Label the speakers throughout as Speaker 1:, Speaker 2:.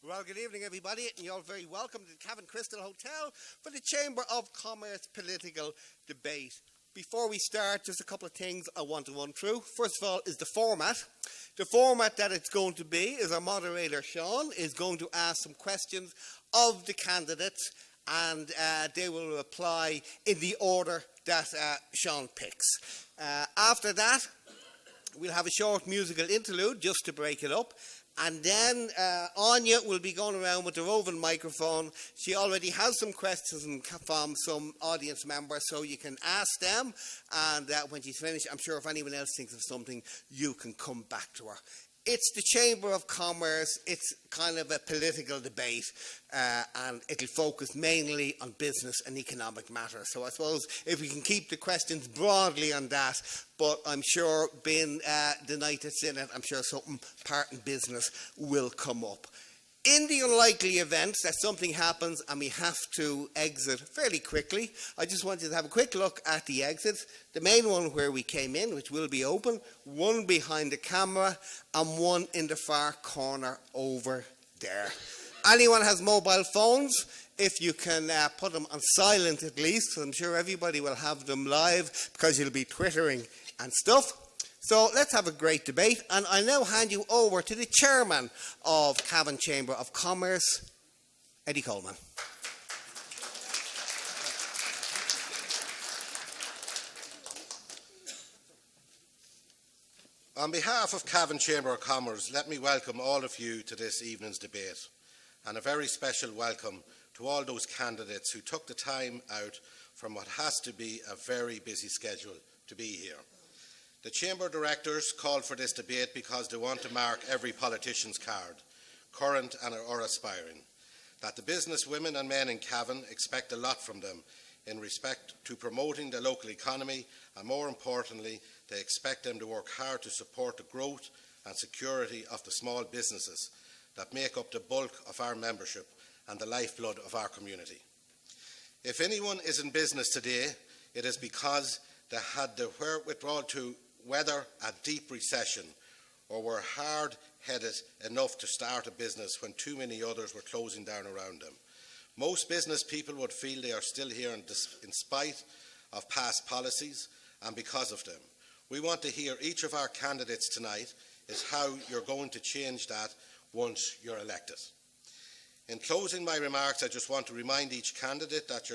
Speaker 1: Well, good evening, everybody, and you're very welcome to the Cavan Crystal Hotel for the Chamber of Commerce political debate. Before we start, just a couple of things I want to run through. First of all is the format. The format that it's going to be is our moderator, Sean, is going to ask some questions of the candidates, and they will reply in the order that Sean picks. After that, we'll have a short musical interlude just to break it up. And then Anya will be going around with the roving microphone. She already has some questions from some audience members, so you can ask them. And when she's finished, I'm sure if anyone else thinks of something, you can come back to her. It's the Chamber of Commerce. It's kind of a political debate, and it'll focus mainly on business and economic matters. So I suppose if we can keep the questions broadly on that, but I'm sure being the night it's in it, I'm sure something part in business will come up. In the unlikely event that something happens and we have to exit fairly quickly, I just wanted to have a quick look at the exits. The main one where we came in, which will be open, one behind the camera and one in the far corner over there. Anyone has mobile phones, if you can put them on silent at least, I'm sure everybody will have them live because you'll be twittering and stuff. So let's have a great debate, and I now hand you over to the chairman of Cavan Chamber of Commerce, Eddie Coleman.
Speaker 2: On behalf of Cavan Chamber of Commerce, let me welcome all of you to this evening's debate, and a very special welcome to all those candidates who took the time out from what has to be a very busy schedule to be here. The Chamber Directors called for this debate because they want to mark every politician's card, current or aspiring, that the business women and men in Cavan expect a lot from them in respect to promoting the local economy, and more importantly, they expect them to work hard to support the growth and security of the small businesses that make up the bulk of our membership and the lifeblood of our community. If anyone is in business today, it is because they had the wherewithal to weather a deep recession, or were hard-headed enough to start a business when too many others were closing down around them. Most business people would feel they are still here in spite of past policies and because of them. We want to hear each of our candidates tonight is how you're going to change that once you're elected. In closing my remarks, I just want to remind each candidate that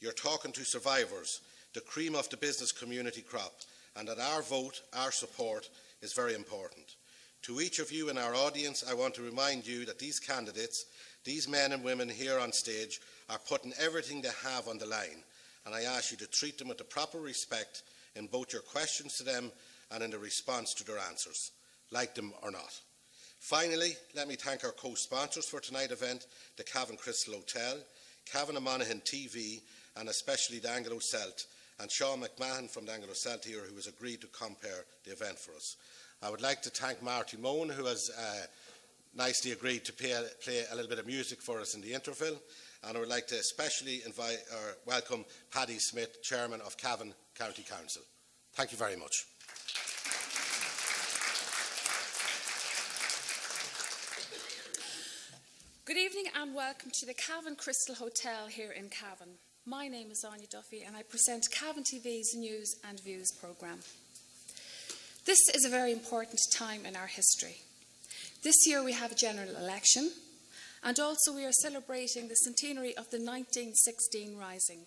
Speaker 2: you're talking to survivors, the cream of the business community crop, and that our vote, our support, is very important. To each of you in our audience, I want to remind you that these candidates, these men and women here on stage, are putting everything they have on the line, and I ask you to treat them with the proper respect in both your questions to them and in the response to their answers, like them or not. Finally, let me thank our co-sponsors for tonight's event, the Cavan Crystal Hotel, Cavan and Monaghan TV, and especially the Anglo-Celt, and Sean McMahon from the Anglo-Celt here, who has agreed to compare the event for us. I would like to thank Marty Moan, who has nicely agreed to play a little bit of music for us in the interval, and I would like to especially welcome Paddy Smith, Chairman of Cavan County Council. Thank you very much.
Speaker 3: Good evening and welcome to the Cavan Crystal Hotel here in Cavan. My name is Anya Duffy and I present Cavan TV's News and Views programme. This is a very important time in our history. This year we have a general election, and also we are celebrating the centenary of the 1916 Rising.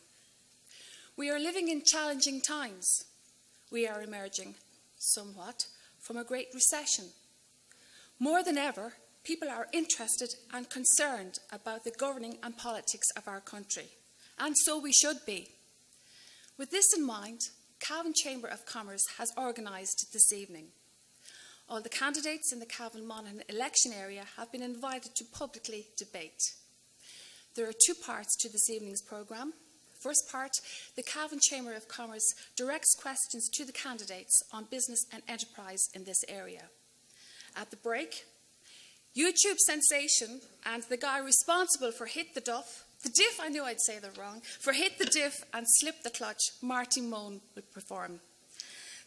Speaker 3: We are living in challenging times. We are emerging, somewhat, from a great recession. More than ever, people are interested and concerned about the governing and politics of our country, and so we should be. With this in mind, Cavan Chamber of Commerce has organised this evening. All the candidates in the Cavan-Monaghan election area have been invited to publicly debate. There are two parts to this evening's programme. First part, the Cavan Chamber of Commerce directs questions to the candidates on business and enterprise in this area. At the break, YouTube sensation and the guy responsible for Hit the Diff, I knew I'd say that wrong, for Hit the Diff and Slip the Clutch, Marty Moan will perform.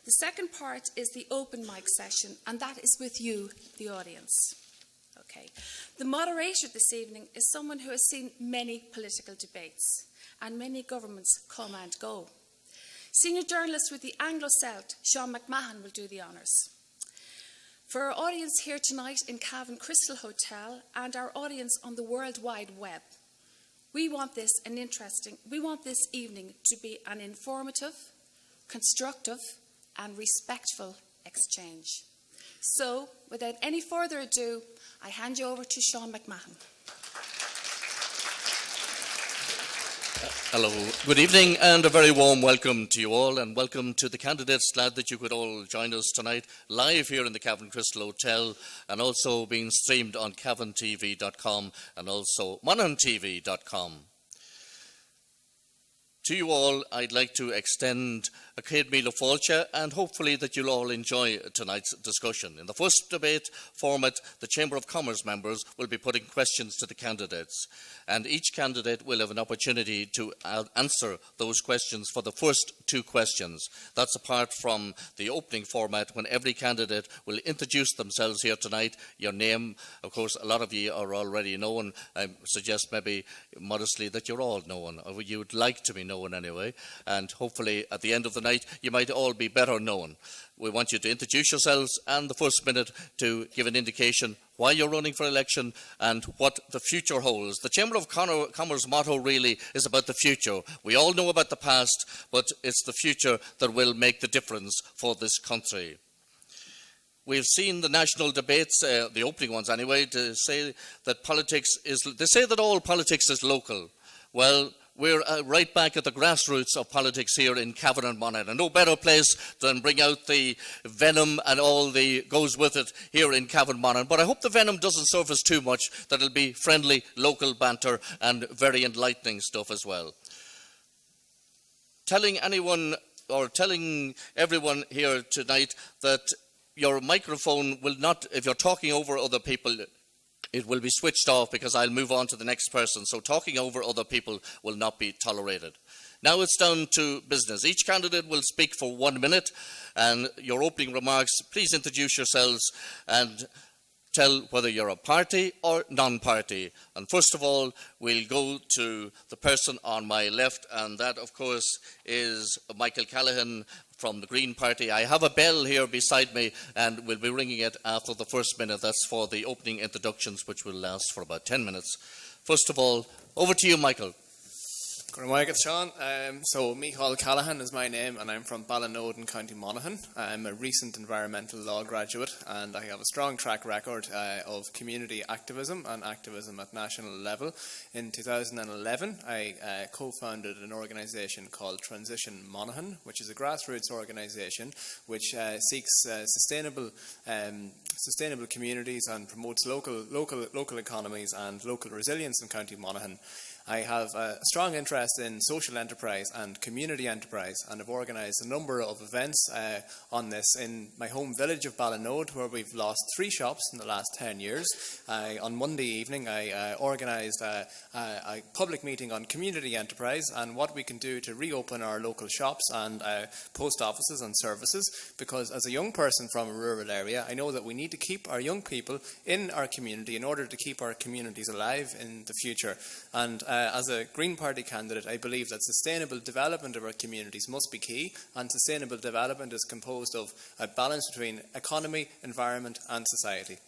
Speaker 3: The second part is the open mic session, and that is with you, the audience. Okay. The moderator this evening is someone who has seen many political debates and many governments come and go. Senior journalist with the Anglo-Celt, Sean McMahon, will do the honours. For our audience here tonight in Cavan Crystal Hotel and our audience on the World Wide Web, we want this evening to be an informative, constructive and respectful exchange. So, without any further ado, I hand you over to Sean McMahon.
Speaker 4: Hello, good evening and a very warm welcome to you all, and welcome to the candidates. Glad that you could all join us tonight live here in the Cavan Crystal Hotel and also being streamed on cavantv.com and also monaghantv.com. To you all, I'd like to extend a Céad Míle Fáilte and hopefully that you'll all enjoy tonight's discussion. In the first debate format, the Chamber of Commerce members will be putting questions to the candidates, and each candidate will have an opportunity to answer those questions for the first two questions. That's apart from the opening format when every candidate will introduce themselves here tonight. Your name, of course, a lot of you are already known. I suggest maybe modestly that you're all known, or you would like to be known anyway, and hopefully at the end of the night you might all be better known. We want you to introduce yourselves and the first minute to give an indication why you're running for election and what the future holds. The Chamber of Commerce motto really is about the future. We all know about the past, but it's the future that will make the difference for this country. We've seen the national debates, the opening ones anyway, to say that they say that all politics is local. Well, we're right back at the grassroots of politics here in Cavan and Monaghan, and no better place than bring out the venom and all the goes with it here in Cavan Monaghan. But I hope the venom doesn't surface too much, that it'll be friendly local banter and very enlightening stuff as well. Telling everyone here tonight that your microphone will not, if you're talking over other people, it will be switched off because I'll move on to the next person. So talking over other people will not be tolerated. Now it's down to business. Each candidate will speak for 1 minute, and your opening remarks, please introduce yourselves and tell whether you're a party or non-party. And first of all, we'll go to the person on my left, and that, of course, is Michael Callaghan from the Green Party. I have a bell here beside me, and we'll be ringing it after the first minute. That's for the opening introductions, which will last for about 10 minutes. First of all, over to you, Michael.
Speaker 5: Good morning, Sean. So, Michael Callaghan is my name, and I'm from Ballinode in County Monaghan. I'm a recent environmental law graduate, and I have a strong track record of community activism and activism at national level. In 2011, I co-founded an organisation called Transition Monaghan, which is a grassroots organisation which seeks sustainable communities and promotes local economies and local resilience in County Monaghan. I have a strong interest in social enterprise and community enterprise, and have organised a number of events on this in my home village of Ballinode, where we've lost 3 shops in the last 10 years. On Monday evening, I organised a public meeting on community enterprise and what we can do to reopen our local shops and post offices and services, because as a young person from a rural area, I know that we need to keep our young people in our community in order to keep our communities alive in the future. And as a Green Party candidate, I believe that sustainable development of our communities must be key, and sustainable development is composed of a balance between economy, environment and society.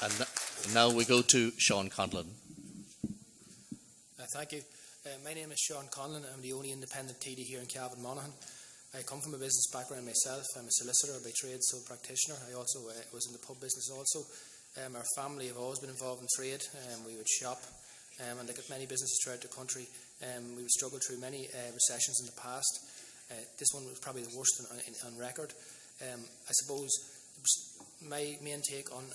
Speaker 4: And now we go to Sean Conlon.
Speaker 6: Thank you. My name is Sean Conlon. I'm the only independent TD here in Cavan Monaghan. I come from a business background myself. I'm a solicitor by trade, sole practitioner. I also was in the pub business also. Our family have always been involved in trade. We would shop, and like many businesses throughout the country, we would struggle through many recessions in the past. This one was probably the worst on record. I suppose my main take on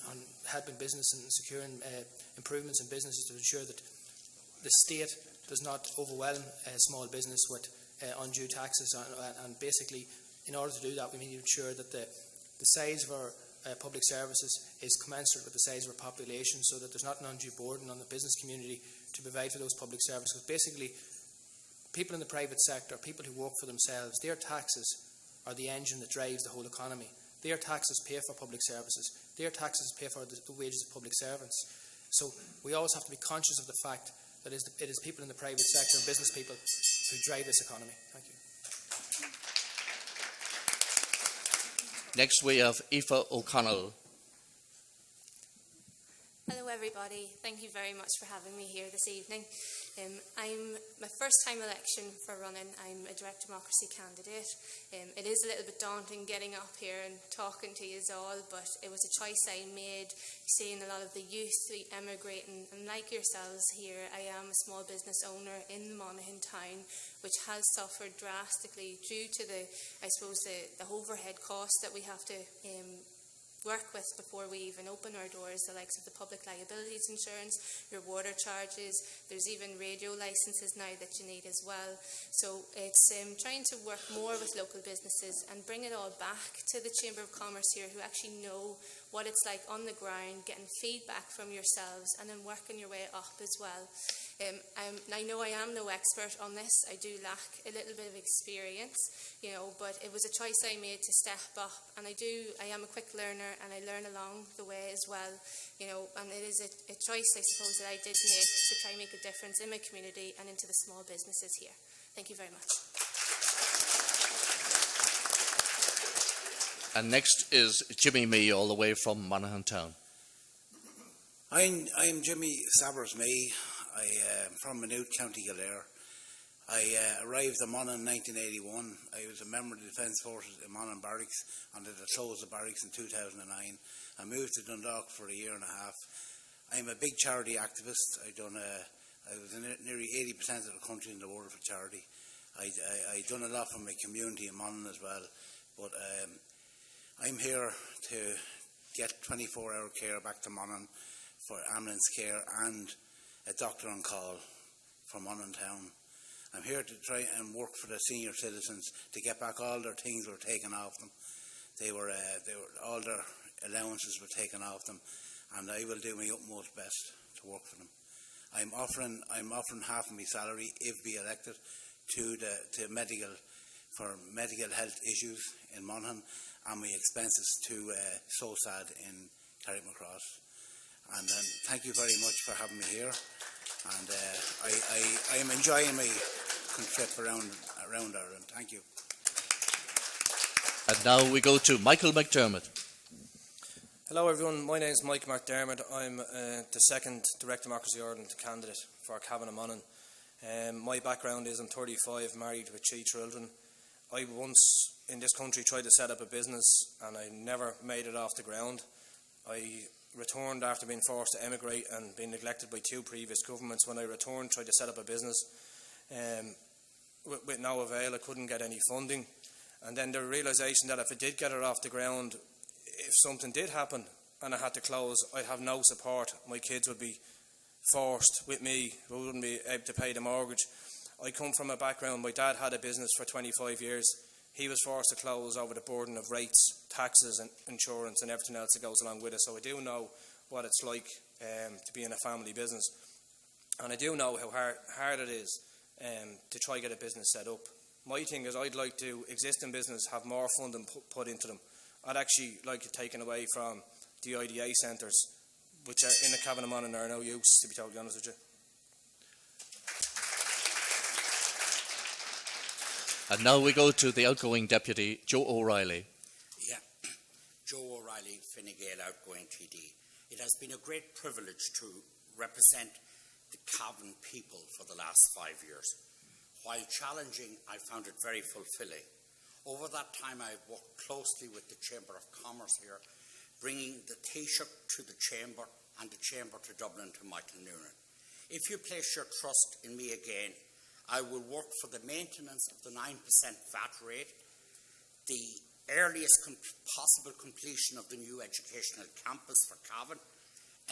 Speaker 6: helping business and securing improvements in business is to ensure that the state does not overwhelm small business with undue taxes, and basically, in order to do that, we need to ensure that the size of our public services is commensurate with the size of our population, so that there's not an undue burden on the business community to provide for those public services. Basically, people in the private sector, people who work for themselves, their taxes are the engine that drives the whole economy. Their taxes pay for public services. Their taxes pay for the wages of public servants. So we always have to be conscious of the fact that it is people in the private sector and business people who drive this economy. Thank you.
Speaker 4: Next we have Aoife O'Connell.
Speaker 7: Hello everybody, thank you very much for having me here this evening. I'm my first time election for running. I'm a direct democracy candidate. It is a little bit daunting getting up here and talking to you all, but it was a choice I made, seeing a lot of the youth emigrating, and like yourselves here, I am a small business owner in Monaghan town, which has suffered drastically due to the overhead costs that we have to work with before we even open our doors, the likes of the public liabilities insurance, your water charges, there's even radio licences now that you need as well. So it's trying to work more with local businesses and bring it all back to the Chamber of Commerce here, who actually know what it's like on the ground, getting feedback from yourselves and then working your way up as well. I know I am no expert on this. I do lack a little bit of experience, but it was a choice I made to step up, and I am a quick learner and I learn along the way as well, and it is a choice, I suppose, that I did make to try and make a difference in my community and into the small businesses here. Thank you very much.
Speaker 4: And next is Jimmy Mee, all the way from Monaghan town.
Speaker 8: I'm Jimmy Sabers Mee. I'm from Maynooth, County Kildare. I arrived in Monaghan in 1981. I was a member of the Defence Forces in Monaghan Barracks until they closed the barracks in 2009. I moved to Dundalk for a year and a half. I'm a big charity activist. I was in nearly 80% of the country in the world for charity. I done a lot for my community in Monaghan as well. But I'm here to get 24-hour care back to Monaghan for ambulance care and a doctor on call for Monaghan town. I'm here to try and work for the senior citizens to get back all their things were taken off them. All their allowances were taken off them, and I will do my utmost best to work for them. I'm offering half of my salary, if be elected, to medical health issues in Monaghan, and my expenses to SOSAD in Carrickmacross. And thank you very much for having me here. And I am enjoying my trip around Ireland. Thank you.
Speaker 4: And now we go to Michael McDermott.
Speaker 9: Hello everyone, my name is Mike McDermott. I'm the second Direct Democracy Ireland candidate for Cavan and Monaghan. My background is I'm 35, married with 3 children. I once in this country tried to set up a business and I never made it off the ground. I returned after being forced to emigrate and being neglected by 2 previous governments. When I returned, tried to set up a business with no avail. I couldn't get any funding, and then the realisation that if I did get it off the ground, if something did happen and I had to close, I'd have no support. My kids would be forced with me. We wouldn't be able to pay the mortgage. I come from a background, my dad had a business for 25 years. He was forced to close over the burden of rates, taxes and insurance and everything else that goes along with it. So I do know what it's like to be in a family business. And I do know how hard it is to try to get a business set up. My thing is I'd like to exist in business, have more funding put into them. I'd actually like it taken away from the IDA centres, which are in the Cavan and Monaghan are no use, to be totally honest with you.
Speaker 4: And now we go to the outgoing deputy, Joe O'Reilly.
Speaker 10: Yeah, Joe O'Reilly, Fine Gael outgoing TD. It has been a great privilege to represent the Cavan people for the last 5 years. While challenging, I found it very fulfilling. Over that time, I've worked closely with the Chamber of Commerce here, bringing the Taoiseach to the Chamber and the Chamber to Dublin to Michael Noonan. If you place your trust in me again, I will work for the maintenance of the 9% VAT rate, the earliest possible completion of the new educational campus for Cavan,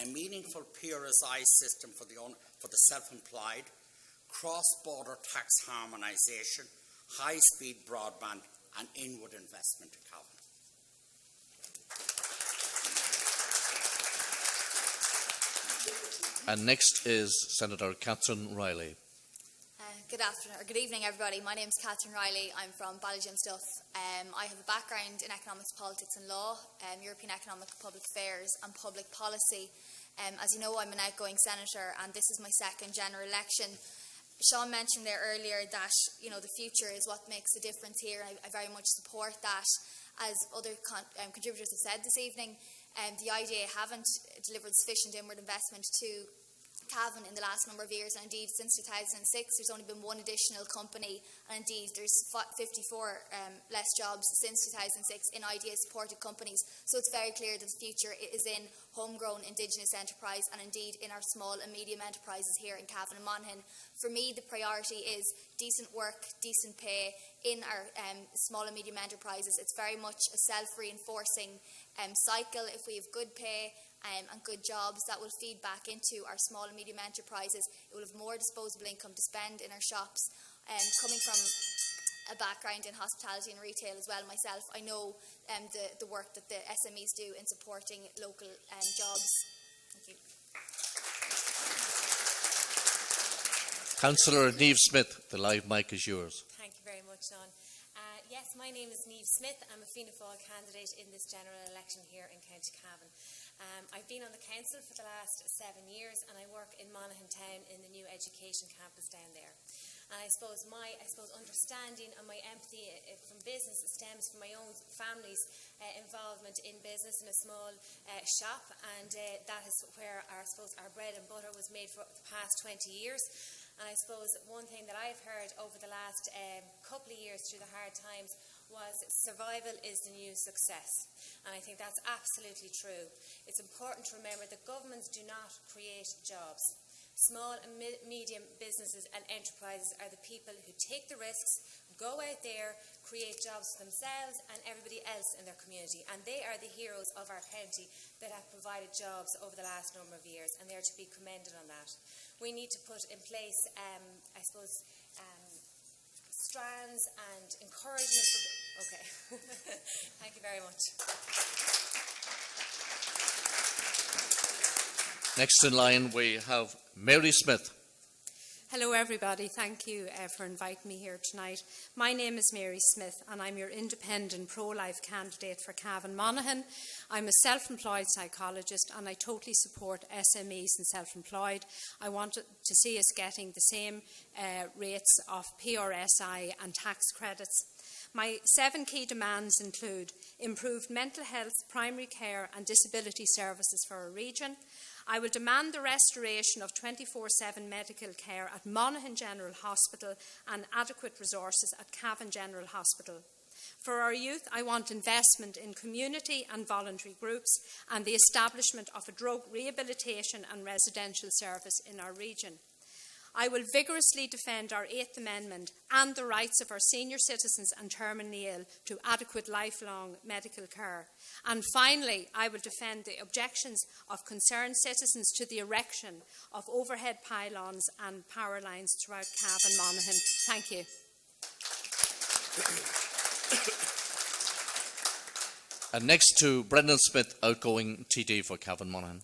Speaker 10: a meaningful PRSI system for the self-employed, cross-border tax harmonisation, high-speed broadband and inward investment to Cavan.
Speaker 4: And next is Senator Catherine Riley.
Speaker 11: Good afternoon, or good evening, everybody. My name is Catherine Riley. I'm from Ballygymstuff. I have a background in economics, politics and law, European economic public affairs and public policy. As you know, I'm an outgoing senator and this is my second general election. Sean mentioned there earlier that, you know, the future is what makes a difference here. I very much support that. As other contributors have said this evening, the IDA haven't delivered sufficient inward investment to Cavan in the last number of years, and indeed since 2006 there's only been one additional company, and indeed there's 54 less jobs since 2006 in IDA supported companies. So it's very clear that the future is in homegrown indigenous enterprise and indeed in our small and medium enterprises here in Cavan and Monaghan. For me, the priority is decent work, decent pay in our small and medium enterprises. It's very much a self-reinforcing cycle. If we have good pay and good jobs, that will feed back into our small and medium enterprises. It will have more disposable income to spend in our shops. Coming from a background in hospitality and retail as well myself, I know the work that the SMEs do in supporting local jobs. Thank you.
Speaker 4: Councillor Niamh Smith, the live mic is yours.
Speaker 12: Thank you very much, Sean. Yes, my name is Niamh Smith. I'm a Fianna Fáil candidate in this general election here in County Cavan. I've been on the council for the last 7 years and I work in Monaghan town in the new education campus down there. And I suppose my understanding and my empathy from business stems from my own family's involvement in business in a small shop, and that is where our bread and butter was made for the past 20 years. And I suppose one thing that I've heard over the last couple of years through the hard times was survival is the new success. And I think that's absolutely true. It's important to remember that governments do not create jobs. Small and medium businesses and enterprises are the people who take the risks, go out there, create jobs for themselves and everybody else in their community. And they are the heroes of our county that have provided jobs over the last number of years, and they're to be commended on that. We need to put in place, strands and encouragement for okay. Thank you very much.
Speaker 4: Next in line we have Mary Smith.
Speaker 13: Hello everybody, thank you for inviting me here tonight. My name is Mary Smith and I'm your independent pro-life candidate for Cavan Monaghan. I'm a self-employed psychologist and I totally support SMEs and self-employed. I want to see us getting the same rates of PRSI and tax credits. My 7 key demands include improved mental health, primary care and disability services for our region. I will demand the restoration of 24/7 medical care at Monaghan General Hospital and adequate resources at Cavan General Hospital. For our youth, I want investment in community and voluntary groups and the establishment of a drug rehabilitation and residential service in our region. I will vigorously defend our 8th Amendment and the rights of our senior citizens and terminally ill to adequate lifelong medical care. And finally, I will defend the objections of concerned citizens to the erection of overhead pylons and power lines throughout Cavan Monaghan. Thank you.
Speaker 4: And next to Brendan Smith, outgoing TD for Cavan Monaghan.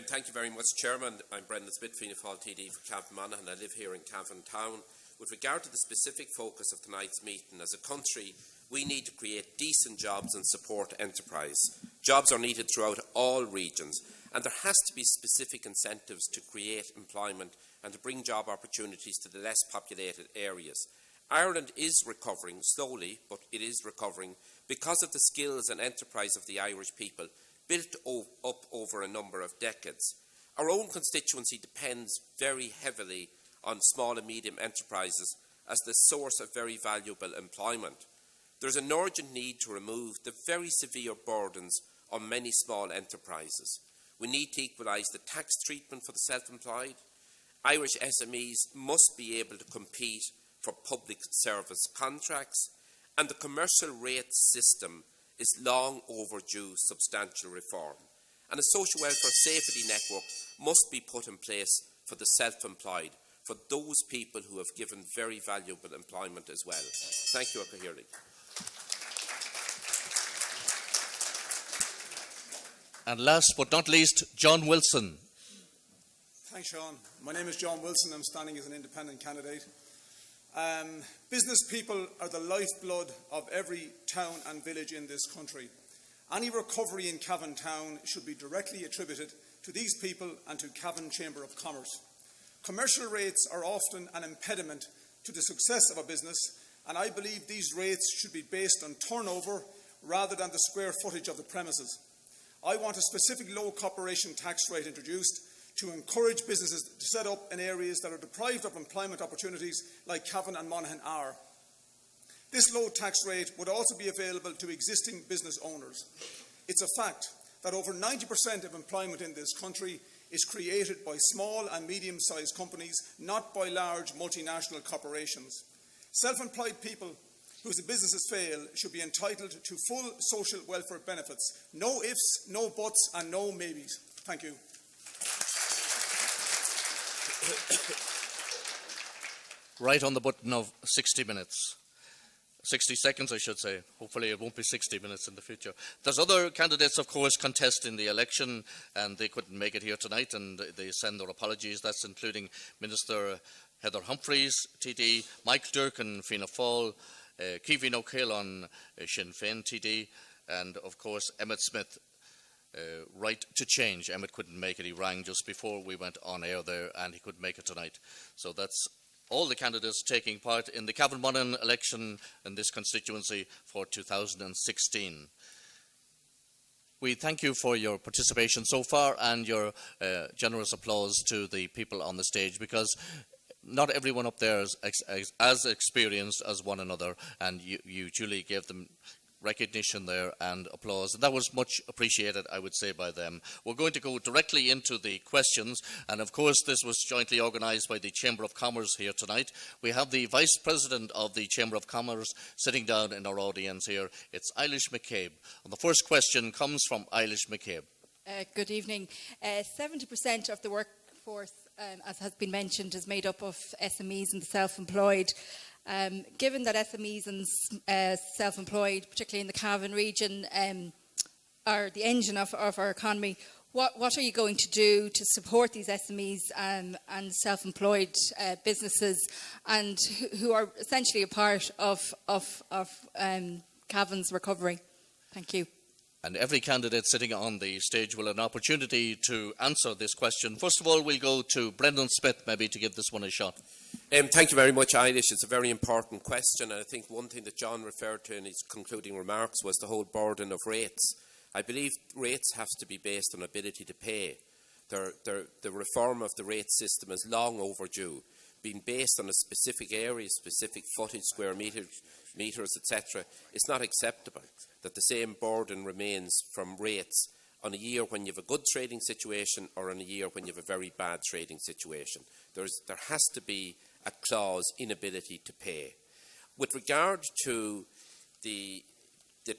Speaker 14: Thank you very much, Chairman. I'm Brendan Smith, Fianna Fáil TD for Cavan Monaghan. I live here in Cavan Town. With regard to the specific focus of tonight's meeting, as a country, we need to create decent jobs and support enterprise. Jobs are needed throughout all regions, and there has to be specific incentives to create employment and to bring job opportunities to the less populated areas. Ireland is recovering slowly, but it is recovering because of the skills and enterprise of the Irish people, built up over a number of decades. Our own constituency depends very heavily on small and medium enterprises as the source of very valuable employment. There is an urgent need to remove the very severe burdens on many small enterprises. We need to equalise the tax treatment for the self-employed. Irish SMEs must be able to compete for public service contracts, and the commercial rates system is long overdue substantial reform. And a social welfare safety network must be put in place for the self-employed, for those people who have given very valuable employment as well. Thank you, Akahiri.
Speaker 4: And last but not least, John Wilson.
Speaker 15: Thanks, Sean. My name is John Wilson. I'm standing as an independent candidate. Business people are the lifeblood of every town and village in this country. Any recovery in Cavan town should be directly attributed to these people and to Cavan Chamber of Commerce. Commercial rates are often an impediment to the success of a business, and I believe these rates should be based on turnover rather than the square footage of the premises. I want a specific low corporation tax rate introduced to encourage businesses to set up in areas that are deprived of employment opportunities like Cavan and Monaghan are. This low tax rate would also be available to existing business owners. It's a fact that over 90% of employment in this country is created by small and medium-sized companies, not by large multinational corporations. Self-employed people whose businesses fail should be entitled to full social welfare benefits. No ifs, no buts, and no maybes. Thank you.
Speaker 4: Right on the button of 60 minutes. 60 seconds, I should say. Hopefully it won't be 60 minutes in the future. There's other candidates, of course, contesting the election, and they couldn't make it here tonight, and they send their apologies. That's including Minister Heather Humphreys, TD, Michael Durkin, Fianna Fáil, Cavan O'Callaghan, Sinn Féin TD, and, of course, Emmett Smith, Right to Change. Emmett couldn't make it. He rang just before we went on air there, and he couldn't make it tonight. So that's all the candidates taking part in the Cavan Monaghan election in this constituency for 2016. We thank you for your participation so far and your generous applause to the people on the stage, because not everyone up there is as experienced as one another, and you duly gave them recognition there and applause. And that was much appreciated, I would say, by them. We're going to go directly into the questions, and of course this was jointly organised by the Chamber of Commerce here tonight. We have the Vice President of the Chamber of Commerce sitting down in our audience here. It's Eilish McCabe. And the first question comes from Eilish McCabe.
Speaker 16: Good evening. 70% of the workforce, as has been mentioned, is made up of SMEs and the self-employed. Given that SMEs and self-employed, particularly in the Cavan region, are the engine of our economy, what are you going to do to support these SMEs and self-employed businesses, and who are essentially a part of Cavan's recovery? Thank you.
Speaker 4: And every candidate sitting on the stage will have an opportunity to answer this question. First of all, we'll go to Brendan Smith, maybe, to give this one a shot.
Speaker 14: Thank you very much, Eilish. It's a very important question, and I think one thing that John referred to in his concluding remarks was the whole burden of rates. I believe rates have to be based on ability to pay. The reform of the rate system is long overdue. Being based on a specific area, specific footage, square metres, etc., it's not acceptable that the same burden remains from rates on a year when you have a good trading situation or on a year when you have a very bad trading situation. There has to be a clause, inability to pay. With regard to the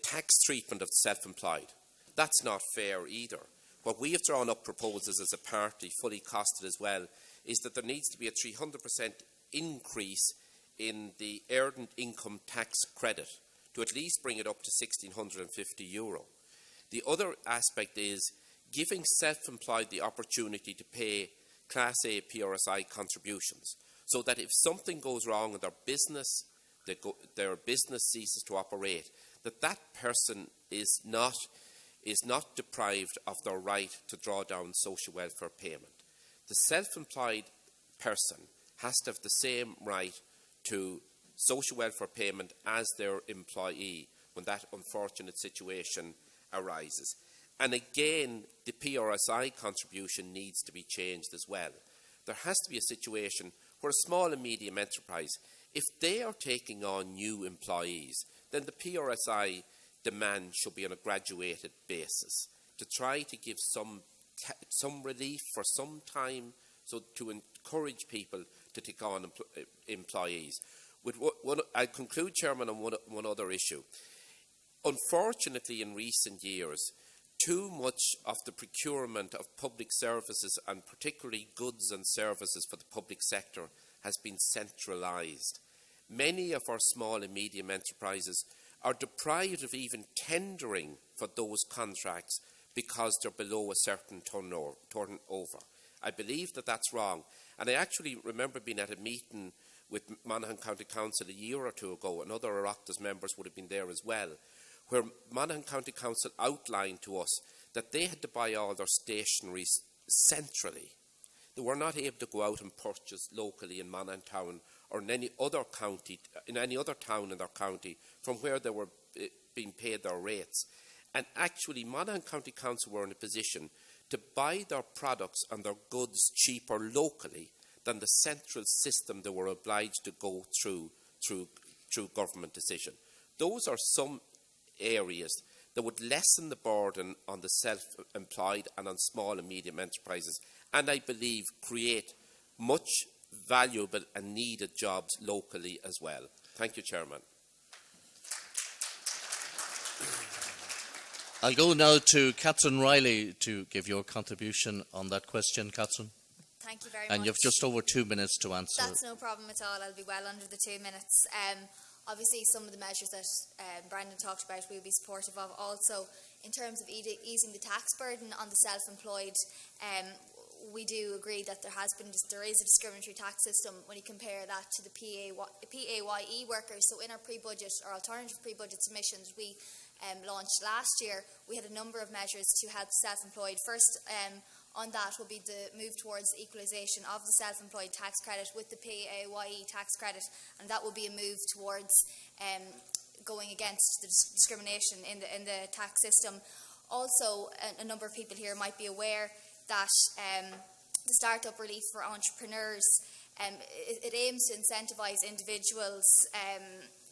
Speaker 14: tax treatment of the self-employed, that's not fair either. What we have drawn up proposals as a party, fully costed as well, is that there needs to be a 300% increase in the earned income tax credit to at least bring it up to €1,650. The other aspect is giving self-employed the opportunity to pay Class A PRSI contributions, so that if something goes wrong in their business ceases to operate, that person is not deprived of their right to draw down social welfare payment. The self-employed person has to have the same right to social welfare payment as their employee when that unfortunate situation arises. And again, the PRSI contribution needs to be changed as well. There has to be a situation where a small and medium enterprise, if they are taking on new employees, then the PRSI demand should be on a graduated basis to try to give some relief for some time, so to encourage people to take on employees. I'll conclude, Chairman, on one other issue. Unfortunately, in recent years, too much of the procurement of public services, and particularly goods and services for the public sector, has been centralised. Many of our small and medium enterprises are deprived of even tendering for those contracts because they're below a certain turnover. I believe that that's wrong. And I actually remember being at a meeting with Monaghan County Council a year or two ago, and other Oireachtas members would have been there as well, where Monaghan County Council outlined to us that they had to buy all their stationery centrally. They were not able to go out and purchase locally in Monaghan Town or in any other county, in any other town in their county, from where they were being paid their rates. And actually, Monaghan County Council were in a position to buy their products and their goods cheaper locally than the central system they were obliged to go through government decision. Those are some areas that would lessen the burden on the self-employed and on small and medium enterprises, and I believe create much valuable and needed jobs locally as well. Thank you, Chairman.
Speaker 4: I'll go now to Catherine Riley to give your contribution on that question, Catherine.
Speaker 11: Thank you very much.
Speaker 4: And you've just over 2 minutes to answer.
Speaker 11: That's no problem at all. I'll be well under the 2 minutes. Obviously, some of the measures that Brendan talked about we'll be supportive of. Also, in terms of easing the tax burden on the self-employed, we do agree that there is a discriminatory tax system when you compare that to the PAYE workers. So in our pre-budget or alternative pre-budget submissions we launched last year, we had a number of measures to help self-employed. First, on that will be the move towards the equalisation of the self-employed tax credit with the PAYE tax credit, and that will be a move towards going against the discrimination in the tax system. Also, a number of people here might be aware that the Startup Relief for Entrepreneurs, it aims to incentivise individuals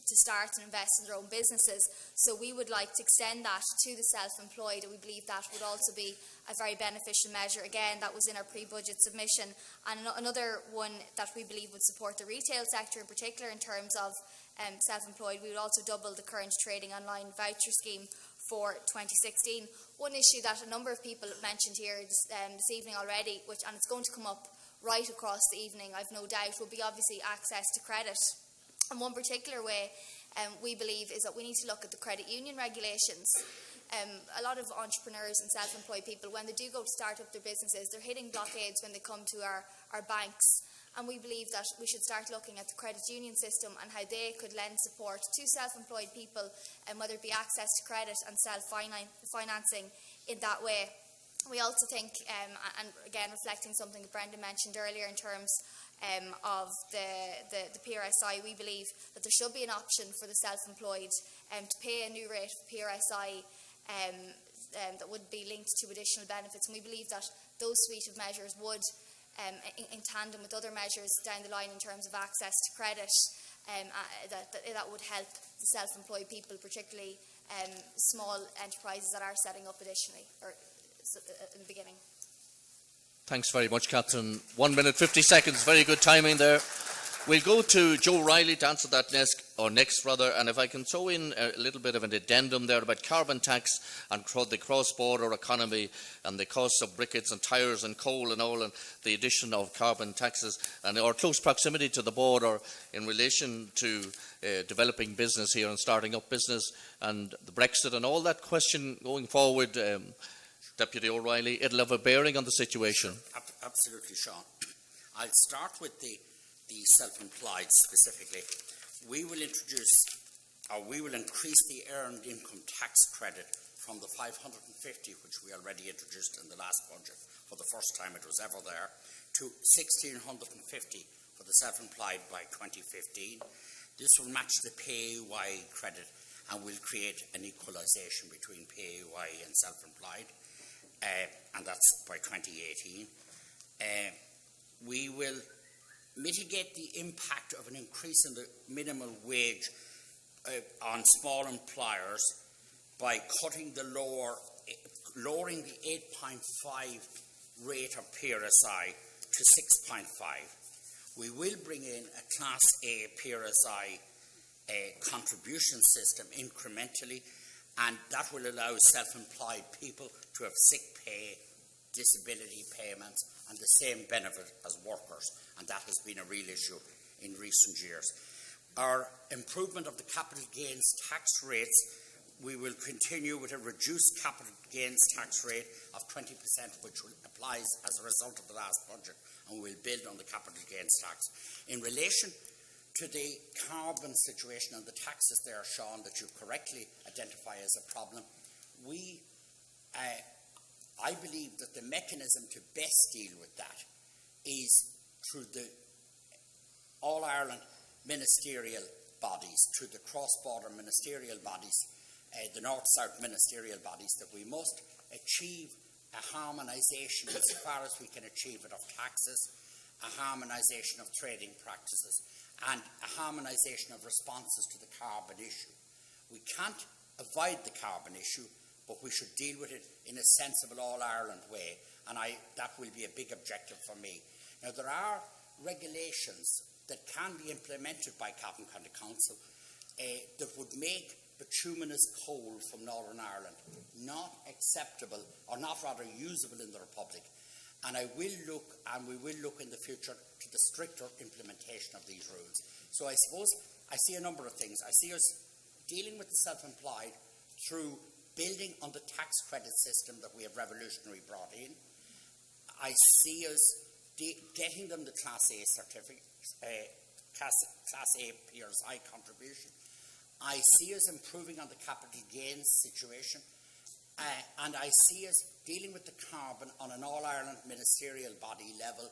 Speaker 11: to start and invest in their own businesses. So we would like to extend that to the self-employed, and we believe that would also be a very beneficial measure. Again, that was in our pre-budget submission. And another one that we believe would support the retail sector in particular in terms of self-employed, we would also double the current trading online voucher scheme for 2016. One issue that a number of people mentioned here this evening already, and it's going to come up right across the evening, I've no doubt, will be obviously access to credit. And one particular way we believe is that we need to look at the credit union regulations. A lot of entrepreneurs and self-employed people, when they do go to start up their businesses, they're hitting blockades when they come to our banks. And we believe that we should start looking at the credit union system and how they could lend support to self-employed people, and whether it be access to credit and self-financing in that way. We also think, and again reflecting something that Brendan mentioned earlier in terms of the PRSI, we believe that there should be an option for the self-employed to pay a new rate of PRSI that would be linked to additional benefits. And we believe that those suite of measures would, in tandem with other measures down the line in terms of access to credit, that would help the self-employed people, particularly small enterprises that are setting up additionally or in the beginning.
Speaker 4: Thanks very much, Catherine. 1 minute, 50 seconds. Very good timing there. We'll go to Joe Riley to answer that next, and if I can throw in a little bit of an addendum there about carbon tax and the cross-border economy and the costs of briquettes and tyres and coal and all, and the addition of carbon taxes and our close proximity to the border in relation to developing business here and starting up business and the Brexit and all that question going forward, Deputy O'Reilly, it'll have a bearing on the situation.
Speaker 10: Sure. Absolutely, Sean. I'll start with the self-employed specifically. We will increase the earned income tax credit from the 550, which we already introduced in the last budget for the first time it was ever there, to 1,650 for the self-employed by 2015. This will match the PAYE credit and will create an equalisation between PAYE and self-employed, and that's by 2018. We will mitigate the impact of an increase in the minimum wage on small employers by lowering the 8.5 rate of PRSI to 6.5. We will bring in a Class A PRSI contribution system incrementally, and that will allow self-employed people to have sick pay, disability payments, and the same benefit as workers, and that has been a real issue in recent years. Our improvement of the capital gains tax rates, we will continue with a reduced capital gains tax rate of 20%, which applies as a result of the last budget, and we'll build on the capital gains tax. In relation to the carbon situation and the taxes there, Sean, that you correctly identify as a problem, I believe that the mechanism to best deal with that is through the All-Ireland ministerial bodies, through the cross-border ministerial bodies, the North-South ministerial bodies, that we must achieve a harmonisation as far as we can achieve it of taxes, a harmonisation of trading practices, and a harmonisation of responses to the carbon issue. We can't avoid the carbon issue, but we should deal with it in a sensible All-Ireland way, and that will be a big objective for me. Now, there are regulations that can be implemented by Cavan County Council that would make bituminous coal from Northern Ireland not acceptable, or not rather usable in the Republic. And we will look in the future to the stricter implementation of these rules. So I suppose I see a number of things. I see us dealing with the self-employed through building on the tax credit system that we have revolutionary brought in. I see us getting them the Class A certificate, Class A PRSI contribution. I see us improving on the capital gains situation. And I see us dealing with the carbon on an All-Ireland ministerial body level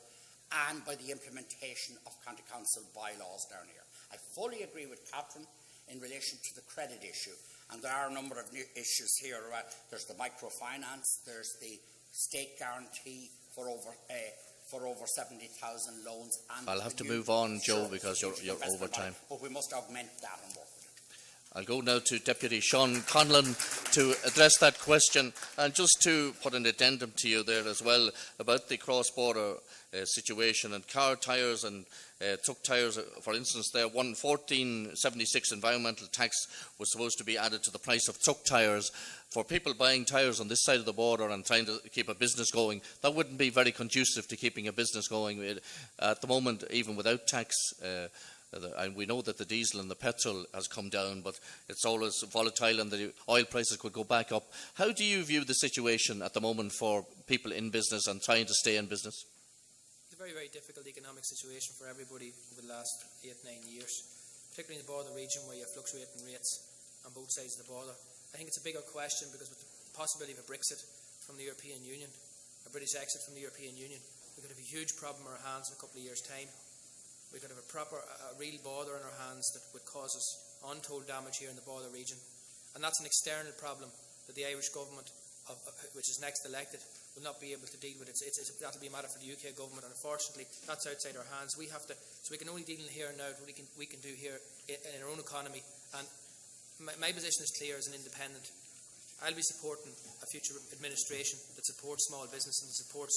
Speaker 10: and by the implementation of County Council bylaws down here. I fully agree with Catherine in relation to the credit issue, and there are a number of new issues here. There's the microfinance, there's the state guarantee for over 70,000 loans. And
Speaker 4: I'll have to move on, Joe, because you're over time.
Speaker 10: But we must augment that and work.
Speaker 4: I'll go now to Deputy Sean Conlon to address that question, and just to put an addendum to you there as well about the cross-border situation and car tyres and truck tyres. For instance, there 1476 environmental tax was supposed to be added to the price of truck tyres. For people buying tyres on this side of the border and trying to keep a business going, that wouldn't be very conducive to keeping a business going. At the moment, even without tax, and we know that the diesel and the petrol has come down, but it's always volatile and the oil prices could go back up. How do you view the situation at the moment for people in business and trying to stay in business?
Speaker 6: It's a very, very difficult economic situation for everybody over the last 8-9 years, particularly in the border region where you have fluctuating rates on both sides of the border. I think it's a bigger question because with the possibility of a Brexit from the European Union, a British exit from the European Union, we could have a huge problem in our hands in a couple of years' time. We could have a real border in our hands that would cause us untold damage here in the border region. And that's an external problem that the Irish government, which is next elected, will not be able to deal with. That'll be a matter for the UK government, and unfortunately, that's outside our hands. We can only deal in here and now what we can do here in our own economy. And my position is clear as an independent. I'll be supporting a future administration that supports small businesses and supports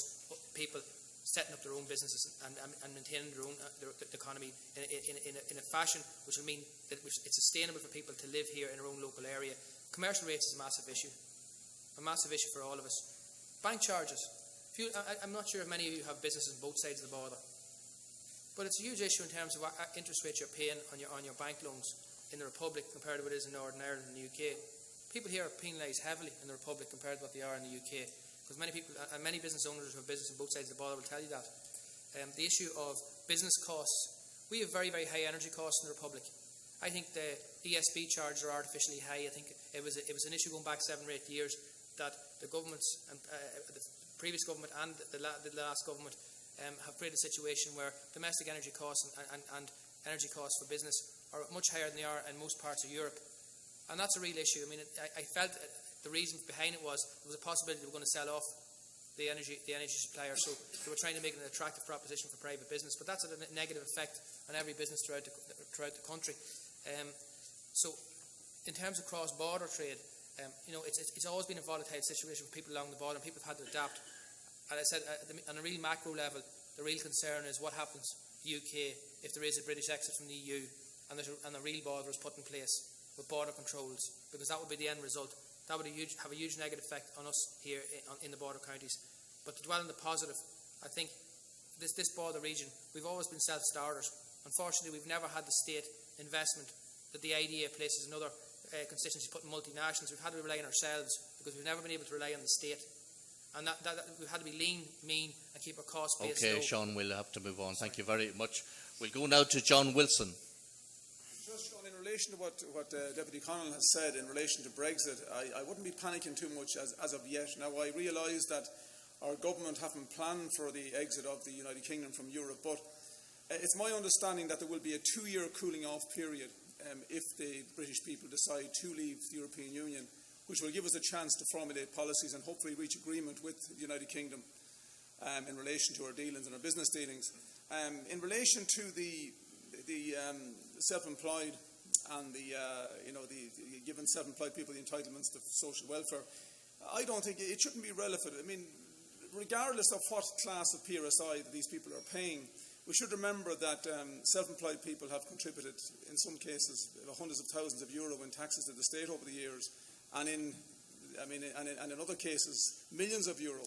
Speaker 6: people setting up their own businesses and maintaining their own the economy in a fashion which will mean that it's sustainable for people to live here in our own local area. Commercial rates is a massive issue for all of us. Bank charges. I'm not sure if many of you have businesses on both sides of the border, but it's a huge issue in terms of what interest rates you're paying on your bank loans in the Republic compared to what it is in Northern Ireland and the UK. People here are penalised heavily in the Republic compared to what they are in the UK. Because many people and many business owners who have business on both sides of the border will tell you that. The issue of business costs. We have very, very high energy costs in the Republic. I think the ESB charges are artificially high. I think it was an issue going back 7 or 8 years that the governments, and the previous government and the last government have created a situation where domestic energy costs and energy costs for business are much higher than they are in most parts of Europe. And that's a real issue. I mean, I felt the reason behind it was there was a possibility they were going to sell off the energy supplier, so they were trying to make it an attractive proposition for private business. But that's a negative effect on every business throughout the country. So, in terms of cross-border trade, it's always been a volatile situation for people along the border, and people have had to adapt. And I said, on a real macro level, the real concern is what happens to the UK if there is a British exit from the EU and a real border is put in place with border controls, because that would be the end result. That would have a huge negative effect on us here in the border counties. But to dwell on the positive, I think this border region, we've always been self-starters. Unfortunately, we've never had the state investment that the IDA places in other constituencies put in multinationals. We've had to rely on ourselves because we've never been able to rely on the state. And that we've had to be lean, mean, and keep our cost base low.
Speaker 4: Okay, Sean, we'll have to move on. Thank you very much. We'll go now to John Wilson.
Speaker 15: relation to what Deputy Connell has said in relation to Brexit, I wouldn't be panicking too much as of yet. Now, I realise that our government haven't planned for the exit of the United Kingdom from Europe, but it's my understanding that there will be a 2-year cooling off period if the British people decide to leave the European Union, which will give us a chance to formulate policies and hopefully reach agreement with the United Kingdom in relation to our dealings and our business dealings. In relation to the self-employed and the giving self-employed people the entitlements to social welfare, I don't think it shouldn't be relevant. I mean, regardless of what class of PRSI that these people are paying, we should remember that self-employed people have contributed, in some cases, hundreds of thousands of euro in taxes to the state over the years, and in other cases, millions of euro.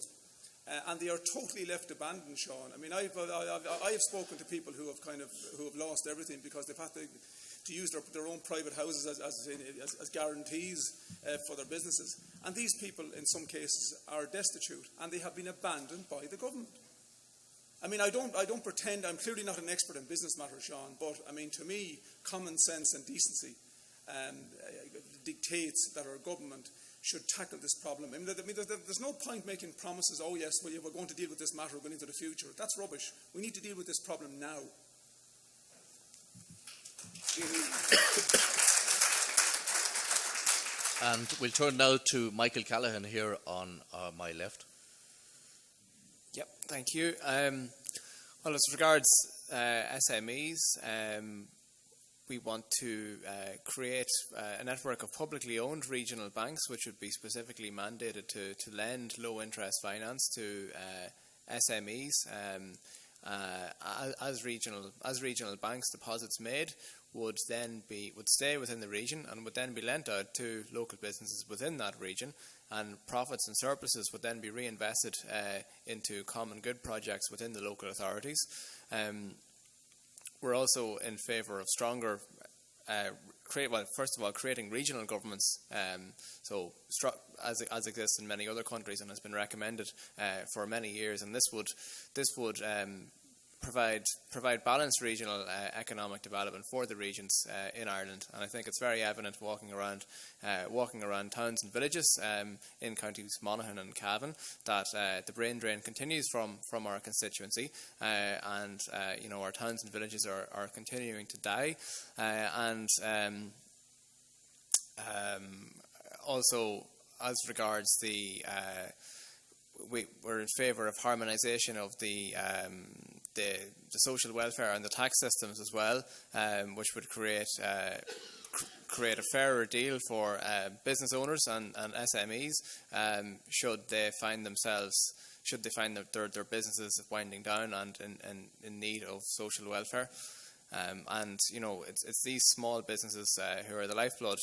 Speaker 15: And they are totally left abandoned, Sean. I mean, I have spoken to people who have lost everything because they've had to use their own private houses as guarantees for their businesses. And these people, in some cases, are destitute, and they have been abandoned by the government. I mean, I don't pretend, I'm clearly not an expert in business matters, Sean, but I mean, to me, common sense and decency dictates that our government should tackle this problem. I mean, there's no point making promises, oh yes, well, we're going to deal with this matter going into the future. That's rubbish. We need to deal with this problem now.
Speaker 4: And we'll turn now to Michael Callaghan here on my left.
Speaker 5: Yep, thank you. Well, as regards SMEs, we want to create a network of publicly owned regional banks which would be specifically mandated to lend low-interest finance to SMEs. As regional banks, deposits made would stay within the region and would then be lent out to local businesses within that region, and profits and surpluses would then be reinvested into common good projects within the local authorities. We're also in favour of stronger, first of all, creating regional governments, as exists in many other countries and has been recommended for many years, and this would provide balanced regional economic development for the regions in Ireland. And I think it's very evident walking around towns and villages in counties Monaghan and Cavan that the brain drain continues from our constituency, and our towns and villages are continuing to die, also as regards we're in favour of harmonisation of the social welfare and the tax systems as well, which would create a fairer deal for business owners and SMEs should they find their businesses winding down and in need of social welfare. And it's these small businesses who are the lifeblood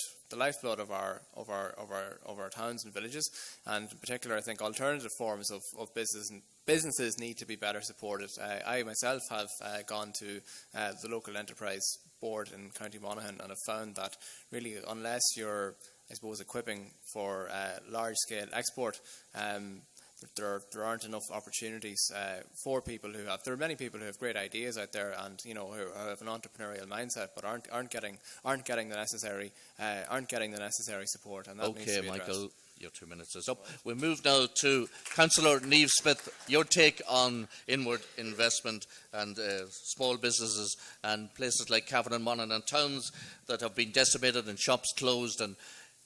Speaker 5: of our towns and villages, and in particular I think alternative forms of businesses need to be better supported. I myself have gone to the local enterprise board in County Monaghan and have found that really unless you're, I suppose, equipping for large scale export, there aren't enough opportunities for people who have. There are many people who have great ideas out there, and who have an entrepreneurial mindset, but aren't getting the necessary support. And that needs to be addressed.
Speaker 4: Michael, your 2 minutes is up. We move now to Councillor Niamh Smith. Your take on inward investment and small businesses and places like Cavan and Monaghan and towns that have been decimated and shops closed. And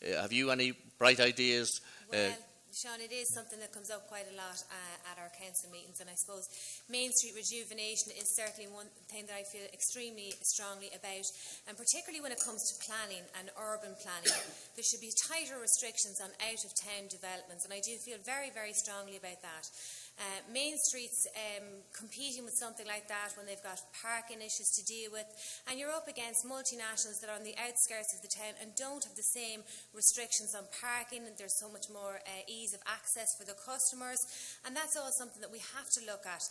Speaker 4: have you any bright ideas?
Speaker 12: Well, Sean, it is something that comes up quite a lot at our council meetings, and I suppose Main Street rejuvenation is certainly one thing that I feel extremely strongly about, and particularly when it comes to planning and urban planning. There should be tighter restrictions on out-of-town developments, and I do feel very, very strongly about that. Main Street's competing with something like that when they've got parking issues to deal with, and you're up against multinationals that are on the outskirts of the town and don't have the same restrictions on parking, and there's so much more ease of access for the customers, and that's all something that we have to look at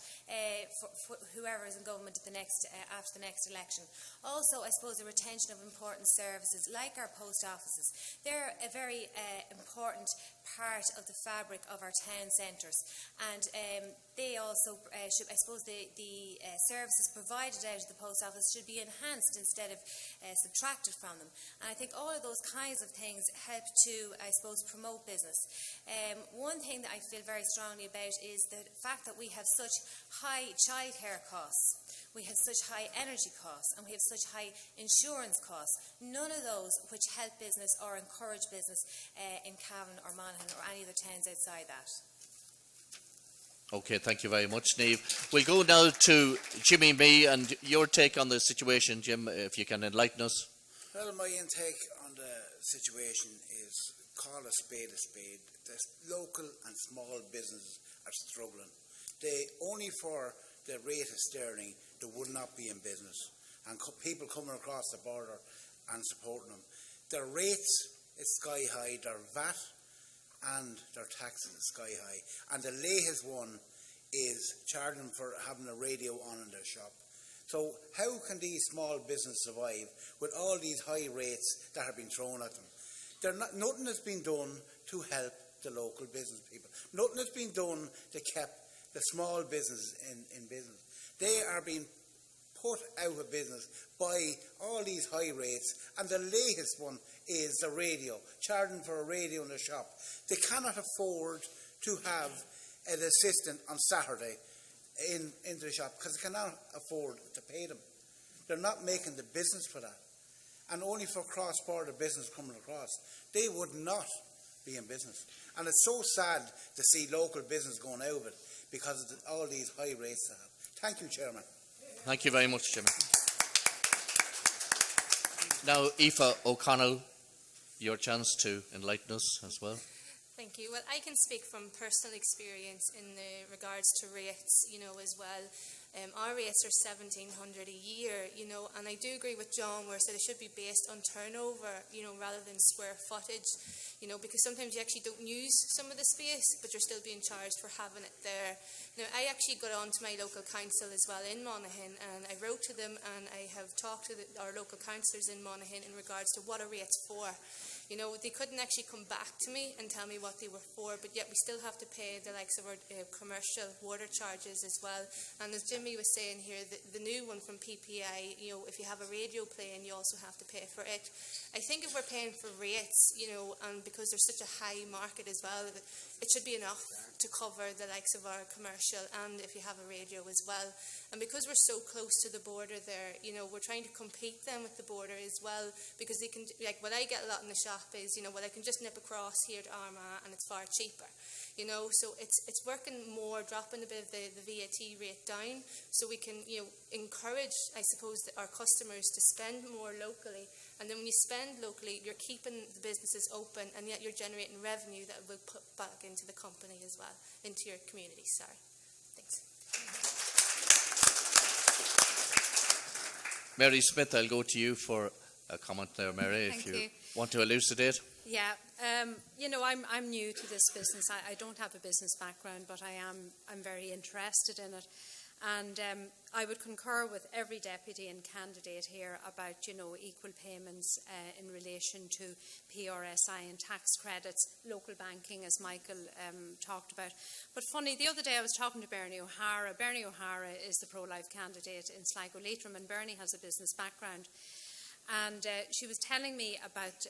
Speaker 12: for whoever is in government at after the next election. Also, I suppose the retention of important services like our post offices. They're a very important part of the fabric of our town centres, and they also should, I suppose, the services provided out of the post office should be enhanced instead of subtracted from them. And I think all of those kinds of things help to, I suppose, promote business. One thing that I feel very strongly about is the fact that we have such high childcare costs. We have such high energy costs and we have such high insurance costs. None of those which help business or encourage business in Cavan or Monaghan or any other towns outside that.
Speaker 4: Okay, thank you very much, Niamh. We'll go now to Jimmy Mee and your take on the situation, Jim, if you can enlighten us.
Speaker 8: Well, my intake on the situation is call a spade a spade. The local and small businesses are struggling. They only for the rate of sterling, they would not be in business. And people coming across the border and supporting them. Their rates is sky high, their VAT and their taxes is sky high. And the latest one is charging for having a radio on in their shop. So how can these small businesses survive with all these high rates that have been thrown at them? Nothing has been done to help the local business people. Nothing has been done to keep the small businesses in business. They are being put out of business by all these high rates, and the latest one is the radio, charging for a radio in the shop. They cannot afford to have an assistant on Saturday into the shop because they cannot afford to pay them. They're not making the business for that. And only for cross-border business coming across, they would not be in business. And it's so sad to see local business going out of it because of all these high rates they have. Thank you, Chairman.
Speaker 4: Thank you very much, Jimmy. Now, Aoife O'Connell, your chance to enlighten us as well.
Speaker 7: Thank you. Well, I can speak from personal experience in the regards to rates, as well. Our rates are $1,700 a year, and I do agree with John where he said it should be based on turnover, rather than square footage, because sometimes you actually don't use some of the space, but you're still being charged for having it there. Now, I actually got on to my local council as well in Monaghan, and I wrote to them, and I have talked to our local councillors in Monaghan in regards to what are rates for. They couldn't actually come back to me and tell me what they were for, but yet we still have to pay the likes of our commercial water charges as well. And as Jimmy was saying here, the new one from PPI, if you have a radio playing, you also have to pay for it. I think if we're paying for rates, and because there's such a high market as well, it should be enough to cover the likes of our commercial and if you have a radio as well. And because we're so close to the border there, we're trying to compete then with the border as well, because they can, like what I get a lot in the shop is, well, I can just nip across here to Armagh and it's far cheaper. So it's working more, dropping a bit of the VAT rate down, so we can, encourage, I suppose, our customers to spend more locally. And then when you spend locally, you're keeping the businesses open, and yet you're generating revenue that will put back into the company as well, into your community. Sorry. Thanks.
Speaker 4: Mary Smith, I'll go to you for a comment there, Mary, if you want to elucidate.
Speaker 13: Yeah, I'm new to this business. I don't have a business background, but I'm very interested in it. And I would concur with every deputy and candidate here about, equal payments in relation to PRSI and tax credits, local banking, as Michael talked about. But funny, the other day I was talking to Bernie O'Hara. Bernie O'Hara is the pro-life candidate in Sligo Leitrim, and Bernie has a business background. And she was telling me about,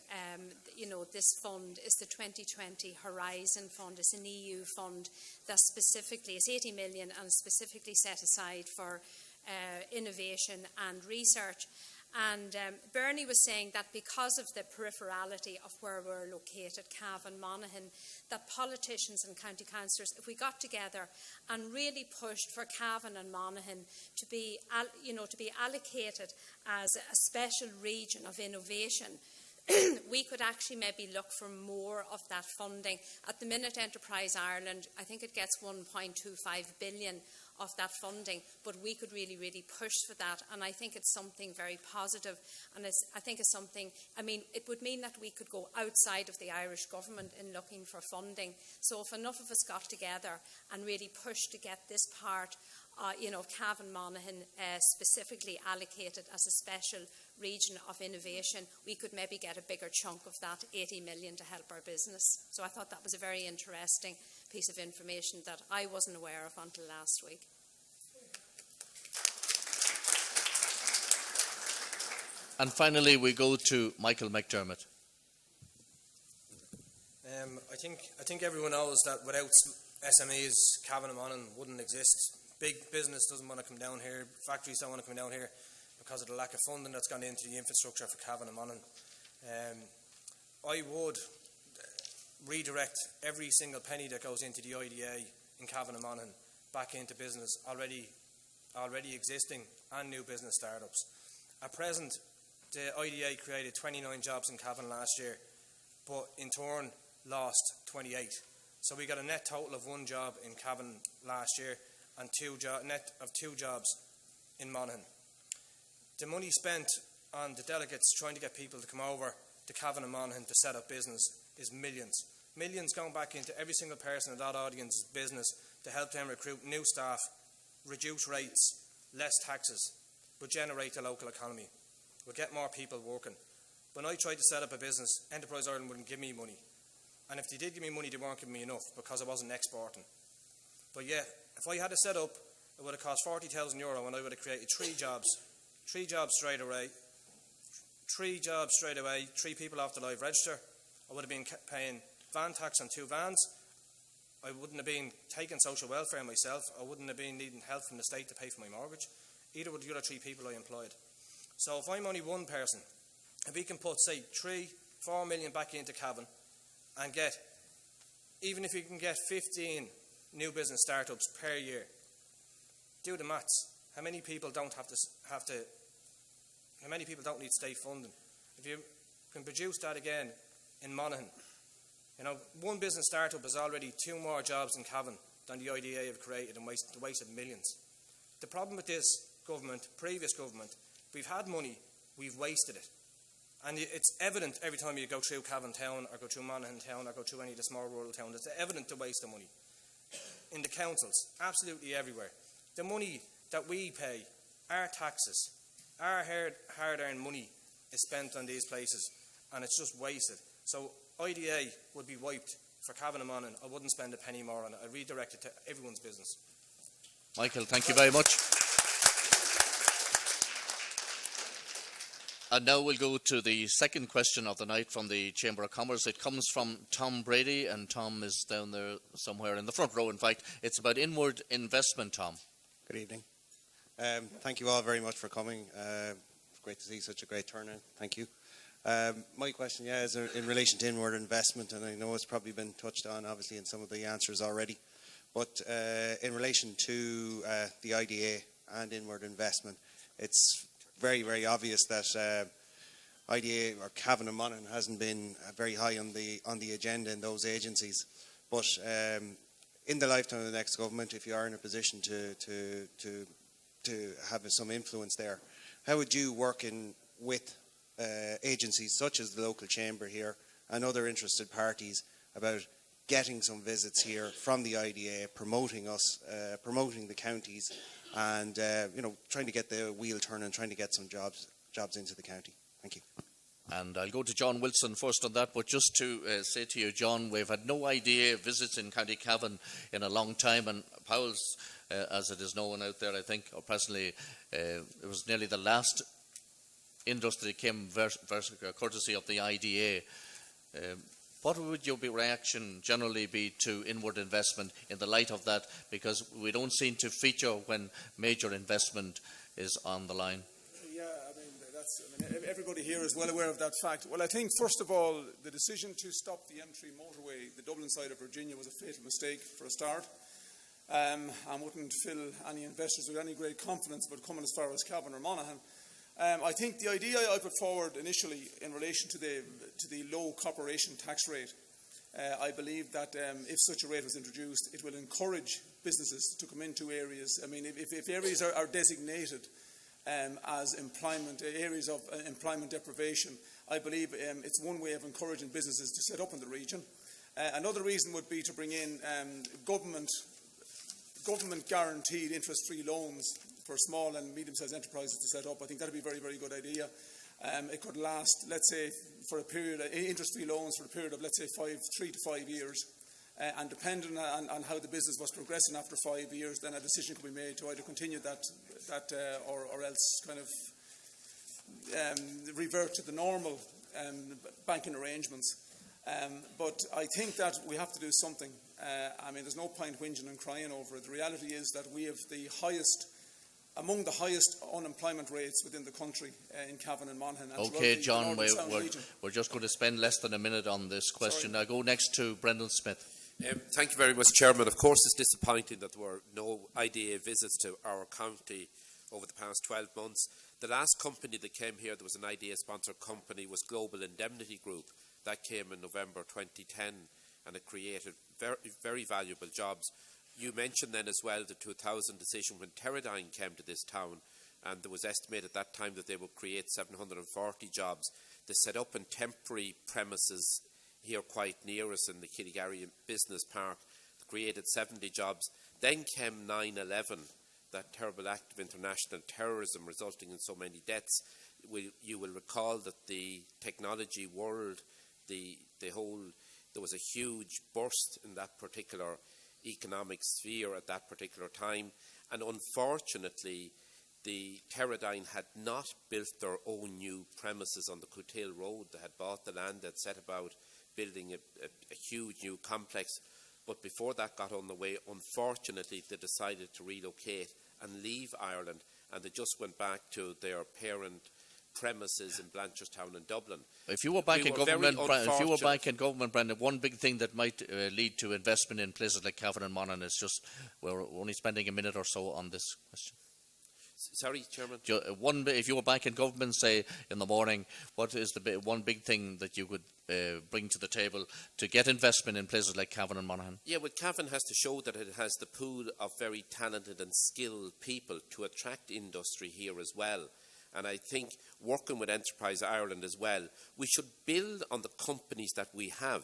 Speaker 13: this fund is the 2020 Horizon Fund. It's an EU fund that specifically is 80 million and specifically set aside for innovation and research. And Bernie was saying that because of the peripherality of where we're located, Cavan, Monaghan, that politicians and county councillors, if we got together and really pushed for Cavan and Monaghan to be allocated as a special region of innovation, we could actually maybe look for more of that funding. At the minute, Enterprise Ireland, I think it gets 1.25 billion of that funding, but we could really, really push for that. And I think it's something very positive. And I think it's something, it would mean that we could go outside of the Irish government in looking for funding. So if enough of us got together and really pushed to get this part, Cavan Monaghan specifically allocated as a special region of innovation, we could maybe get a bigger chunk of that 80 million to help our business. So I thought that was a very interesting piece of information that I wasn't aware of until last week.
Speaker 4: And finally, we go to Michael McDermott.
Speaker 9: I think everyone knows that without SMEs, Cavan and Monaghan wouldn't exist. Big business doesn't want to come down here. Factories don't want to come down here because of the lack of funding that's gone into the infrastructure for Cavan and Monaghan. I would redirect every single penny that goes into the IDA in Cavan and Monaghan back into business already existing and new business startups. At present, the IDA created 29 jobs in Cavan last year, but in turn lost 28. So we got a net total of 1 job in Cavan last year and net of 2 jobs in Monaghan. The money spent on the delegates trying to get people to come over to Cavan and Monaghan to set up business is millions. Millions going back into every single person in that audience's business to help them recruit new staff, reduce rates, less taxes, but generate the local economy. We'll get more people working. When I tried to set up a business, Enterprise Ireland wouldn't give me money. And if they did give me money, they weren't giving me enough because I wasn't exporting. But yeah, if I had it set up, it would have cost €40,000 and I would have created 3 jobs. 3 jobs straight away. 3 jobs straight away, 3 people off the live register. I would have been paying van tax on 2 vans. I wouldn't have been taking social welfare myself. I wouldn't have been needing help from the state to pay for my mortgage. Either would the other 3 people I employed. So if I'm only one person, if we can put, say, 3-4 million back into Cavan and get, even if you can get 15 new business startups per year, do the maths. How many people don't how many people don't need state funding? If you can produce that again in Monaghan, one business startup is already 2 more jobs in Cavan than the IDA have created and wasted millions. The problem with this government, previous government, we've had money, we've wasted it. And it's evident every time you go through Cavan town or go through Monaghan town or go through any of the small rural towns, it's evident the waste of money. In the councils, absolutely everywhere. The money that we pay, our taxes, our hard-earned money is spent on these places and it's just wasted. So IDA would be wiped for Cavan and Monaghan. I wouldn't spend a penny more on it. I'd redirect it to everyone's business.
Speaker 4: Michael, thank you very much. And now we'll go to the second question of the night from the Chamber of Commerce. It comes from Tom Brady, and Tom is down there somewhere in the front row, in fact. It's about inward investment, Tom.
Speaker 17: Good evening. Thank you all very much for coming. Great to see such a great turnout. Thank you. My question, is in relation to inward investment, and I know it's probably been touched on, obviously, in some of the answers already. But in relation to the IDA and inward investment, it's very, very obvious that IDA or Cavan and Monaghan hasn't been very high on the agenda in those agencies. But in the lifetime of the next government, if you are in a position to have some influence there, how would you work with agencies such as the local chamber here and other interested parties about getting some visits here from the IDA, promoting us, promoting the counties, and trying to get the wheel turning, trying to get some jobs into the county? Thank you.
Speaker 4: And I'll go to John Wilson first on that, but just to say to you, John, we've had no IDA visits in County Cavan in a long time, and Powell's, as it is known out there, I think, or presently, it was nearly the last industry that came courtesy of the IDA. What would your reaction generally be to inward investment in the light of that? Because we don't seem to feature when major investment is on the line.
Speaker 15: Yeah, everybody here is well aware of that fact. Well, I think, first of all, the decision to stop the M3 motorway, the Dublin side of Virginia, was a fatal mistake for a start, and wouldn't fill any investors with any great confidence about coming as far as Cavan or Monaghan. I think the idea I put forward initially in relation to the low corporation tax rate, I believe that if such a rate was introduced, it will encourage businesses to come into areas. I mean, if areas are designated as areas of employment deprivation, I believe it's one way of encouraging businesses to set up in the region. Another reason would be to bring in government guaranteed interest-free loans for small and medium-sized enterprises to set up. I think that would be a very, very good idea. It could last, let's say, for a period, interest-free loans for a period of, let's say, 3 to 5 years. And depending on how the business was progressing after 5 years, then a decision could be made to either continue that or else kind of revert to the normal banking arrangements. But I think that we have to do something. I mean, there's no point whinging and crying over it. The reality is that we have among the highest unemployment rates within the country in Cavan and Monaghan. And
Speaker 4: OK, John, we're just going to spend less than a minute on this question. I'll go next to Brendan Smith.
Speaker 14: Thank you very much, Chairman. Of course, it's disappointing that there were no IDA visits to our county over the past 12 months. The last company that came here, there was an IDA-sponsored company, was Global Indemnity Group. That came in November 2010, and it created very, very valuable jobs. You mentioned then as well the 2000 decision when Teradyne came to this town, and there was estimated at that time that they would create 740 jobs. They set up in temporary premises here quite near us in the Killygarry Business Park, created 70 jobs. Then came 9/11, that terrible act of international terrorism resulting in so many deaths. You will recall that the technology world, there was a huge burst in that particular economic sphere at that particular time. And unfortunately, the Teradyne had not built their own new premises on the Coothill Road. They had bought the land, they'd set about building a huge new complex. But before that got on the way, unfortunately, they decided to relocate and leave Ireland, and they just went back to their parent premises in Blanchardstown in Dublin.
Speaker 4: If you were back in government, Brendan, one big thing that might lead to investment in places like Cavan and Monaghan is just, we're only spending a minute or so on this question.
Speaker 14: Sorry, Chairman?
Speaker 4: If you were back in government, say, in the morning, what is the one big thing that you could bring to the table to get investment in places like Cavan and Monaghan?
Speaker 14: Yeah, well, Cavan has to show that it has the pool of very talented and skilled people to attract industry here as well. And I think working with Enterprise Ireland as well, we should build on the companies that we have.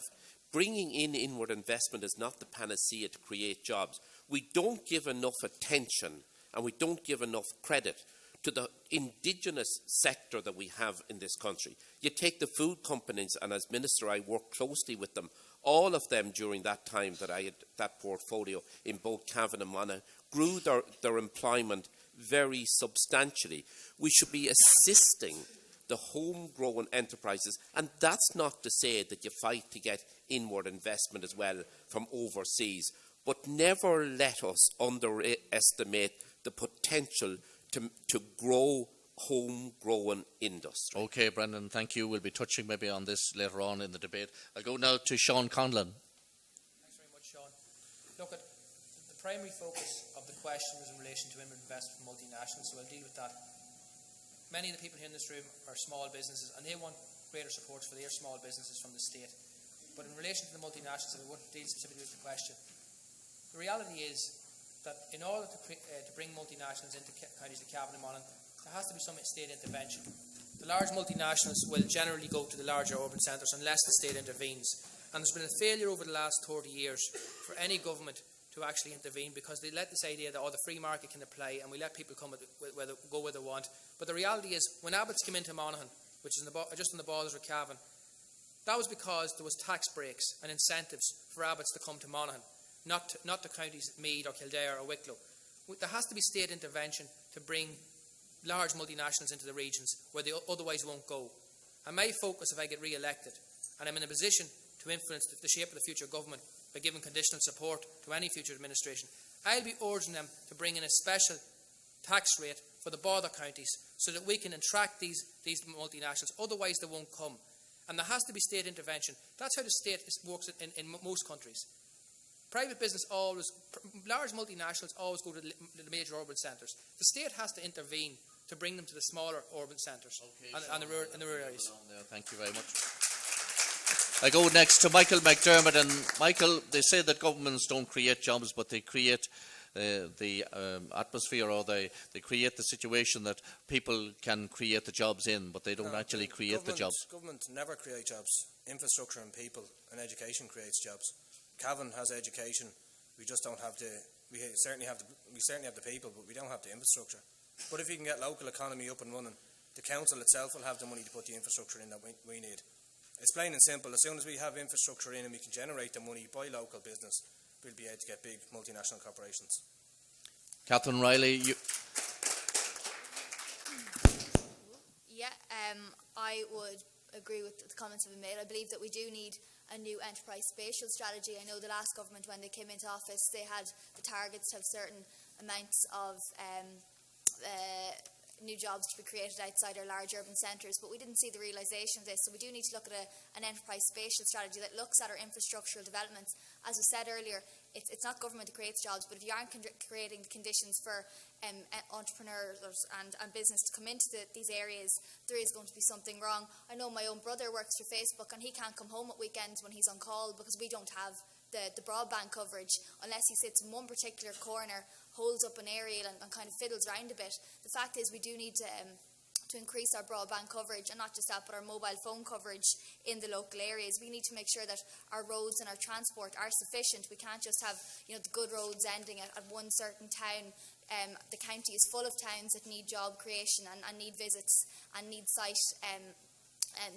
Speaker 14: Bringing in inward investment is not the panacea to create jobs. We don't give enough attention and we don't give enough credit to the indigenous sector that we have in this country. You take the food companies, and as Minister I worked closely with them. All of them during that time that I had that portfolio in both Cavan and Monaghan grew their employment very substantially. We should be assisting the homegrown enterprises, and that's not to say that you fight to get inward investment as well from overseas, but never let us underestimate the potential to grow homegrown industry.
Speaker 4: OK, Brendan, thank you. We'll be touching maybe on this later on in the debate. I'll go now to Sean Conlon.
Speaker 6: Thanks very much, Sean. Look, the primary focus of the question was in relation to inward investment from multinationals, so I'll deal with that. Many of the people here in this room are small businesses, and they want greater support for their small businesses from the state. But in relation to the multinationals, I won't deal specifically with the question. The reality is that in order to bring multinationals into counties like Cavan and Monaghan, there has to be some state intervention. The large multinationals will generally go to the larger urban centres unless the state intervenes. And there's been a failure over the last 30 years for any government to actually intervene, because they let this idea that the free market can apply and we let people go where they want. But the reality is, when Abbott's came into Monaghan, which is just on the borders of Cavan, that was because there was tax breaks and incentives for Abbott's to come to Monaghan, not to counties Meath or Kildare or Wicklow. There has to be state intervention to bring large multinationals into the regions where they otherwise won't go. And my focus, if I get re-elected, and I'm in a position to influence the shape of the future government by giving conditional support to any future administration, I'll be urging them to bring in a special tax rate for the border counties so that we can attract these multinationals. Otherwise, they won't come. And there has to be state intervention. That's how the state works in most countries. Private business large multinationals always go to the major urban centres. The state has to intervene to bring them to the smaller urban centres and the rural areas.
Speaker 4: Thank you very much. I go next to Michael McDermott. And Michael, they say that governments don't create jobs, but they create the atmosphere, or they create the situation that people can create the jobs in, but they don't actually create the jobs.
Speaker 9: Government never create jobs. Infrastructure and people and education creates jobs. Cavan has education. We just don't have we certainly have the people, but we don't have the infrastructure. But if you can get local economy up and running, the council itself will have the money to put the infrastructure in that we need. It's plain and simple. As soon as we have infrastructure in and we can generate the money by local business, we'll be able to get big multinational corporations.
Speaker 4: Catherine Riley,
Speaker 11: Yeah, I would agree with the comments that have been made. I believe that we do need a new enterprise spatial strategy. I know the last government, when they came into office, they had the targets to have certain amounts of new jobs to be created outside our large urban centres, but we didn't see the realisation of this. So we do need to look at an enterprise spatial strategy that looks at our infrastructural developments. As we said earlier, it's not government that creates jobs, but if you aren't creating the conditions for entrepreneurs and business to come into these areas, there is going to be something wrong. I know my own brother works for Facebook and he can't come home at weekends when he's on call because we don't have the broadband coverage unless he sits in one particular corner, holds up an aerial and kind of fiddles around a bit. The fact is we do need to increase our broadband coverage, and not just that, but our mobile phone coverage in the local areas. We need to make sure that our roads and our transport are sufficient. We can't just have the good roads ending at one certain town. The county is full of towns that need job creation and need visits and need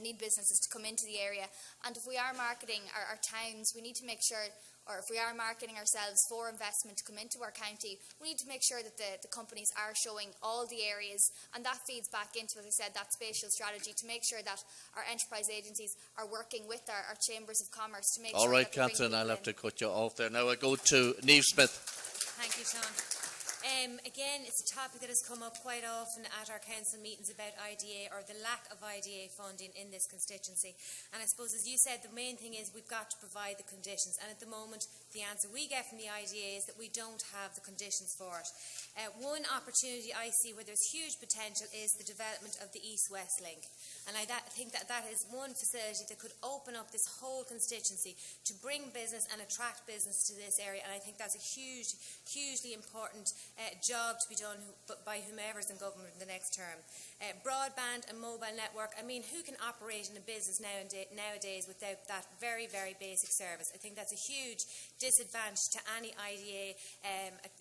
Speaker 11: need businesses to come into the area. And if we are marketing our towns, we need to make sure, or if we are marketing ourselves for investment to come into our county, we need to make sure that the companies are showing all the areas, and that feeds back into, as I said, that spatial strategy to make sure that our enterprise agencies are working with our chambers of commerce to make
Speaker 4: all
Speaker 11: sure
Speaker 4: right,
Speaker 11: that they bring
Speaker 4: Catherine, I'll have
Speaker 11: people
Speaker 4: to cut you off there. Now I go to Niamh Smith.
Speaker 12: Thank you, Sean. Again, it's a topic that has come up quite often at our council meetings about IDA, or the lack of IDA funding in this constituency. And I suppose, as you said, the main thing is we've got to provide the conditions. And at the moment, the answer we get from the IDA is that we don't have the conditions for it. One opportunity I see where there's huge potential is the development of the East-West link. And I think that is one facility that could open up this whole constituency to bring business and attract business to this area. And I think that's a hugely important job to be done by whomever's in government in the next term. Broadband and mobile network, I mean, who can operate in a business nowadays without that very, very basic service? I think that's a huge disadvantage to any IDA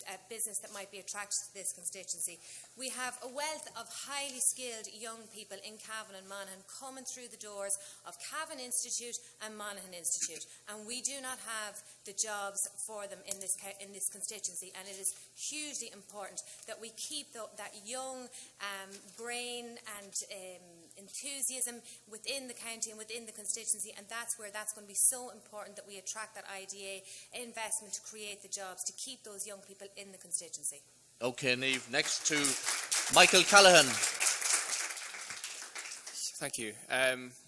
Speaker 12: a business that might be attracted to this constituency. We have a wealth of highly skilled young people in Cavan and Monaghan coming through the doors of Cavan Institute and Monaghan Institute, and we do not have the jobs for them in this constituency, and it is hugely important that we keep that young brain and enthusiasm within the county and within the constituency, and that's where that's going to be so important, that we attract that IDA investment to create the jobs, to keep those young people in the constituency.
Speaker 4: Okay, Niamh. Next to Michael Callaghan.
Speaker 5: Thank you.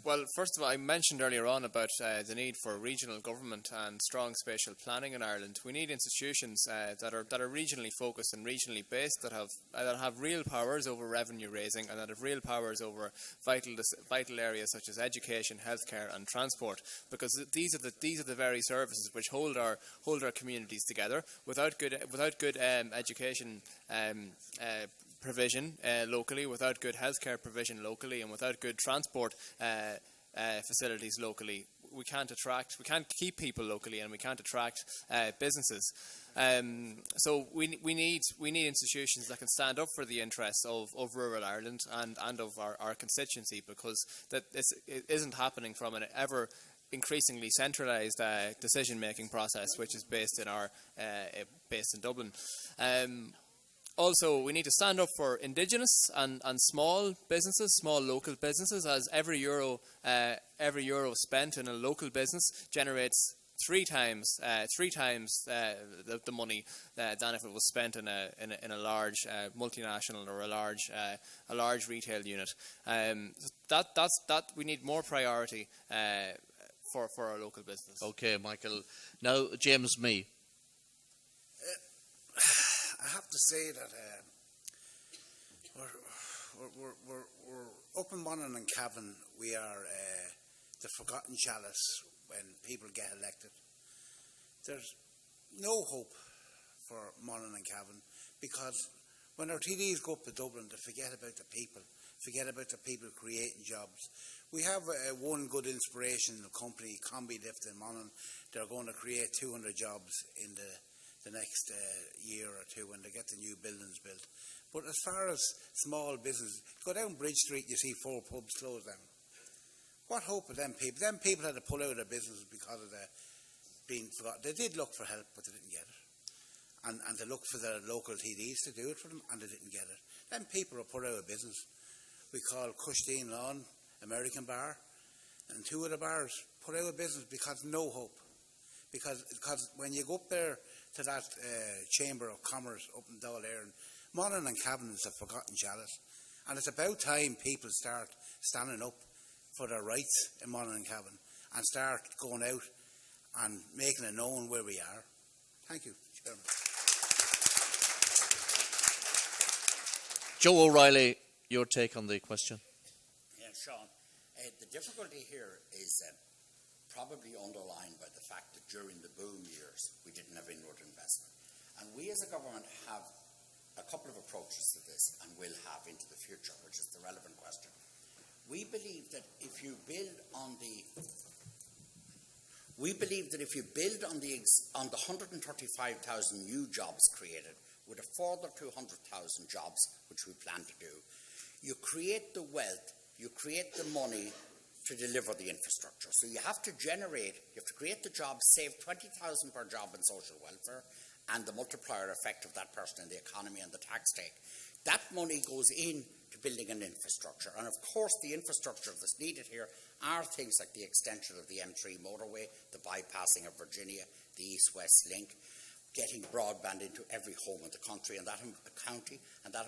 Speaker 5: Well, first of all, I mentioned earlier on about the need for regional government and strong spatial planning in Ireland. We need institutions that are regionally focused and regionally based, that have real powers over revenue raising, and that have real powers over vital areas such as education, healthcare, and transport. Because these are the very services which hold our communities together. Without good education provision locally, without good healthcare provision locally, and without good transport facilities locally, we can't keep people locally, and we can't attract businesses. So we need institutions that can stand up for the interests of rural Ireland and of our constituency, because it isn't happening from an ever increasingly centralised decision-making process, which is based in Dublin. Also, we need to stand up for Indigenous and small businesses, small local businesses, as every euro spent in a local business generates three times the money than if it was spent in a large multinational or a large retail unit. That we need more priority for our local business.
Speaker 4: Okay, Michael. Now, James Mee.
Speaker 8: I have to say that we're up in Monaghan and Cavan. We are the forgotten chalice when people get elected. There's no hope for Monaghan and Cavan, because when our TDs go up to Dublin, they forget about the people creating jobs. We have one good inspirational company, Combi Lift in Monaghan. They're going to create 200 jobs in the next year or two when they get the new buildings built. But as far as small business, go down Bridge Street, you see 4 pubs closed down. What hope of them people? Them people had to pull out of their business because of being forgotten. They did look for help, but they didn't get it. And they looked for their local TDs to do it for them, and they didn't get it. Them people are put out of business. We call Cushdeen Lawn, American Bar, and 2 of the bars put out of business because no hope. Because when you go up there to that Chamber of Commerce up in Dáil Éireann, Monaghan and Cavan is a forgotten chalice. And it's about time people start standing up for their rights in Monaghan and Cavan and start going out and making it known where we are. Thank you, Chairman.
Speaker 4: Joe O'Reilly, your take on the question.
Speaker 10: Yeah, Sean, the difficulty here is probably underlined by the fact that during the boom years we didn't have inward investment. And we as a government have a couple of approaches to this and will have into the future, which is the relevant question. We believe that if you build on the 135,000 new jobs created with a further 200,000 jobs, which we plan to do, you create the wealth, you create the money to deliver the infrastructure. So you have to create the jobs, save 20,000 per job in social welfare, and the multiplier effect of that person in the economy and the tax take. That money goes in to building an infrastructure. And of course, the infrastructure that's needed here are things like the extension of the M3 motorway, the bypassing of Virginia, the East-West link, getting broadband into every home in the country and that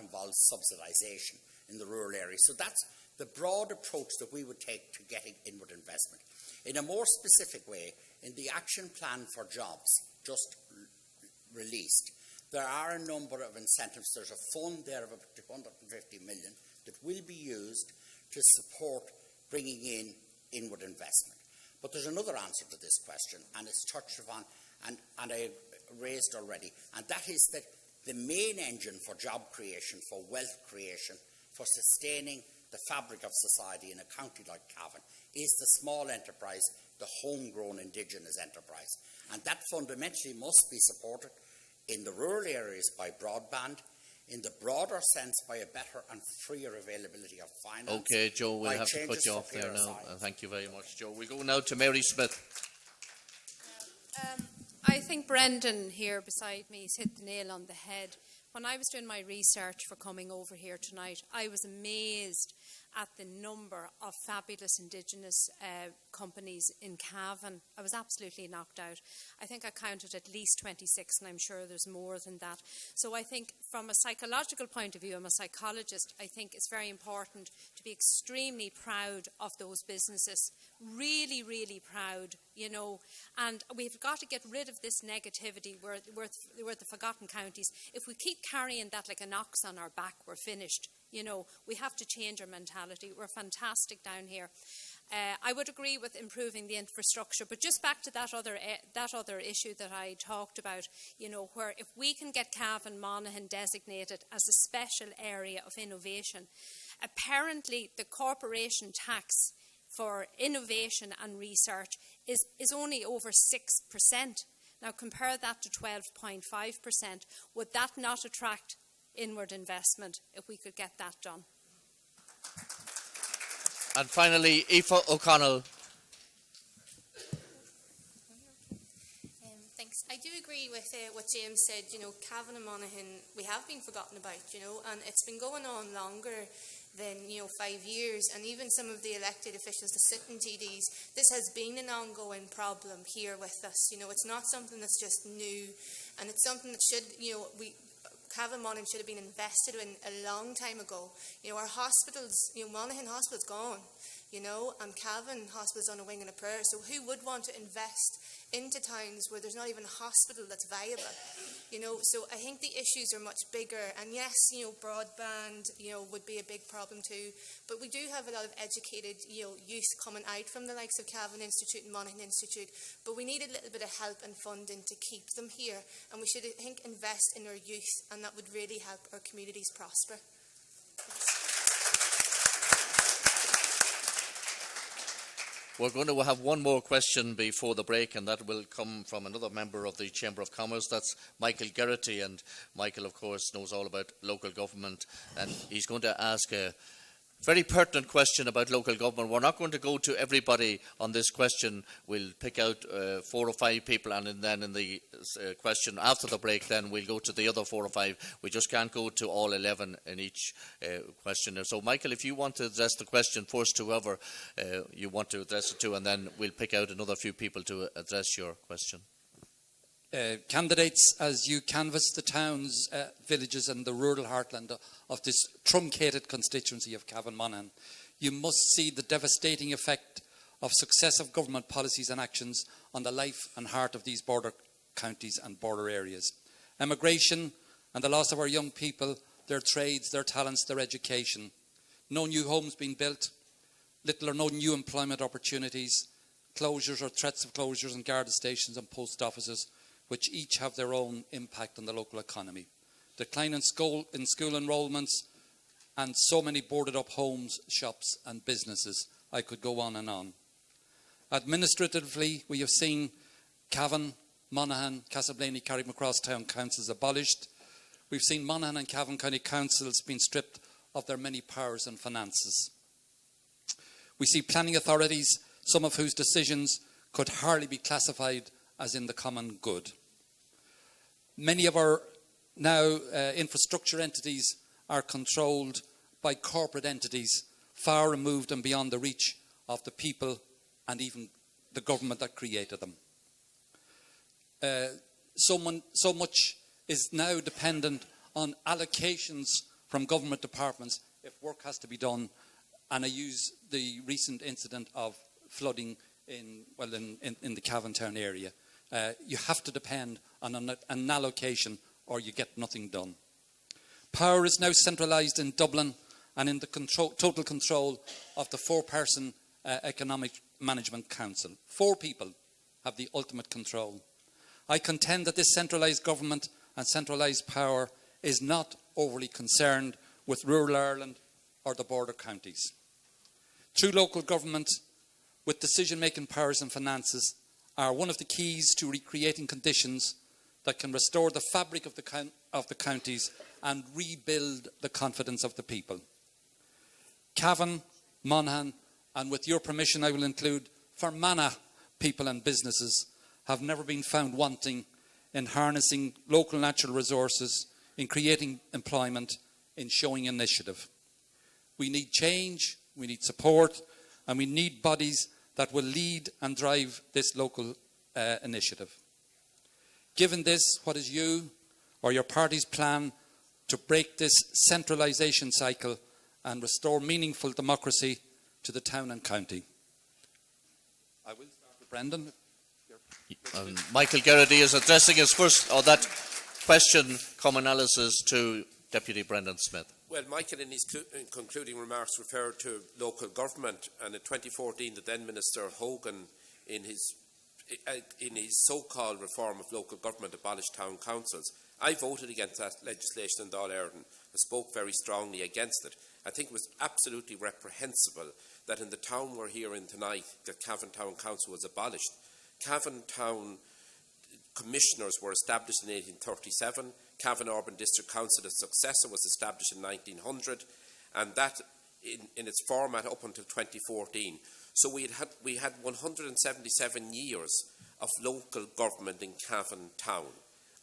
Speaker 10: involves subsidisation in the rural areas. So that's the broad approach that we would take to getting inward investment. In a more specific way, in the action plan for jobs just released, there are a number of incentives. There's a fund there of about 250 million that will be used to support bringing in inward investment. But there's another answer to this question, and it's touched upon, and I raised already, and that is that the main engine for job creation, for wealth creation, for sustaining the fabric of society in a county like Cavan is the small enterprise, the homegrown indigenous enterprise. And that fundamentally must be supported in the rural areas by broadband, in the broader sense by a better and freer availability of finance.
Speaker 4: Okay, Joe, we'll have to cut you off there now. Thank you very much, Joe. We go now to Mary Smith.
Speaker 13: I think Brendan here beside me has hit the nail on the head. When I was doing my research for coming over here tonight, I was amazed at the number of fabulous Indigenous companies in Cavan. I was absolutely knocked out. I think I counted at least 26, and I'm sure there's more than that. So I think from a psychological point of view, I'm a psychologist, I think it's very important to be extremely proud of those businesses. Really, really proud, you know. And we've got to get rid of this negativity. We're the forgotten counties. If we keep carrying that like an ox on our back, we're finished. You know, we have to change our mentality. We're fantastic down here. I would agree with improving the infrastructure, but just back to that other issue that I talked about, you know, where if we can get Cavan Monaghan designated as a special area of innovation, apparently the corporation tax for innovation and research is only over 6%. Now compare that to 12.5%. Would that not attract inward investment if we could get that done?
Speaker 4: And finally, Aoife O'Connell.
Speaker 7: Thanks. I do agree with what James said. You know, Cavan and Monaghan, we have been forgotten about, you know, and it's been going on longer than, 5 years, and even some of the elected officials, the sitting TDs, this has been an ongoing problem here with us. You know, it's not something that's just new, and it's something that should, Cavan Monaghan should have been invested in a long time ago. You know, our hospitals, Monaghan Hospital's gone, and Cavan Hospital's on a wing and a prayer. So who would want to invest into towns where there's not even a hospital that's viable? So I think the issues are much bigger. And yes, broadband, would be a big problem too. But we do have a lot of educated, youth coming out from the likes of Cavan Institute and Monaghan Institute. But we need a little bit of help and funding to keep them here. And we should, I think, invest in our youth, and that would really help our communities prosper.
Speaker 4: We're going to have one more question before the break, and that will come from another member of the Chamber of Commerce. That's Michael Geraghty, and Michael, of course, knows all about local government, and he's going to ask a very pertinent question about local government. We're not going to go to everybody on this question. We'll pick out 4 or 5 people, and then in the question after the break, then we'll go to the other 4 or 5. We just can't go to all 11 in each question. So, Michael, if you want to address the question first to whoever you want to address it to, and then we'll pick out another few people to address your question.
Speaker 18: Candidates, as you canvass the towns, villages and the rural heartland of this truncated constituency of Cavan Monaghan, you must see the devastating effect of successive government policies and actions on the life and heart of these border counties and border areas. Emigration and the loss of our young people, their trades, their talents, their education. No new homes being built, little or no new employment opportunities, closures or threats of closures in Garda stations and post offices, which each have their own impact on the local economy. Decline in school enrolments, and so many boarded up homes, shops and businesses. I could go on and on. Administratively, we have seen Cavan, Monaghan, Castleblaney, Carrickmacross Town Councils abolished. We've seen Monaghan and Cavan County Councils being stripped of their many powers and finances. We see planning authorities, some of whose decisions could hardly be classified as in the common good. Many of our now infrastructure entities are controlled by corporate entities far removed and beyond the reach of the people and even the government that created them. So much is now dependent on allocations from government departments if work has to be done, and I use the recent incident of flooding in the Cavan town area. You have to depend on an allocation or you get nothing done. Power is now centralised in Dublin and in the total control of the 4-person Economic Management Council. 4 people have the ultimate control. I contend that this centralised government and centralised power is not overly concerned with rural Ireland or the border counties. True local government with decision-making powers and finances are one of the keys to recreating conditions that can restore the fabric of the counties and rebuild the confidence of the people. Cavan, Monaghan, and with your permission I will include Fermanagh people and businesses have never been found wanting in harnessing local natural resources, in creating employment, in showing initiative. We need change, we need support, and we need bodies that will lead and drive this local initiative. Given this, what is you or your party's plan to break this centralisation cycle and restore meaningful democracy to the town and county? I will start with Brendan.
Speaker 4: Michael Geraghty is addressing his first, that question, commonalities to Deputy Brendan Smith.
Speaker 14: Well, Michael, in his concluding remarks, referred to local government, and in 2014, the then Minister Hogan, in his so-called reform of local government, abolished town councils. I voted against that legislation in Dáil Éireann. I spoke very strongly against it. I think it was absolutely reprehensible that in the town we're here in tonight, the Cavan Town Council was abolished. Cavan Town Commissioners were established in 1837. Cavan Urban District Council, its successor, was established in 1900, and that in its format up until 2014. So we had 177 years of local government in Cavan Town.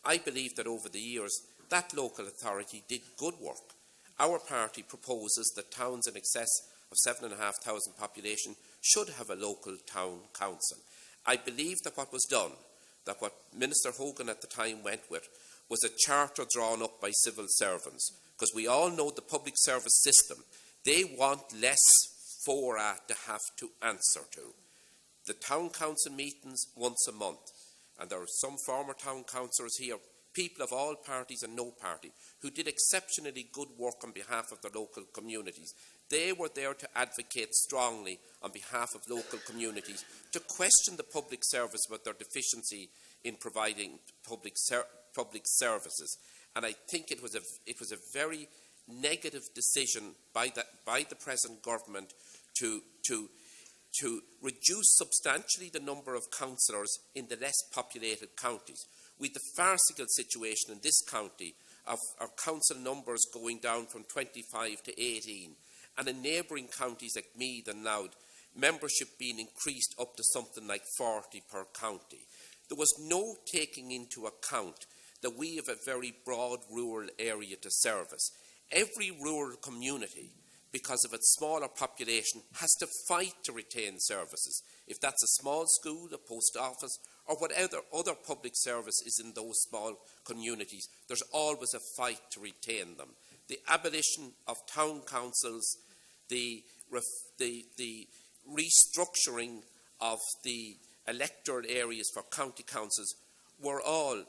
Speaker 14: I believe that over the years that local authority did good work. Our party proposes that towns in excess of 7,500 population should have a local town council. I believe that what was done, that what Minister Hogan at the time went with, was a charter drawn up by civil servants, because we all know the public service system. They want less fora to have to answer to. The town council meetings once a month, and there are some former town councillors here, people of all parties and no party, who did exceptionally good work on behalf of their local communities. They were there to advocate strongly on behalf of local communities, to question the public service about their deficiency in providing public services. And I think it was a very negative decision by the present government to to reduce substantially the number of councillors in the less populated counties. We have the farcical situation in this county of our council numbers going down from 25 to 18, and in neighbouring counties like Meath and Louth, membership being increased up to something like 40 per county. There was no taking into account that we have a very broad rural area to service. Every rural community, because of its smaller population, has to fight to retain services. If that's a small school, a post office, or whatever other public service is in those small communities, there's always a fight to retain them. The abolition of town councils, the restructuring of the electoral areas for county councils were all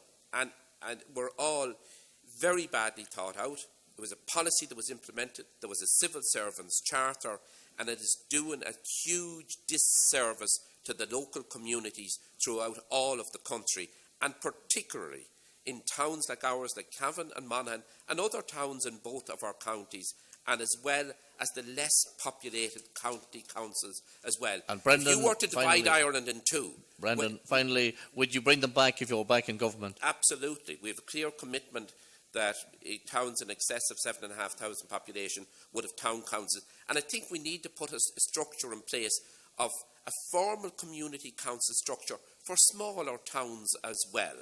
Speaker 14: very badly thought out. There was a policy that was implemented, there was a civil servants charter, and it is doing a huge disservice to the local communities throughout all of the country, and particularly in towns like ours, like Cavan and Monaghan, and other towns in both of our counties, and as well as the less populated county councils as well.
Speaker 4: And Brendan,
Speaker 14: if you were to divide Ireland in two...
Speaker 4: Brendan, finally, would you bring them back if you were back in government?
Speaker 14: Absolutely. We have a clear commitment that towns in excess of 7,500 population would have town councils. And I think we need to put a structure in place of a formal community council structure for smaller towns as well.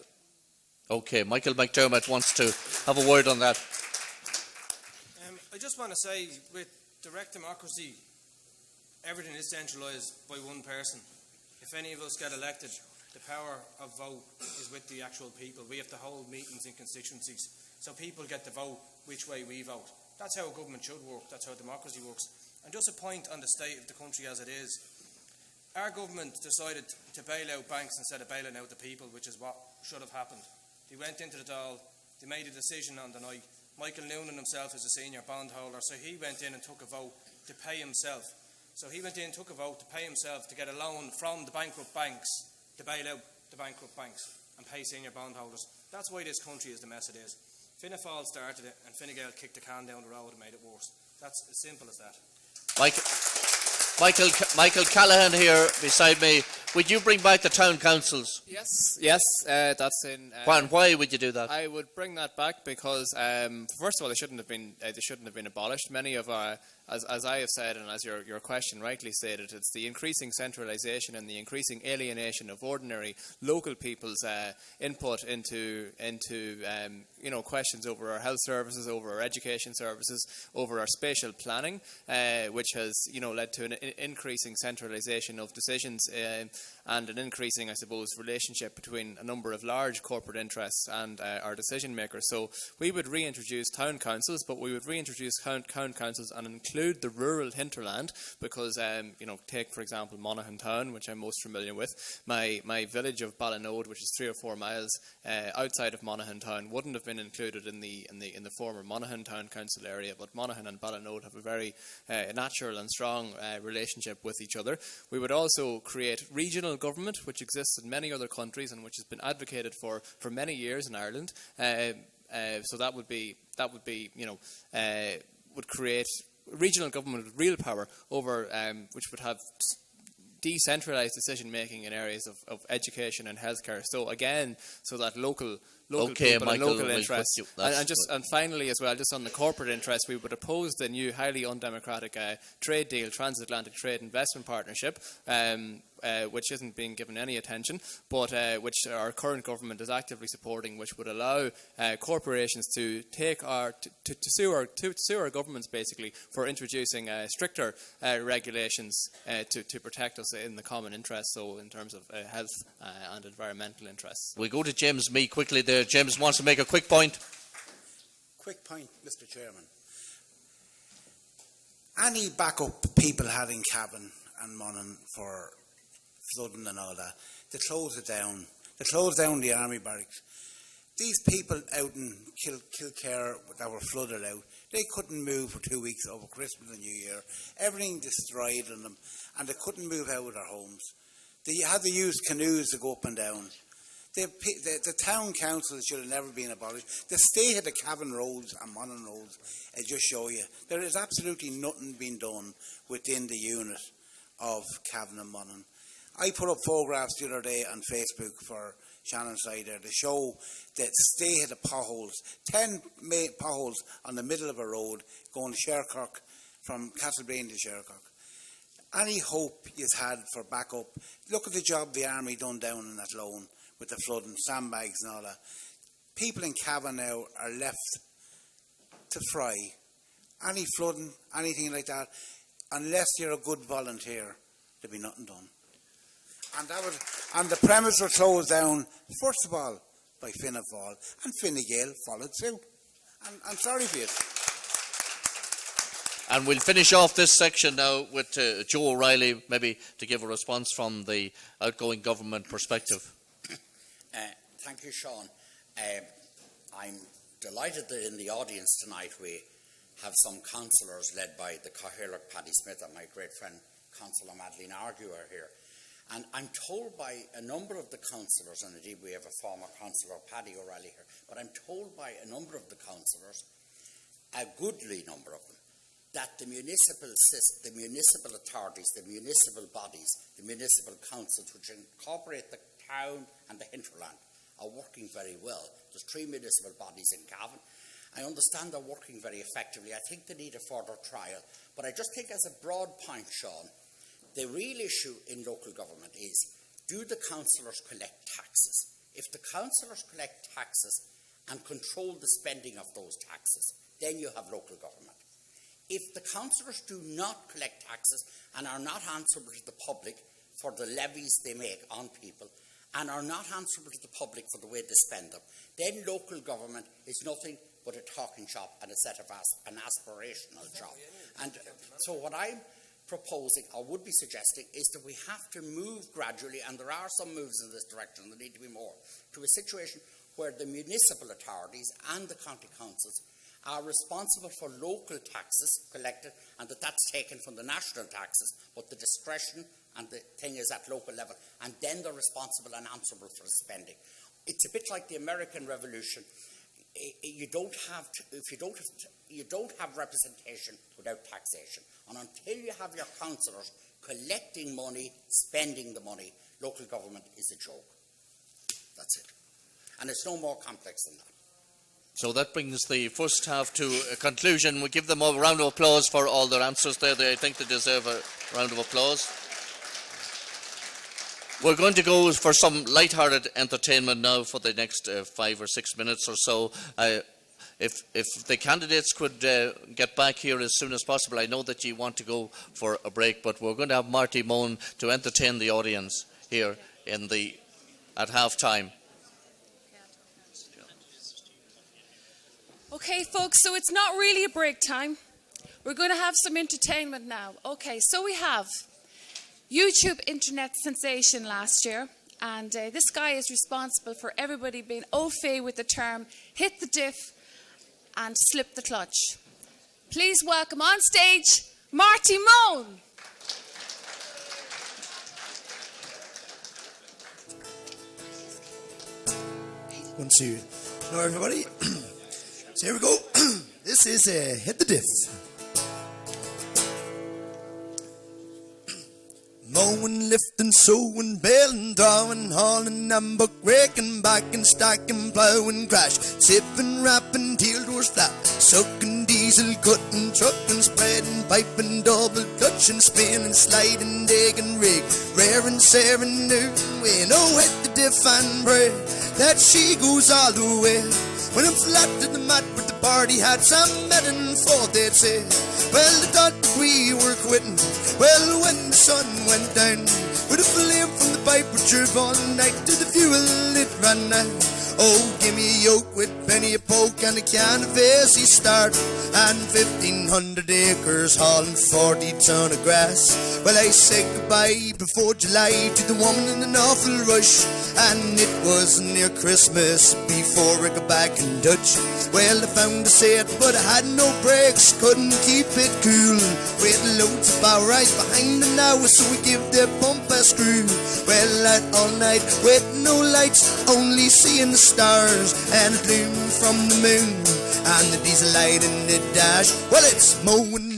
Speaker 4: OK, Michael McDermott wants to have a word on that.
Speaker 9: I just want to say, with direct democracy, everything is centralised by one person. If any of us get elected, the power of vote is with the actual people. We have to hold meetings in constituencies, so people get to vote which way we vote. That's how a government should work. That's how democracy works. And just a point on the state of the country as it is. Our government decided to bail out banks instead of bailing out the people, which is what should have happened. They went into the Dáil, they made a decision on the night. Michael Noonan himself is a senior bondholder, so he went in and took a vote to pay himself. So he went in and took a vote to pay himself to get a loan from the bankrupt banks to bail out the bankrupt banks and pay senior bondholders. That's why this country is the mess it is. Fianna Fáil started it and Fine Gael kicked the can down the road and made it worse. That's as simple as that.
Speaker 4: Michael Callaghan here beside me. Would you bring back the town councils?
Speaker 5: Yes, that's in.
Speaker 4: Why would you do that?
Speaker 5: I would bring that back because, first of all, they shouldn't have been abolished. Many of our, as I have said, and as your question rightly stated, it's the increasing centralisation and the increasing alienation of ordinary local people's input into questions over our health services, over our education services, over our spatial planning, which has led to an increasing centralisation of decisions and an increasing, I suppose, relationship between a number of large corporate interests and our decision makers. So we would reintroduce town councils, but we would reintroduce town councils and include the rural hinterland because, take for example Monaghan town, which I'm most familiar with. My village of Ballinode, which is 3 or 4 miles outside of Monaghan town, wouldn't have been included in the former Monaghan town council area, but Monaghan and Ballinode have a very natural and strong relationship with each other. We would also create regional government, which exists in many other countries and which has been advocated for many years in Ireland. So that would create regional government with real power over, which would have decentralised decision making in areas of education and healthcare. So again, so that local people
Speaker 4: Michael,
Speaker 5: and local interests. And finally, as well, just on the corporate interests, we would oppose the new highly undemocratic trade deal, transatlantic trade investment partnership, which isn't being given any attention, but which our current government is actively supporting, which would allow corporations to take to sue our governments basically for introducing stricter regulations to protect us in the common interest. So in terms of health and environmental interests.
Speaker 4: We go to James Mee quickly there. James wants to make a quick point.
Speaker 8: Quick point, Mr. Chairman. Any backup people had in Cavan and Monaghan for flooding and all that, they closed it down. They closed down the army barracks. These people out in Kilcare that were flooded out, they couldn't move for 2 weeks over Christmas and New Year. Everything destroyed on them, and they couldn't move out of their homes. They had to use canoes to go up and down. The town council should have never been abolished. The state of the Cavan roads and Monaghan roads, I just show you, there is absolutely nothing being done within the unit. of Cavan and Monaghan. I put up photographs the other day on Facebook for Shannon Sider to show the state of the potholes. 10 potholes on the middle of a road going to Shercock, from Castlebrain to Shercock. Any hope you've had for backup? Look at the job the Army done down in that loan with the flooding, sandbags and all that. People in Cavan now are left to fry. Any flooding, anything like that, unless you're a good volunteer, there'll be nothing done. And the premise was closed down, first of all, by Fianna Fáil, and Fine Gael followed suit. And I'm sorry for it.
Speaker 4: And we'll finish off this section now with Joe O'Reilly, maybe to give a response from the outgoing government perspective.
Speaker 10: Thank you, Sean. I'm delighted that in the audience tonight we have some councillors led by the Cathaoirleach Paddy Smith and my great friend Councillor Madeleine Argue are here. And I'm told by a number of the councillors, and indeed we have a former councillor, Paddy O'Reilly here, but I'm told by a number of the councillors, a goodly number of them, that the municipal authorities, the municipal bodies, the municipal councils, which incorporate the town and the hinterland, are working very well. There's 3 municipal bodies in Cavan. I understand they're working very effectively. I think they need a further trial. But I just think as a broad point, Sean, the real issue in local government is, do the councillors collect taxes? If the councillors collect taxes and control the spending of those taxes, then you have local government. If the councillors do not collect taxes and are not answerable to the public for the levies they make on people, and are not answerable to the public for the way they spend them, then local government is nothing but a talking shop and a set of an aspirational job. And so what I'm proposing, or would be suggesting, is that we have to move gradually, and there are some moves in this direction, there need to be more, to a situation where the municipal authorities and the county councils are responsible for local taxes collected, and that's taken from the national taxes, but the discretion and the thing is at local level, and then they're responsible and answerable for the spending. It's a bit like the American Revolution. You don't have representation without taxation, and until you have your councillors collecting money, spending the money, local government is a joke. That's it, and it's no more complex than that.
Speaker 4: So that brings the first half to a conclusion. We give them a round of applause for all their answers there. I think they deserve a round of applause. We're going to go for some light-hearted entertainment now for the next 5 or 6 minutes or so. If the candidates could get back here as soon as possible. I know that you want to go for a break, but we're going to have Marty Moan to entertain the audience here at half-time.
Speaker 3: Okay, folks, so it's not really a break time. We're going to have some entertainment now. Okay, so we have YouTube internet sensation last year, and this guy is responsible for everybody being au fait with the term hit the diff and slip the clutch. Please welcome on stage Marty Moan.
Speaker 19: One, two. Hello, everybody. So here we go. This is Hit the Diff. Mowing, lifting, sowing, baling, drawing, hauling, and buck raking, backing, stacking, plowing, crash, sipping, wrapping, tail doors flap, sucking, diesel, cutting, trucking, spreading, piping, double clutching, spinning, sliding, digging, rig, raring, saring, new way. No, hit the diff and pray that she goes all the way. When I'm flat to the mat with the party hats, I'm betting for they'd say, well, they thought we were quitting. Well, when the sun went down, with a flame from the pipe would chirp all night to the fuel it ran out. Oh, give me a yoke with penny a poke and a can of AC start, and 1,500 acres hauling 40 ton of grass. Well, I said goodbye before July to the woman in an awful rush, and it was near Christmas before I got back in touch. Well, I found a set, but I had no brakes, couldn't keep it cool. We had loads of power right behind the now, so we give the pump a screw. Well, out all night with no lights, only seeing the stars and a gleam from the moon, and the diesel light in the dash. Well, it's mowing,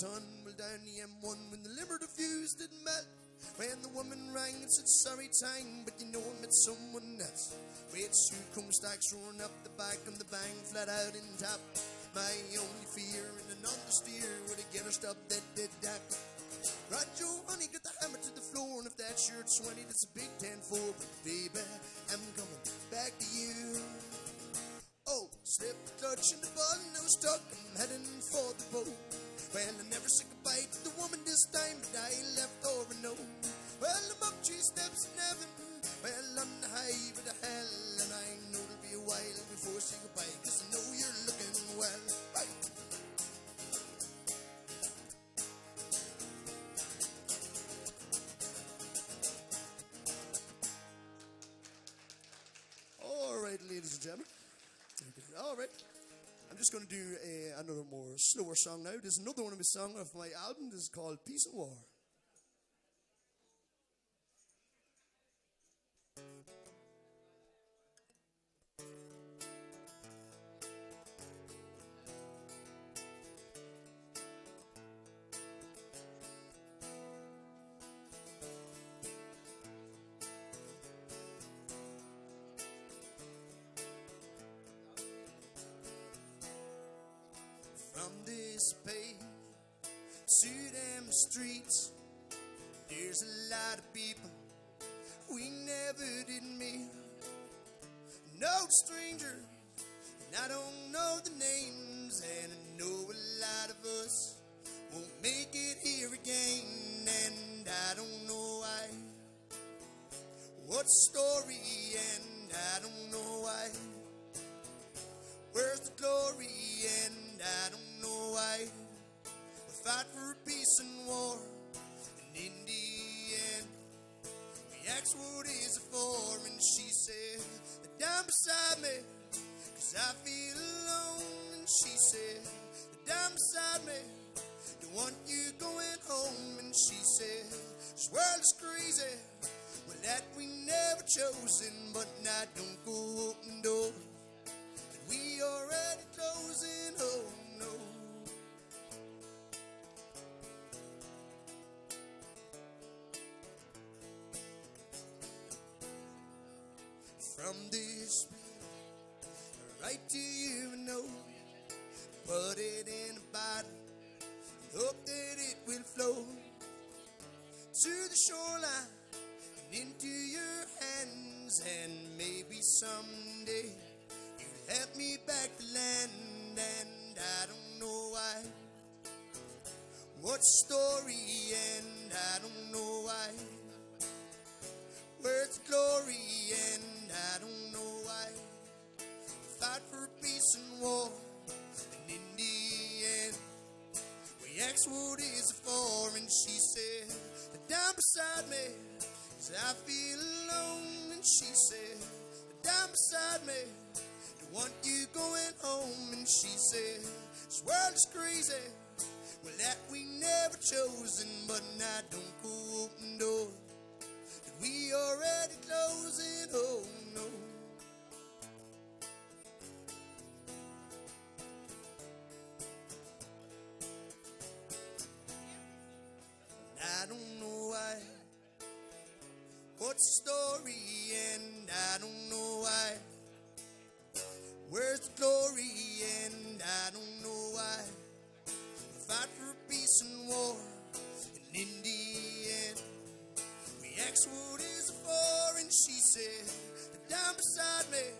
Speaker 19: ton. Well, down the M1 when the limit of fuse didn't melt. When the woman rang and said, sorry, time, but you know I met someone else. Red suit, chrome stacks rolling up the back and the bang flat out in top. My only fear in an understeer would have get her stopped dead. Right, Joe, honey, get the hammer to the floor, and if that's your 20, that's a big 10-4. But baby, I'm coming back to you. Oh, slip the clutch in the button, I was stuck, I'm heading for the boat. Well, I never said goodbye to the woman this time, but I left her a note. Well, I'm up 3 steps in heaven, well, on the highway to hell, and I know it'll be a while before I say goodbye, 'cause I know you're looking well. Right. All right, ladies and gentlemen. All right. I'm just going to do another more slower song now. There's another one of my songs off my album. This is called Peace and War. From this page to them streets, there's a lot of people we never did meet. No stranger, and I don't know the names, and I know a lot of us won't make it here again, and I don't know why. What story, and I don't know why. Where's the glory, and I don't know why. We fight for peace and war, and in the end, we asked what is it for, and she said, down beside me, 'cause I feel alone, and she said, down beside me, don't want you going home, and she said, this world is crazy, well that we never chosen, but now don't go open doors. We already closing, oh no. From this right to you, no. Put it in a bottle, hope that it will flow to the shoreline and into your hands, and maybe someday help me back to land, and I don't know why. What story, and I don't know why. Where's the glory, and I don't know why. Fight for peace and war, and in the end, we asked what is it for, and she said, down beside me, 'cause I feel alone, and she said, down beside me, want you going home, and she said, this world is crazy, well that we never chosen, but now don't go open doors that we already closing, oh no. And I don't know why. What's the story, and I don't know why. Where's the glory, and I don't know why. We fight for peace and war, and in the end, we asked what is it for, and she said, down beside me,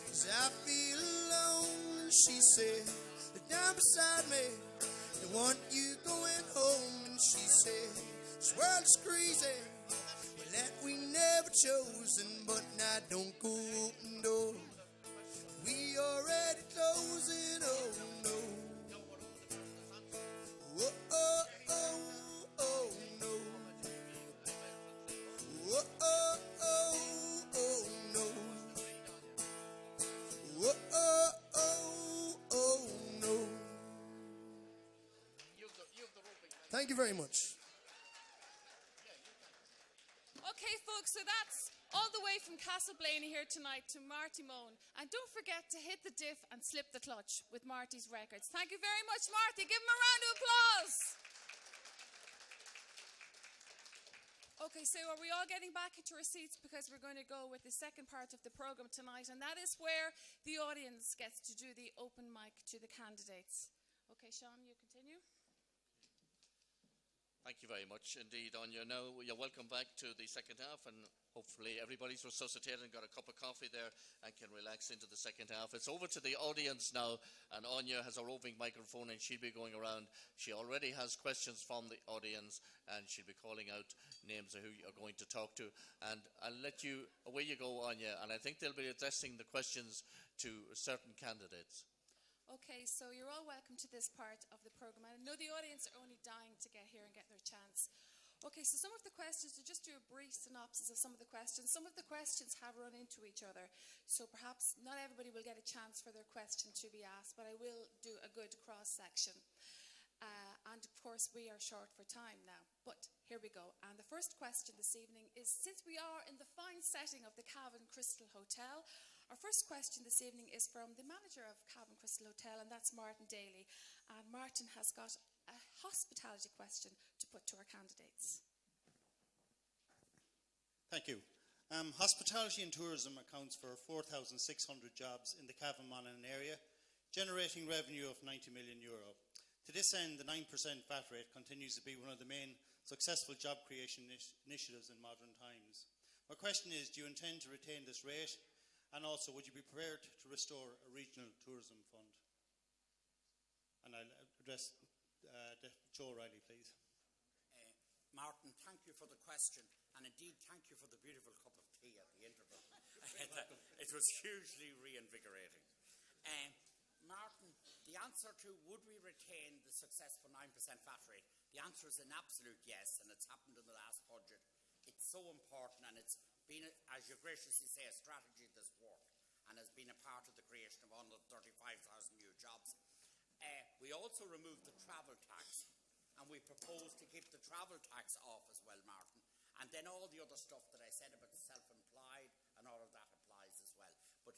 Speaker 19: 'cause I feel alone, and she said, down beside me, they want you going home, and she said, this world is crazy, well that we never chosen, but now don't go open doors. We already closing, oh no. Oh, oh, oh, oh no. Oh, oh, oh, oh no. Oh, oh, oh, oh no. Thank you very much.
Speaker 20: Okay, folks, so that's
Speaker 3: all the way from Castleblaney here tonight to Marty Moan. And don't forget to hit the diff and slip the clutch with Marty's Records. Thank you very much, Marty. Give him a round of applause. Okay, so are we all getting back into our seats, because we're going to go with the second part of the programme tonight, and that is where the audience gets to do the open mic to the candidates. Okay, Sean, you continue.
Speaker 4: Thank you very much indeed, Anya. Now, you're welcome back to the second half, and hopefully everybody's resuscitated and got a cup of coffee there and can relax into the second half. It's over to the audience now, and Anya has a roving microphone and she'll be going around. She already has questions from the audience and she'll be calling out names of who you're going to talk to. And I'll let you, away you go, Anya, and I think they'll be addressing the questions to certain candidates.
Speaker 3: Okay, so you're all welcome to this part of the programme. I know the audience are only dying to get here and get their chance. Okay, so some of the questions, to just do a brief synopsis of some of the questions. Some of the questions have run into each other, so perhaps not everybody will get a chance for their question to be asked, but I will do a good cross-section. And of course, we are short for time now, but here we go. And the first question this evening is, since we are in the fine setting of the Cavan Crystal Hotel, our first question this evening is from the manager of Cavan Crystal Hotel, and that's Martin Daly. And Martin has got a hospitality question to put to our candidates.
Speaker 20: Thank you. Hospitality and tourism accounts for 4,600 jobs in the Cavan Monaghan area, generating revenue of €90 million. To this end, the 9% VAT rate continues to be one of the main successful job creation initiatives in modern times. My question is, do you intend to retain this rate? And also, would you be prepared to restore a regional tourism fund? And I'll address Joe O'Reilly, please.
Speaker 10: Martin, thank you for the question, and indeed thank you for the beautiful cup of tea at the interval. It was hugely reinvigorating. Martin, the answer to would we retain the successful 9% VAT rate, the answer is an absolute yes, and it's happened in the last budget. It's so important, and it's been, as you graciously say, a strategy that's worked and has been a part of the creation of 135,000 new jobs. We also removed the travel tax, and we propose to keep the travel tax off as well, Martin. And then all the other stuff that I said about the self-employed and all of that applies as well. But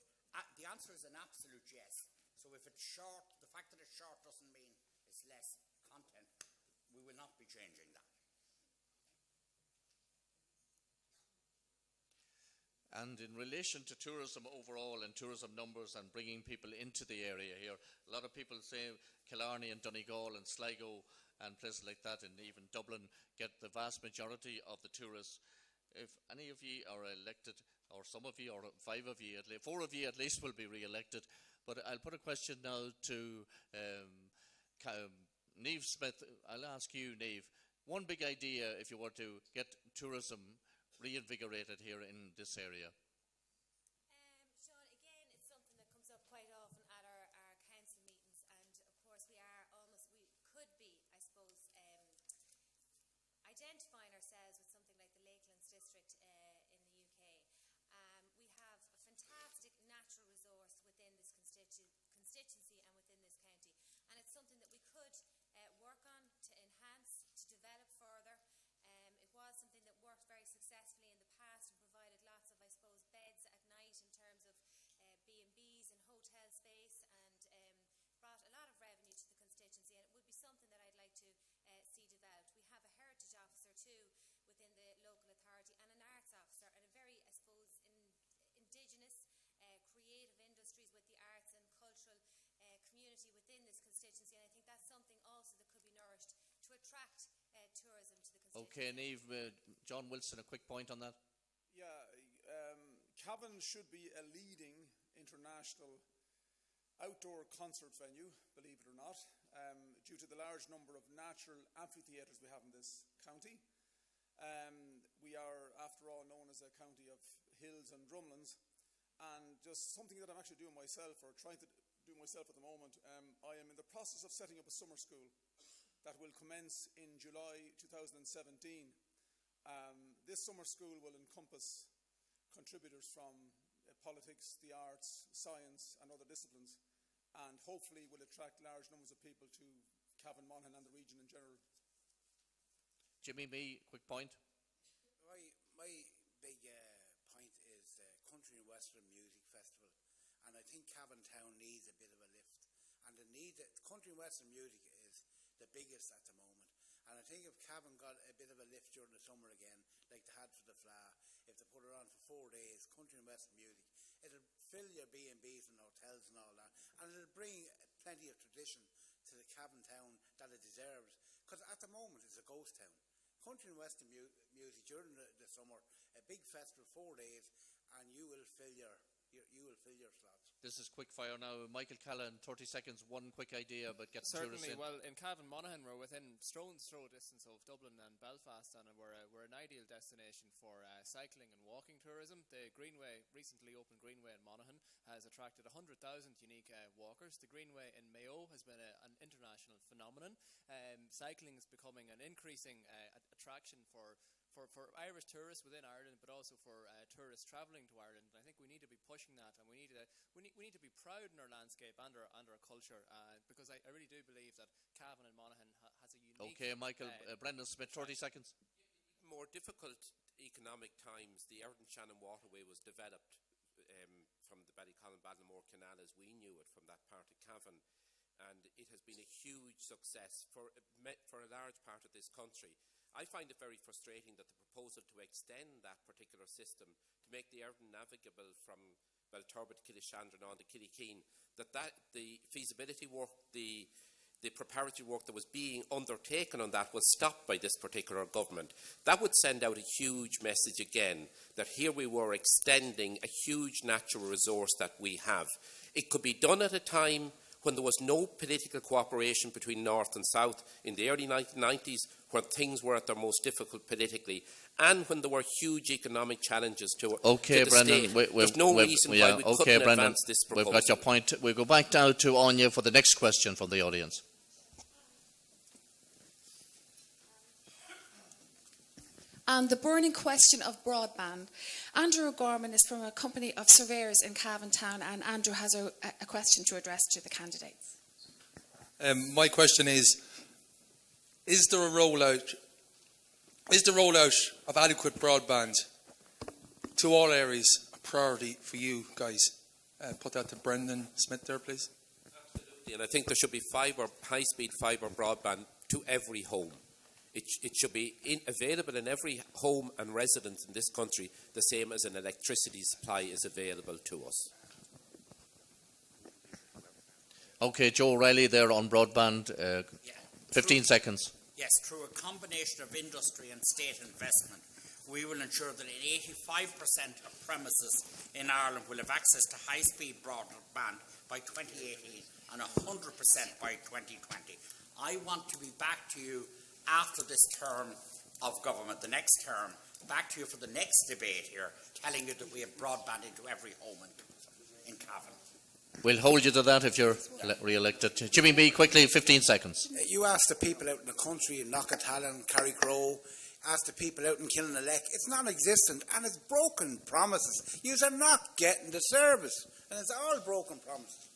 Speaker 10: the answer is an absolute yes. So if it's short, the fact that it's short doesn't mean it's less content. We will not be changing that.
Speaker 4: And in relation to tourism overall and tourism numbers and bringing people into the area here, a lot of people say Killarney and Donegal and Sligo and places like that, and even Dublin, get the vast majority of the tourists. If any of you are elected, or some of you, or 5 of you, at least, 4 of you at least will be re-elected. But I'll put a question now to Niamh Smith. I'll ask you, Niamh, one big idea if you were to get tourism reinvigorated here in this area.
Speaker 12: Sean, again, it's something that comes up quite often at our council meetings, and of course we could be, I suppose, identifying ourselves with something like the Lakelands district in the UK. We have a fantastic natural resource within this constituency and within this county, and it's something that we could work on to enhance, to develop further. It was something that worked very successfully in the past and provided lots of, I suppose, beds at night in terms of B&Bs and hotel space, and brought a lot of revenue to the constituency, and it would be something that I'd like to see developed. We have a heritage officer too within the local authority, and an arts officer, and a very, I suppose, indigenous creative industries with the arts and cultural community within this constituency, and I think that's something also that could be nourished to attract tourism to the constituency.
Speaker 4: Okay, Niamh, John Wilson, a quick point on that.
Speaker 15: Yeah, Cavan should be a leading international outdoor concert venue, believe it or not, due to the large number of natural amphitheatres we have in this county. We are, after all, known as a county of hills and drumlins, and just something that I'm actually doing myself, or trying to do myself at the moment. I am in the process of setting up a summer school that will commence in July 2017. This summer school will encompass contributors from politics, the arts, science and other disciplines, and hopefully will attract large numbers of people to Cavan, Monaghan and the region in general.
Speaker 4: Jimmy, quick point.
Speaker 8: My big point Western Music Festival. And I think Cavan Town needs a bit of a lift. And country and Western music is the biggest at the moment. And I think if Cavan got a bit of a lift during the summer again, like they had for the Fla, if they put it on for 4 days, country and Western music, it'll fill your B&Bs and hotels and all that. And it'll bring plenty of tradition to the Cavan Town that it deserves. Because at the moment it's a ghost town. Country and Western music during the summer, a big festival, 4 days, and you will fill your slots.
Speaker 4: This is quick fire now. Michael Callan, 30 seconds, one quick idea, but get
Speaker 5: Certainly,
Speaker 4: tourists in.
Speaker 5: well, in Cavan, Monaghan, we're within stone's throw distance of Dublin and Belfast, and we're an ideal destination for cycling and walking tourism. The Greenway, recently opened Greenway in Monaghan, has attracted 100,000 unique walkers. The Greenway in Mayo has been an international phenomenon. Cycling is becoming an increasing attraction for Irish tourists within Ireland, but also for tourists travelling to Ireland. And I think we need to be pushing that, and we need to be proud in our landscape and our culture, because I really do believe that Cavan and Monaghan has a unique...
Speaker 4: Okay, Michael, Brendan Smith, 30 seconds.
Speaker 14: More difficult economic times, the Erdon Shannon Waterway was developed from the Ballycollen-Ballinamore Canal as we knew it from that part of Cavan, and it has been a huge success for a large part of this country. I find it very frustrating that the proposal to extend that particular system to make the Erdon navigable from Belturbet, Killishandra on to Killikeen, that the feasibility work, the preparatory work that was being undertaken on that was stopped by this particular government. That would send out a huge message again that here we were extending a huge natural resource that we have. It could be done at a time when there was no political cooperation between North and South in the early 1990s, when things were at their most difficult politically, and when there were huge economic challenges to the
Speaker 4: Brendan,
Speaker 14: state. There's no reason why we couldn't advance this proposal.
Speaker 4: We've got your point. We'll go back now to Anya for the next question from the audience.
Speaker 3: And the burning question of broadband. Andrew O'Gorman is from a company of surveyors in Cavan Town, and Andrew has a question to address to the candidates.
Speaker 21: My question is the rollout of adequate broadband to all areas a priority for you guys? Put that to Brendan Smith there, please.
Speaker 14: Absolutely, and I think there should be high-speed fibre broadband to every home. It should be available in every home and residence in this country, the same as an electricity supply is available to us.
Speaker 4: Okay, Joe O'Reilly there on broadband. 15 seconds.
Speaker 10: Yes, through a combination of industry and state investment, we will ensure that 85% of premises in Ireland will have access to high-speed broadband by 2018 and 100% by 2020. I want to be back to you after this term of government, the next term, back to you for the next debate here, telling you that we have broadband into every home in Cavan.
Speaker 4: We'll hold you to that if you're re-elected. Jimmy B, quickly, 15 seconds.
Speaker 8: You ask the people out in the country, in Knockatallon, Carrickrow, ask the people out in Killinalek, it's non-existent and it's broken promises. You are not getting the service, and it's all broken promises.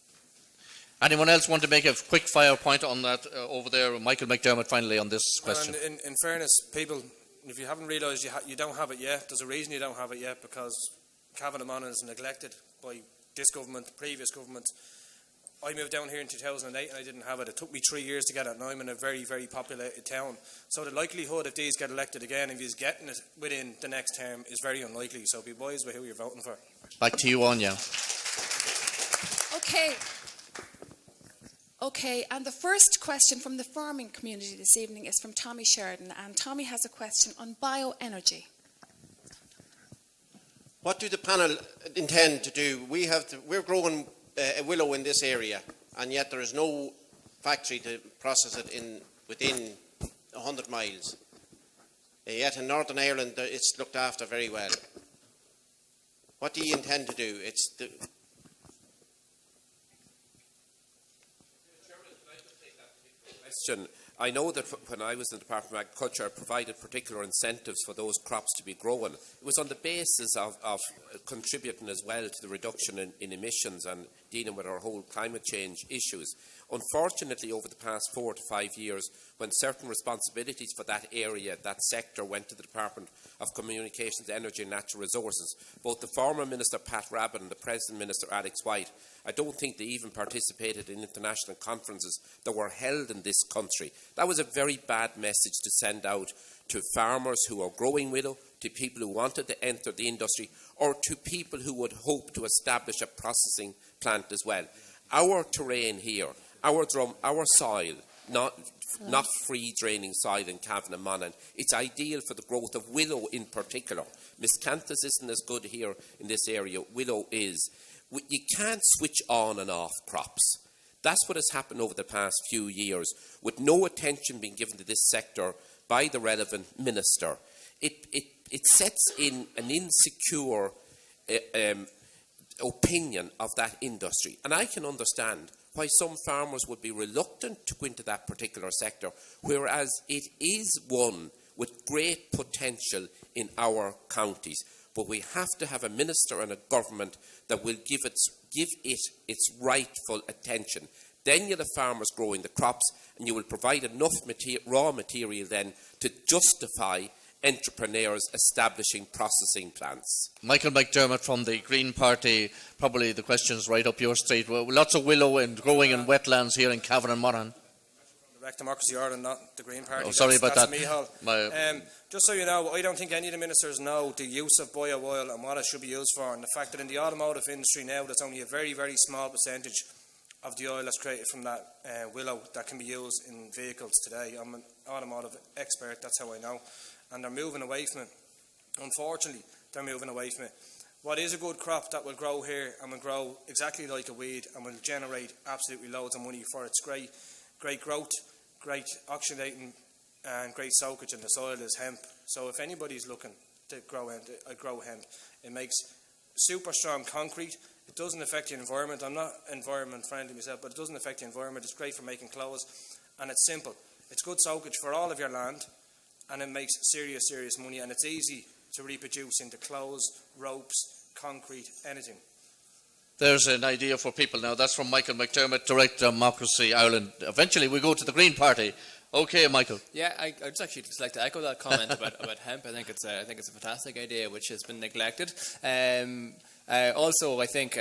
Speaker 4: Anyone else want to make a quick fire point on that over there? Michael McDermott, finally, on this question.
Speaker 9: And in fairness, people, if you haven't realised you don't have it yet, there's a reason you don't have it yet, because Cavan and Monaghan is neglected by this government, the previous government. I moved down here in 2008 and I didn't have it. It took me 3 years to get it, and I'm in a very, very populated town. So the likelihood if these get elected again, if he's getting it within the next term, is very unlikely. So be wise with who you're voting for.
Speaker 4: Back to you, Anya.
Speaker 3: Okay, and the first question from the farming community this evening is from Tommy Sheridan, and Tommy has a question on bioenergy.
Speaker 22: What do the panel intend to do? We're growing a willow in this area, and yet there is no factory to process it within 100 miles. Yet in Northern Ireland, it's looked after very well. What do you intend to do?
Speaker 14: I know that when I was in the Department of Agriculture, I provided particular incentives for those crops to be grown. It was on the basis of contributing as well to the reduction in emissions and dealing with our whole climate change issues. Unfortunately, over the past 4 to 5 years, when certain responsibilities for that area, that sector, went to the Department of Communications, Energy and Natural Resources, both the former Minister Pat Rabbitte and the present Minister Alex White, I don't think they even participated in international conferences that were held in this country. That was a very bad message to send out to farmers who are growing willow, to people who wanted to enter the industry, or to people who would hope to establish a processing plant as well. Our terrain here, our soil, not free draining soil in Cavan and Monaghan, it's ideal for the growth of willow in particular. Miscanthus isn't as good here in this area. Willow is. You can't switch on and off crops. That's what has happened over the past few years, with no attention being given to this sector by the relevant minister. It sets in an insecure opinion of that industry. And I can understand why some farmers would be reluctant to go into that particular sector, whereas it is one with great potential in our counties. But we have to have a minister and a government that will give it its rightful attention. Then you'll have farmers growing the crops, and you will provide enough raw material then to justify entrepreneurs establishing processing plants.
Speaker 4: Michael McDermott from the Green Party, probably the question's right up your street. Well, lots of willow and growing in wetlands here in Cavan and Monaghan.
Speaker 9: Direct Democracy Ireland, not the Green Party.
Speaker 4: Oh, sorry about that.
Speaker 9: Just so you know, I don't think any of the ministers know the use of bio oil and what it should be used for, and the fact that in the automotive industry now that's only a very, very small percentage of the oil that's created from that willow that can be used in vehicles today. I'm an automotive expert, that's how I know. And they're moving away from it. Unfortunately, they're moving away from it. What is a good crop that will grow here and will grow exactly like a weed and will generate absolutely loads of money for its great growth, great oxygenating and great soakage in the soil is hemp. So if anybody's looking to grow hemp, it makes super strong concrete. It doesn't affect the environment. I'm not environment friendly myself, but it doesn't affect the environment. It's great for making clothes, and it's simple. It's good soakage for all of your land, and it makes serious money, and it's easy to reproduce into clothes, ropes, concrete, anything.
Speaker 4: There's an idea for people now. That's from Michael McDermott, Director of Democracy Ireland. Eventually we go to the Green Party. Okay, Michael.
Speaker 1: Yeah, I'd just like to echo that comment about hemp. I think it's a fantastic idea which has been neglected. Also, I think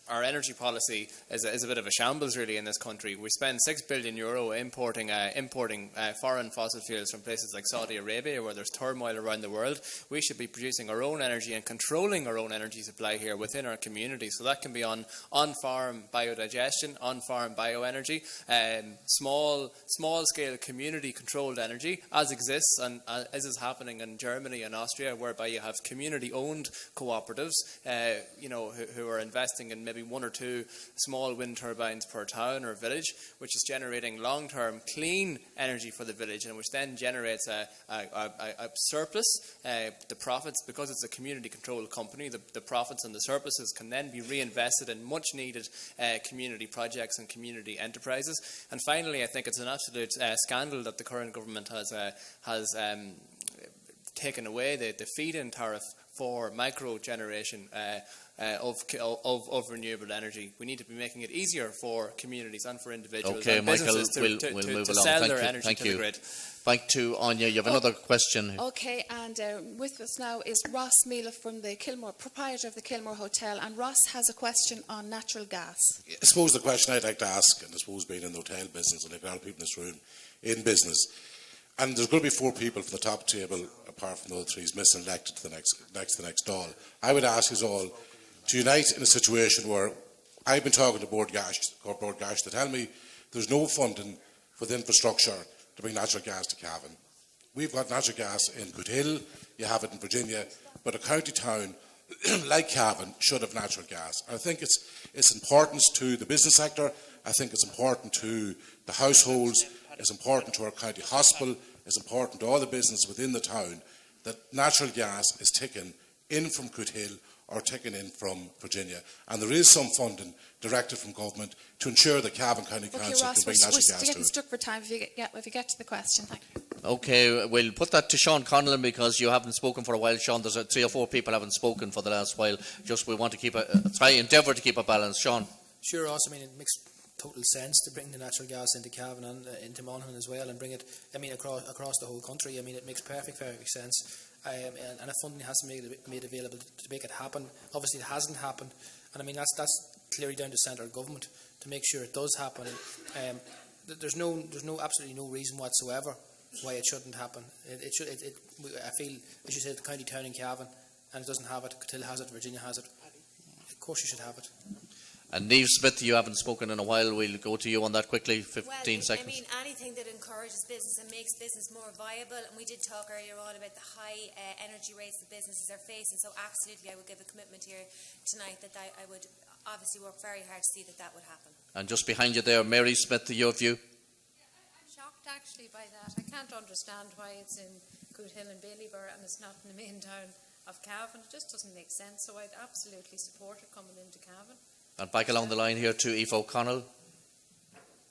Speaker 1: our energy policy is a bit of a shambles really in this country. We spend €6 billion importing foreign fossil fuels from places like Saudi Arabia, where there's turmoil around the world. We should be producing our own energy and controlling our own energy supply here within our community. So that can be on-farm biodigestion, on-farm bioenergy, small-scale community-controlled energy, as exists and as is happening in Germany and Austria, whereby you have community-owned cooperatives, who are investing in maybe 1 or 2 small wind turbines per town or village, which is generating long-term clean energy for the village, and which then generates a surplus. The profits, because it's a community-controlled company, the profits and the surpluses can then be reinvested in much-needed community projects and community enterprises. And finally, I think it's an absolute scandal that the current government has taken away the feed-in tariff for micro-generation of renewable energy. We need to be making it easier for communities and for individuals and businesses to sell their energy to the grid.
Speaker 4: Back to Anya, you have another question.
Speaker 3: Okay, and with us now is Ross Meala from the Kilmore, proprietor of the Kilmore Hotel, and Ross has a question on natural gas.
Speaker 2: I suppose the question I'd like to ask, and I suppose being in the hotel business, and like a lot of people in this room in business, and there's going to be 4 people from the top table, apart from the other 3, miselected to the next doll. I would ask us all to unite in a situation where I've been talking to Board Gash, they tell me there's no funding for the infrastructure to bring natural gas to Cavan. We've got natural gas in Good Hill, you have it in Virginia, but a county town like Cavan should have natural gas. I think it's important to the business sector, I think it's important to the households, it's important to our county hospital, it's important to all the business within the town that natural gas is taken in from Good Hill are taken in from Virginia. And there is some funding directed from government to ensure that Cavan County Council
Speaker 3: Ross,
Speaker 2: can bring
Speaker 3: we're
Speaker 2: natural gas to
Speaker 3: getting
Speaker 2: it.
Speaker 3: stuck for time if you get to the question. Thank you.
Speaker 4: Okay, we'll put that to Sean Conlon because you haven't spoken for a while, Sean. There's 3 or 4 people haven't spoken for the last while. Just we want to keep endeavour to keep a balance. Sean.
Speaker 6: Sure, Ross. I mean, it makes total sense to bring the natural gas into Cavan and into Monaghan as well, and bring it. I mean, across the whole country. I mean, it makes perfect sense. And if funding has to be made available to make it happen. Obviously, it hasn't happened, and I mean that's clearly down to central government to make sure it does happen. And, there's absolutely no reason whatsoever why it shouldn't happen. I feel, as you said, the county town in Cavan, and it doesn't have it. Till has it. Virginia has it. Of course, you should have it.
Speaker 4: And Niamh Smith, you haven't spoken in a while. We'll go to you on that quickly, 15 seconds.
Speaker 12: I mean, anything that encourages business and makes business more viable, and we did talk earlier on about the high energy rates that businesses are facing, so absolutely I would give a commitment here tonight that I would obviously work very hard to see that would happen. And
Speaker 4: just behind you there, Mary Smith, your view?
Speaker 13: I'm shocked actually by that. I can't understand why it's in Coothill and Ballybor and it's not in the main town of Cavan. It just doesn't make sense, so I'd absolutely support it coming into Cavan.
Speaker 4: And back along the line here to Aoife O'Connell.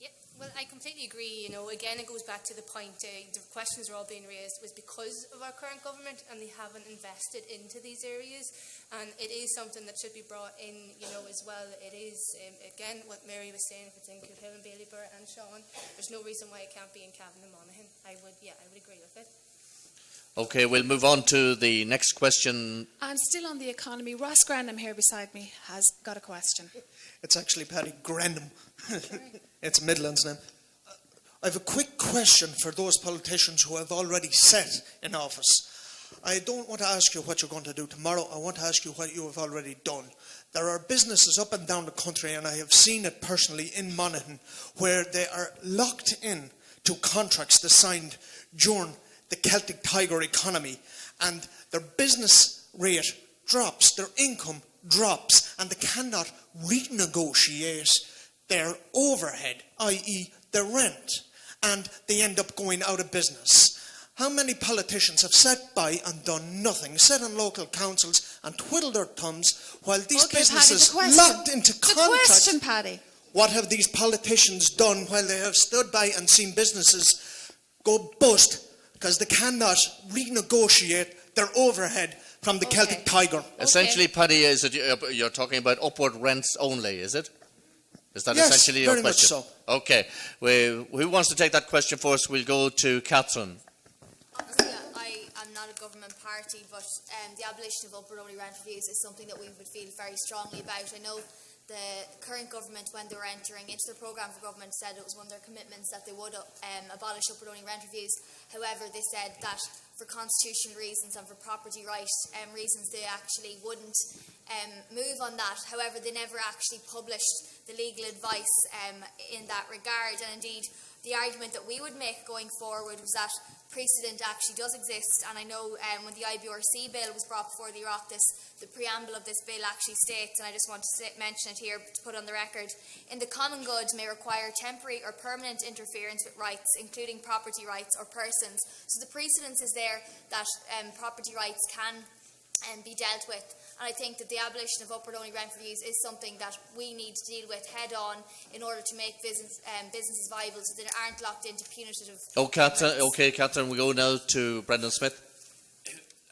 Speaker 7: Yeah, well, I completely agree. You know, again, it goes back to the point, the questions are all being raised was because of our current government and they haven't invested into these areas. And it is something that should be brought in, you know, as well. It is, again, what Mary was saying, if it's in Coothill and Ballybor and Sean, there's no reason why it can't be in Cavan and Monaghan. I would agree with it.
Speaker 4: Okay, we'll move on to the next question.
Speaker 3: And still on the economy, Ross Granham here beside me has got a question.
Speaker 16: It's actually Paddy Granham. It's a Midlands name. I have a quick question for those politicians who have already sat in office. I don't want to ask you what you're going to do tomorrow. I want to ask you what you have already done. There are businesses up and down the country, and I have seen it personally in Monaghan, where they are locked in to contracts they signed during the Celtic Tiger economy, and their business rate drops, their income drops, and they cannot renegotiate their overhead, i.e. their rent, and they end up going out of business. How many politicians have sat by and done nothing, sat on local councils and twiddled their thumbs while these businesses
Speaker 3: Paddy,
Speaker 16: locked into contracts?
Speaker 3: The question, Paddy.
Speaker 16: What have these politicians done while they have stood by and seen businesses go bust because they cannot renegotiate their overhead from the Celtic Tiger?
Speaker 4: Essentially, Paddy, is it you're talking about upward rents only, is it? Is that
Speaker 16: yes,
Speaker 4: essentially your
Speaker 16: very
Speaker 4: question?
Speaker 16: much so.
Speaker 4: Okay. Who wants to take that question first? We'll go to Catherine.
Speaker 11: Obviously, I am not a government party, but the abolition of upward-only rent reviews is something that we would feel very strongly about. I know the current government, when they were entering into their programme for government, said it was one of their commitments that they would abolish upward-only rent reviews. However, they said that for constitutional reasons and for property right reasons, they actually wouldn't move on that. However, they never actually published the legal advice in that regard. And indeed, the argument that we would make going forward was that precedent actually does exist, and I know when the IBRC bill was brought before the Oireachtas, the preamble of this bill actually states, and I just want to mention it here to put on the record, in the common good may require temporary or permanent interference with rights, including property rights or persons. So the precedence is there that property rights can be dealt with. And I think that the abolition of upward-only rent reviews is something that we need to deal with head-on in order to make businesses viable so that they aren't locked into punitive...
Speaker 4: Okay, Catherine, we go now to Brendan Smith.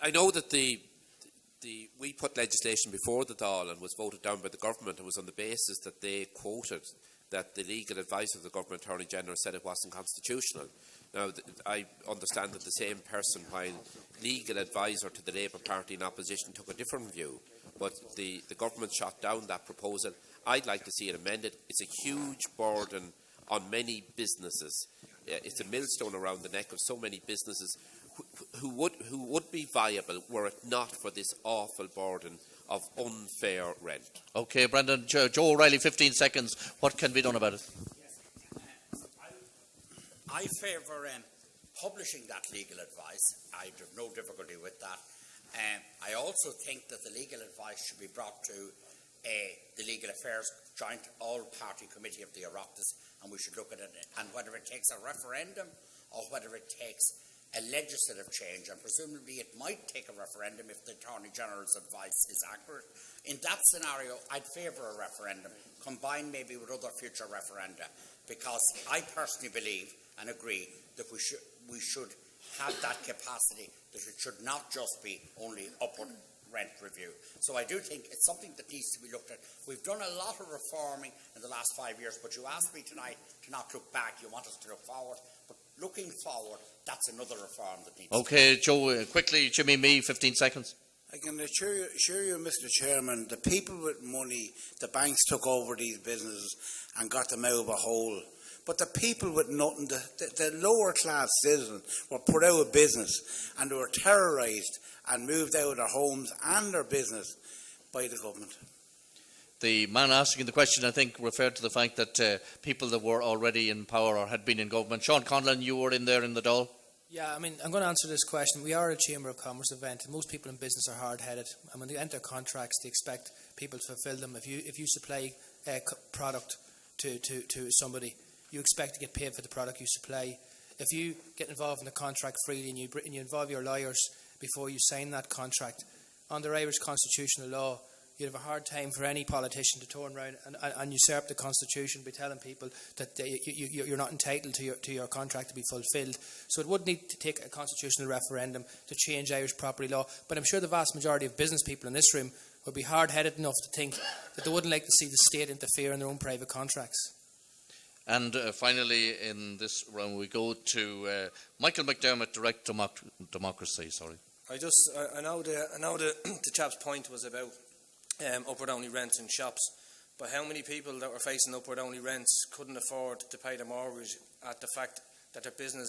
Speaker 14: I know that we put legislation before the Dáil and was voted down by the government. It was on the basis that they quoted that the legal advice of the Government Attorney General said it wasn't constitutional. Now, I understand that the same person, while legal advisor to the Labour Party in opposition, took a different view, but the government shot down that proposal. I'd like to see it amended. It's a huge burden on many businesses. It's a millstone around the neck of so many businesses who would be viable were it not for this awful burden of unfair rent.
Speaker 4: Okay, Brendan. Joe O'Reilly, 15 seconds. What can be done about it?
Speaker 10: I favour publishing that legal advice. I have no difficulty with that. I also think that the legal advice should be brought to the Legal Affairs Joint All-Party Committee of the Oireachtas, and we should look at it, and whether it takes a referendum or whether it takes a legislative change, and presumably it might take a referendum if the Attorney General's advice is accurate. In that scenario, I'd favour a referendum, combined maybe with other future referenda, because I personally believe and agree that we should have that capacity, that it should not just be only upward rent review. So I do think it's something that needs to be looked at. We've done a lot of reforming in the last 5 years, but you asked me tonight to not look back. You want us to look forward. But looking forward, that's another reform that needs
Speaker 4: Okay, Joe, quickly, Jimmy, me, 15 seconds.
Speaker 8: I can assure you, Mr. Chairman, the people with money, the banks took over these businesses and got them out of a hole. But the people with nothing, the lower class citizens, were put out of business and they were terrorised and moved out of their homes and their business by the government.
Speaker 4: The man asking the question, I think, referred to the fact that people that were already in power or had been in government. Sean Conlon, you were in there in the Dáil.
Speaker 6: Yeah, I mean, I'm going to answer this question. We are a Chamber of Commerce event, and most people in business are hard-headed. And when they enter contracts, they expect people to fulfil them. If you supply a product to somebody, you expect to get paid for the product you supply. If you get involved in a contract freely and you involve your lawyers before you sign that contract, under Irish constitutional law, you'd have a hard time for any politician to turn around and usurp the Constitution by telling people that you're not entitled to your contract to be fulfilled. So it would need to take a constitutional referendum to change Irish property law. But I'm sure the vast majority of business people in this room would be hard-headed enough to think that they wouldn't like to see the state interfere in their own private contracts.
Speaker 4: And finally, in this round, we go to Michael McDermott, Direct Democracy. Sorry.
Speaker 9: I know the chap's point was about upward-only rents in shops, but how many people that were facing upward-only rents couldn't afford to pay their mortgage at the fact that their business,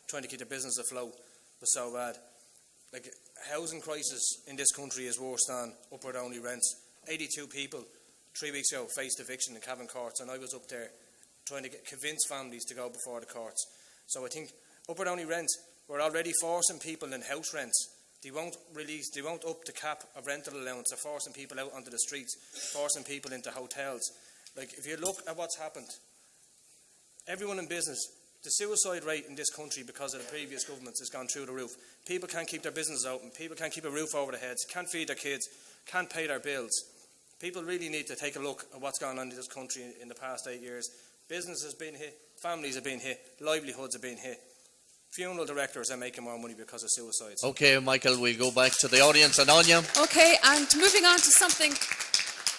Speaker 9: trying to keep their business afloat, was so bad? Like, housing crisis in this country is worse than upward-only rents. 82 people 3 weeks ago faced eviction in Cavan courts, and I was up there trying to convince families to go before the courts. So I think upward-only rents, we're already forcing people in house rents. They won't up the cap of rental allowance. They're forcing people out onto the streets, forcing people into hotels. Like, if you look at what's happened, everyone in business, the suicide rate in this country because of the previous governments has gone through the roof. People can't keep their businesses open. People can't keep a roof over their heads, can't feed their kids, can't pay their bills. People really need to take a look at what's gone on in this country in the past 8 years. Business has been hit, families have been hit, livelihoods have been hit. Funeral directors are making more money because of suicides.
Speaker 4: Okay, Michael, we'll go back to the audience. And Anya?
Speaker 3: Okay, and moving on to something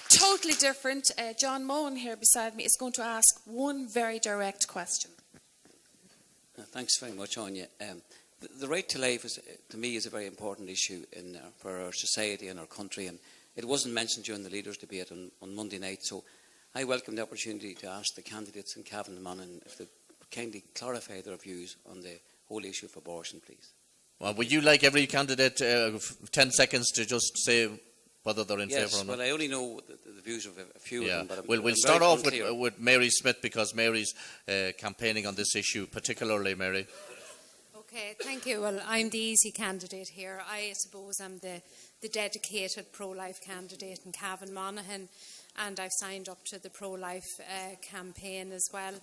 Speaker 3: totally different, John Mohan here beside me is going to ask one very direct question.
Speaker 17: Thanks very much, Anya. The right to life, to me, is a very important issue for our society and our country, and it wasn't mentioned during the leaders' debate on Monday night, so I welcome the opportunity to ask the candidates in Cavan and Monaghan if they kindly clarify their views on the whole issue of abortion, please.
Speaker 4: Well, would you like every candidate 10 seconds to just say whether they're in favour or not?
Speaker 17: Yes, well, I only know the views of a few of them. But
Speaker 4: we'll start off with Mary Smith, because Mary's campaigning on this issue, particularly, Mary.
Speaker 13: Okay, thank you. Well, I'm the easy candidate here. I suppose I'm the dedicated pro-life candidate in Cavan Monaghan, and I've signed up to the pro-life campaign as well.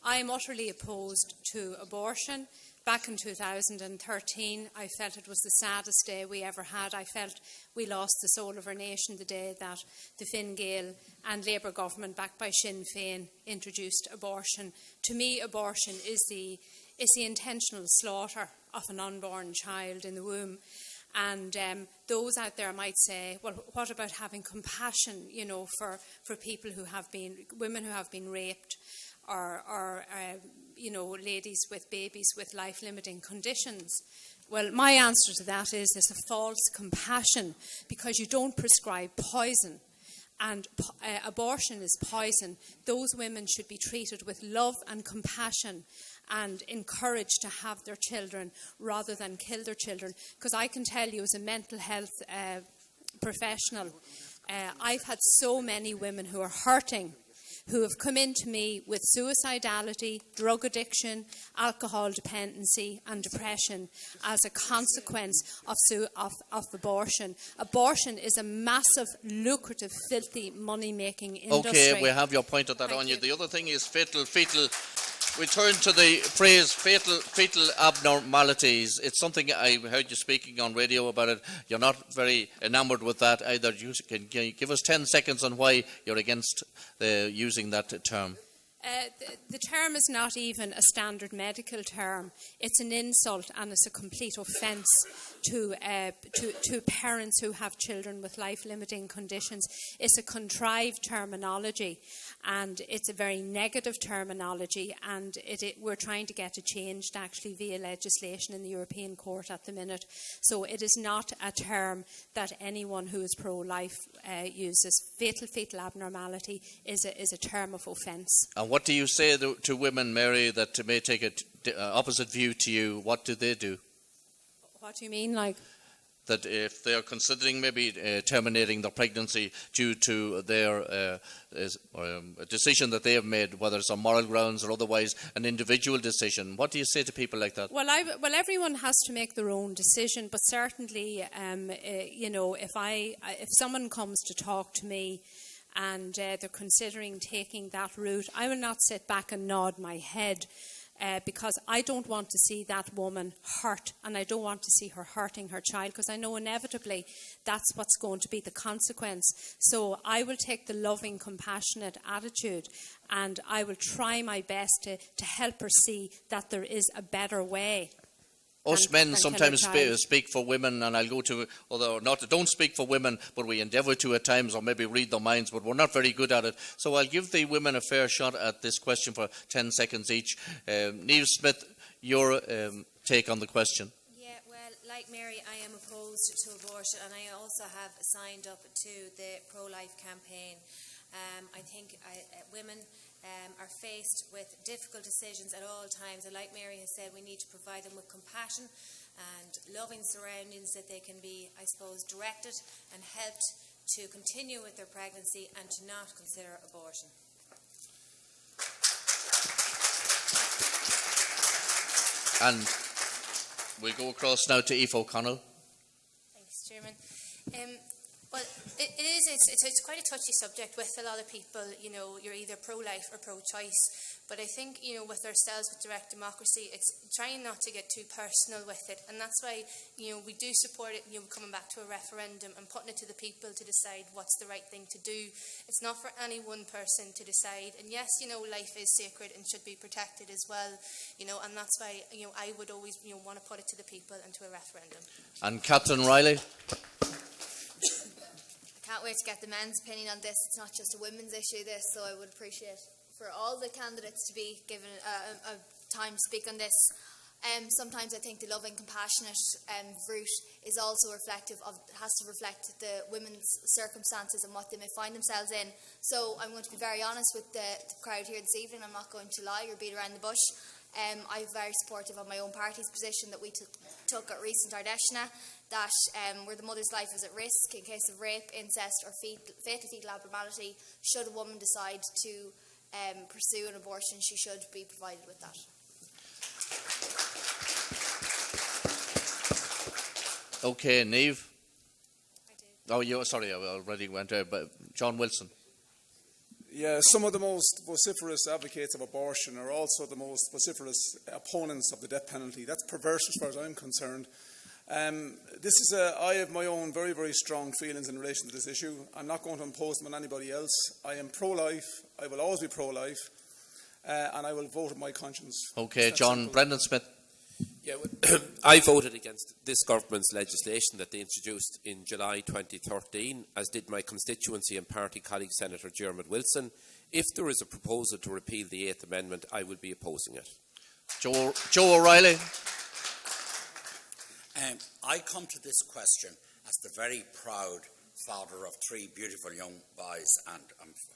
Speaker 13: I'm utterly opposed to abortion. Back in 2013, I felt it was the saddest day we ever had. I felt we lost the soul of our nation the day that the Fine Gael and Labour government, backed by Sinn Féin, introduced abortion. To me, abortion is the intentional slaughter of an unborn child in the womb. And those out there might say, well, what about having compassion, for people women who have been raped, or ladies with babies with life-limiting conditions? Well, my answer to that is there's a false compassion, because you don't prescribe poison, and abortion is poison. Those women should be treated with love and compassion and encouraged to have their children rather than kill their children. Because I can tell you, as a mental health professional, I've had so many women who are hurting, who have come into me with suicidality, drug addiction, alcohol dependency and depression as a consequence of abortion. Abortion is a massive, lucrative, filthy, money-making industry.
Speaker 4: Okay, we have your point of that, Anya. The other thing is fetal We turn to the phrase fetal abnormalities. It's something I heard you speaking on radio about it. You're not very enamoured with that either. Can you give us 10 seconds on why you're against using that term?
Speaker 13: The term is not even a standard medical term. It's an insult and it's a complete offence to parents who have children with life-limiting conditions. It's a contrived terminology and it's a very negative terminology, and we're trying to get it changed actually via legislation in the European Court at the minute. So it is not a term that anyone who is pro-life uses. Fetal abnormality is a term of offence.
Speaker 4: And what do you say to women, Mary, that may take an opposite view to you? What do they do?
Speaker 13: What do you mean, like?
Speaker 4: That if they're considering maybe terminating their pregnancy due to their decision that they have made, whether it's on moral grounds or otherwise an individual decision, what do you say to people like that?
Speaker 13: Well, everyone has to make their own decision, but certainly, if someone comes to talk to me and they're considering taking that route, I will not sit back and nod my head. Because I don't want to see that woman hurt, and I don't want to see her hurting her child, because I know inevitably that's what's going to be the consequence. So I will take the loving, compassionate attitude, and I will try my best to help her see that there is a better way.
Speaker 4: Us men sometimes speak for women, and I'll go to, although not don't speak for women, but we endeavour to at times, or maybe read their minds, but we're not very good at it. So I'll give the women a fair shot at this question for 10 seconds each. Niamh Smith, your take on the question.
Speaker 12: Yeah, well, like Mary, I am opposed to abortion, and I also have signed up to the pro-life campaign. I think women are faced with difficult decisions at all times, and like Mary has said, we need to provide them with compassion and loving surroundings that they can be, I suppose, directed and helped to continue with their pregnancy and to not consider abortion.
Speaker 4: And we'll go across now to Aoife O'Connell.
Speaker 7: Thanks, Chairman. Well, it's quite a touchy subject with a lot of people. You know, you're either pro-life or pro-choice. But I think, you know, with ourselves, with direct democracy, it's trying not to get too personal with it. And that's why, you know, we do support it, you know, coming back to a referendum and putting it to the people to decide what's the right thing to do. It's not for any one person to decide. And yes, you know, life is sacred and should be protected as well, you know, and that's why, you know, I would always, you know, want to put it to the people and to a referendum.
Speaker 4: And Captain Riley?
Speaker 11: Can't wait to get the men's opinion on this. It's not just a women's issue, this, so I would appreciate for all the candidates to be given a time to speak on this. Sometimes I think the loving, compassionate route is also reflective of, has to reflect the women's circumstances and what they may find themselves in. So I'm going to be very honest with the crowd here this evening. I'm not going to lie or beat around the bush. I'm very supportive of my own party's position that we took at recent Ardeshna, that where the mother's life is at risk in case of rape, incest or fetal abnormality, should a woman decide to pursue an abortion, she should be provided with that.
Speaker 4: Okay, Niamh. Sorry, I already went there, but John Wilson.
Speaker 15: Yeah, some of the most vociferous advocates of abortion are also the most vociferous opponents of the death penalty. That's perverse as far as I'm concerned. I have my own very, very strong feelings in relation to this issue. I'm not going to impose them on anybody else. I am pro-life. I will always be pro-life. And I will vote with my conscience.
Speaker 4: Okay, John. Brendan Smith.
Speaker 14: Yeah, well, I voted against this government's legislation that they introduced in July 2013, as did my constituency and party colleague Senator Dermot Wilson. If there is a proposal to repeal the 8th Amendment, I will be opposing it.
Speaker 4: Joe O'Reilly.
Speaker 10: I come to this question as the very proud father of 3 beautiful young boys, and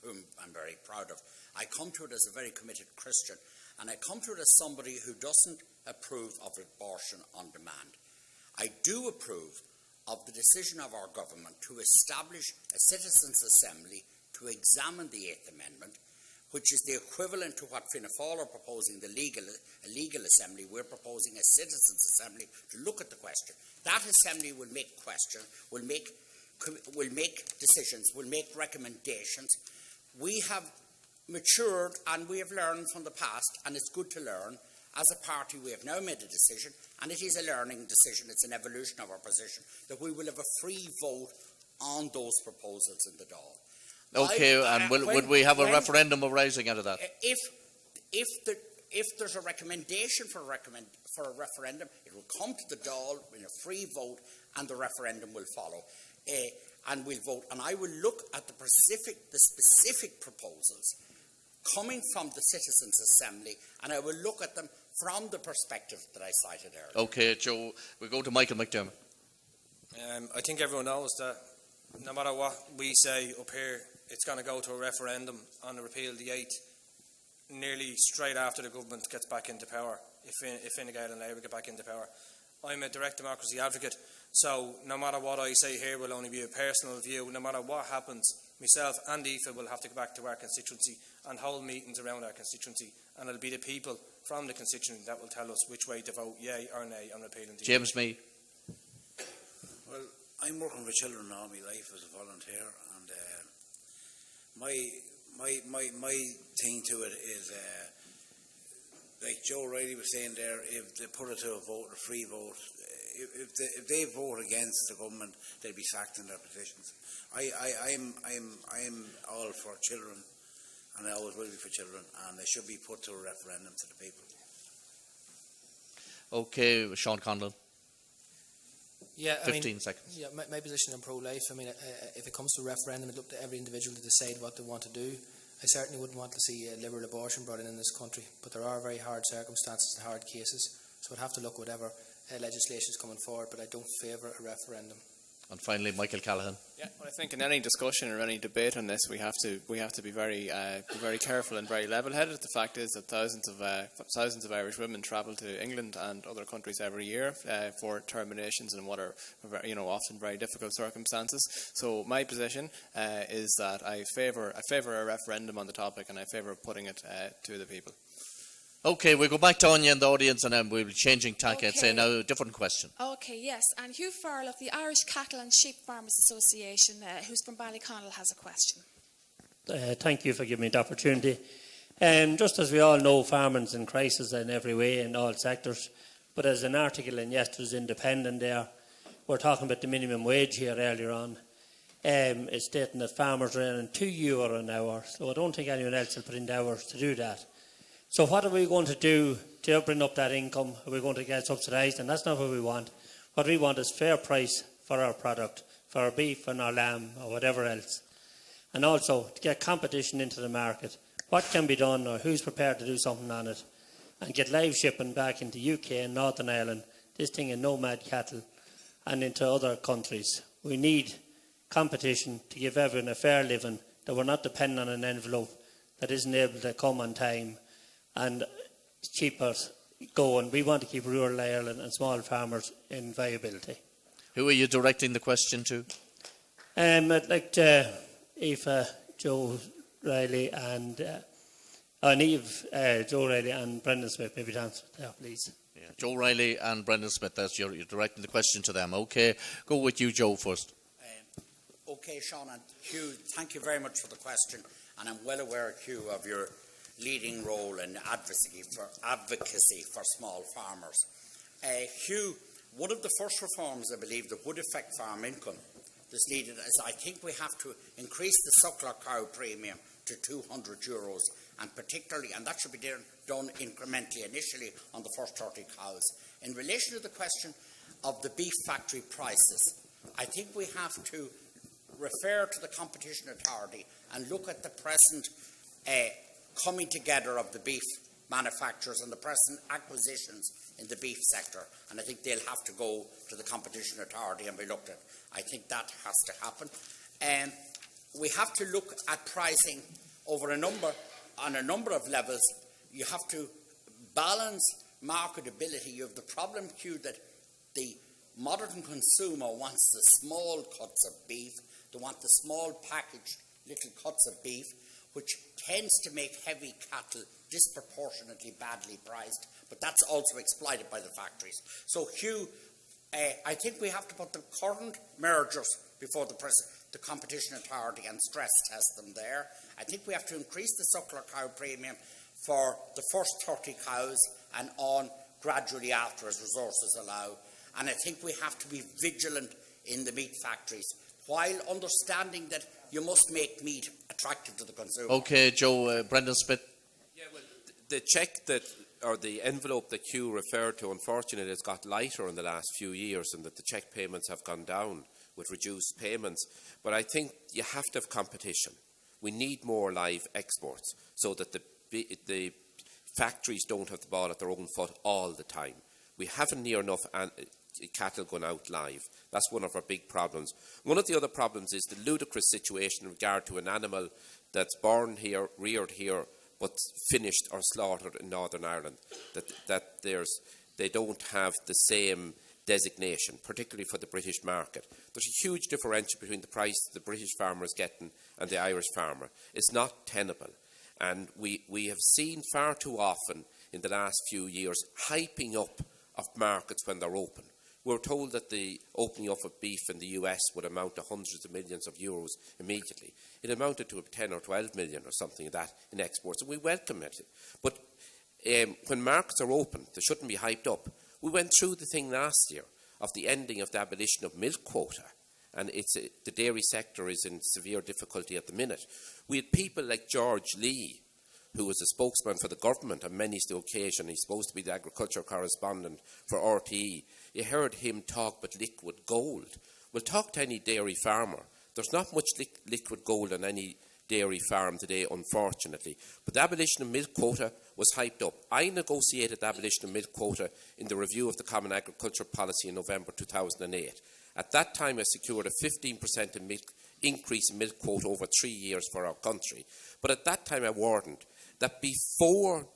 Speaker 10: whom I'm very proud of. I come to it as a very committed Christian, and I come to it as somebody who doesn't approve of abortion on demand. I do approve of the decision of our government to establish a citizens' assembly to examine the 8th Amendment, which is the equivalent to what Fianna Fáil are proposing, a legal assembly. We're proposing a citizens' assembly to look at the question. That assembly will make decisions, will make recommendations. We have matured and we have learned from the past, and it's good to learn. As a party, we have now made a decision, and it is a learning decision, it's an evolution of our position, that we will have a free vote on those proposals in the Dáil.
Speaker 4: Okay, would we have a referendum arising out of that?
Speaker 10: If there's a recommendation for a referendum, it will come to the Dáil in a free vote, and the referendum will follow. And we'll vote. And I will look at the specific proposals coming from the Citizens' Assembly, and I will look at them from the perspective that I cited earlier.
Speaker 4: Okay, Joe, we go to Michael McDermott.
Speaker 9: I think everyone knows that no matter what we say up here, it's going to go to a referendum on the repeal of the 8th, nearly straight after the government gets back into power, if Fine Gael and Labour get back into power. I'm a direct democracy advocate, so no matter what I say here will only be a personal view. No matter what happens, myself and Aoife will have to go back to our constituency and hold meetings around our constituency, and it'll be the people from the constituency that will tell us which way to vote, yea or nay, on repealing the
Speaker 4: James Mee.
Speaker 8: Well, I'm working with children all my life as a volunteer, and my thing to it is, like Joe Riley was saying there, if they put it to a vote, a free vote, if they vote against the government, they'll be sacked in their positions. I'm all for children, and I always will be for children, and they should be put to a referendum to the people.
Speaker 4: Okay, Sean Conlon.
Speaker 6: Yeah,
Speaker 4: 15 seconds.
Speaker 6: Yeah, my position on pro-life, I mean, if it comes to a referendum, it's up to every individual to decide what they want to do. I certainly wouldn't want to see liberal abortion brought in this country, but there are very hard circumstances and hard cases, so I'd have to look at whatever legislation is coming forward, but I don't favour a referendum.
Speaker 4: And finally, Michael Callaghan.
Speaker 5: Yeah, well, I think in any discussion or any debate on this, we have to be very careful and very level-headed. The fact is that thousands of Irish women travel to England and other countries every year for terminations in what are often very difficult circumstances. So my position is that I favour a referendum on the topic, and I favour putting it to the people.
Speaker 4: Okay, we'll go back to Anya in the audience, and then we'll be changing tack and say now a different question.
Speaker 3: Okay, yes. And Hugh Farrell of the Irish Cattle and Sheep Farmers Association, who's from Ballyconnell, has a question.
Speaker 18: Thank you for giving me the opportunity. Just as we all know, farming's in crisis in every way in all sectors. But as an article in yesterday's Independent there, we're talking about the minimum wage here earlier on. It's stating that farmers are earning €2 an hour. So I don't think anyone else will put in the hours to do that. So what are we going to do to bring up that income? Are we going to get subsidised? And that's not what we want. What we want is fair price for our product, for our beef and our lamb or whatever else. And also to get competition into the market. What can be done, or who's prepared to do something on it? And get live shipping back into UK and Northern Ireland, this thing in nomad cattle, and into other countries. We need competition to give everyone a fair living, that we're not depending on an envelope that isn't able to come on time and keep us going. We want to keep rural Ireland and small farmers in viability.
Speaker 4: Who are you directing the question to?
Speaker 18: I'd like to Aoife, Joe Riley and Joe Riley and Brendan Smith. Maybe dance there, please.
Speaker 4: Yeah, Joe Riley and Brendan Smith, that's you're directing the question to them. Okay, go with you, Joe, first.
Speaker 10: Okay, Sean and Hugh, thank you very much for the question, and I'm well aware, Hugh, of your leading role in advocacy for small farmers. Hugh, one of the first reforms, I believe, that would affect farm income that's needed is I think we have to increase the suckler cow premium to €200, and particularly, and that should be done incrementally, initially on the first 30 cows. In relation to the question of the beef factory prices, I think we have to refer to the Competition Authority and look at the present coming together of the beef manufacturers and the present acquisitions in the beef sector, and I think they'll have to go to the Competition Authority and be looked at. I think that has to happen. We have to look at pricing on a number of levels. You have to balance marketability. You have the problem, Hugh, that the modern consumer wants the small cuts of beef. They want the small packaged little cuts of beef, which tends to make heavy cattle disproportionately badly priced, but that's also exploited by the factories. So, Hugh, I think we have to put the current mergers before the the Competition Authority and stress test them there. I think we have to increase the suckler cow premium for the first 30 cows and on gradually after as resources allow. And I think we have to be vigilant in the meat factories while understanding that you must make meat attractive to the consumer.
Speaker 4: Okay, Joe, Brendan Smith.
Speaker 14: Yeah, well, the cheque that, or the envelope that Hugh referred to, unfortunately, has got lighter in the last few years, and that the cheque payments have gone down with reduced payments. But I think you have to have competition. We need more live exports so that the factories don't have the ball at their own foot all the time. We haven't near enough cattle going out live. That's one of our big problems. One of the other problems is the ludicrous situation in regard to an animal that's born here, reared here, but finished or slaughtered in Northern Ireland. That they don't have the same designation, particularly for the British market. There's a huge differential between the price the British farmer is getting and the Irish farmer. It's not tenable. And we have seen far too often in the last few years hyping up of markets when they're open. We're told that the opening up of beef in the US would amount to hundreds of millions of euros immediately. It amounted to 10 or 12 million or something like that in exports, and we welcome it. But when markets are open, they shouldn't be hyped up. We went through the thing last year of the ending of the abolition of milk quota, and the dairy sector is in severe difficulty at the minute. We had people like George Lee, who was a spokesman for the government on many the occasion. He's supposed to be the agriculture correspondent for RTE. You heard him talk about liquid gold. Well, talk to any dairy farmer. There's not much liquid gold on any dairy farm today, unfortunately. But the abolition of milk quota was hyped up. I negotiated the abolition of milk quota in the review of the Common Agriculture Policy in November 2008. At that time, I secured a 15% increase in milk quota over 3 years for our country. But at that time, I warned that before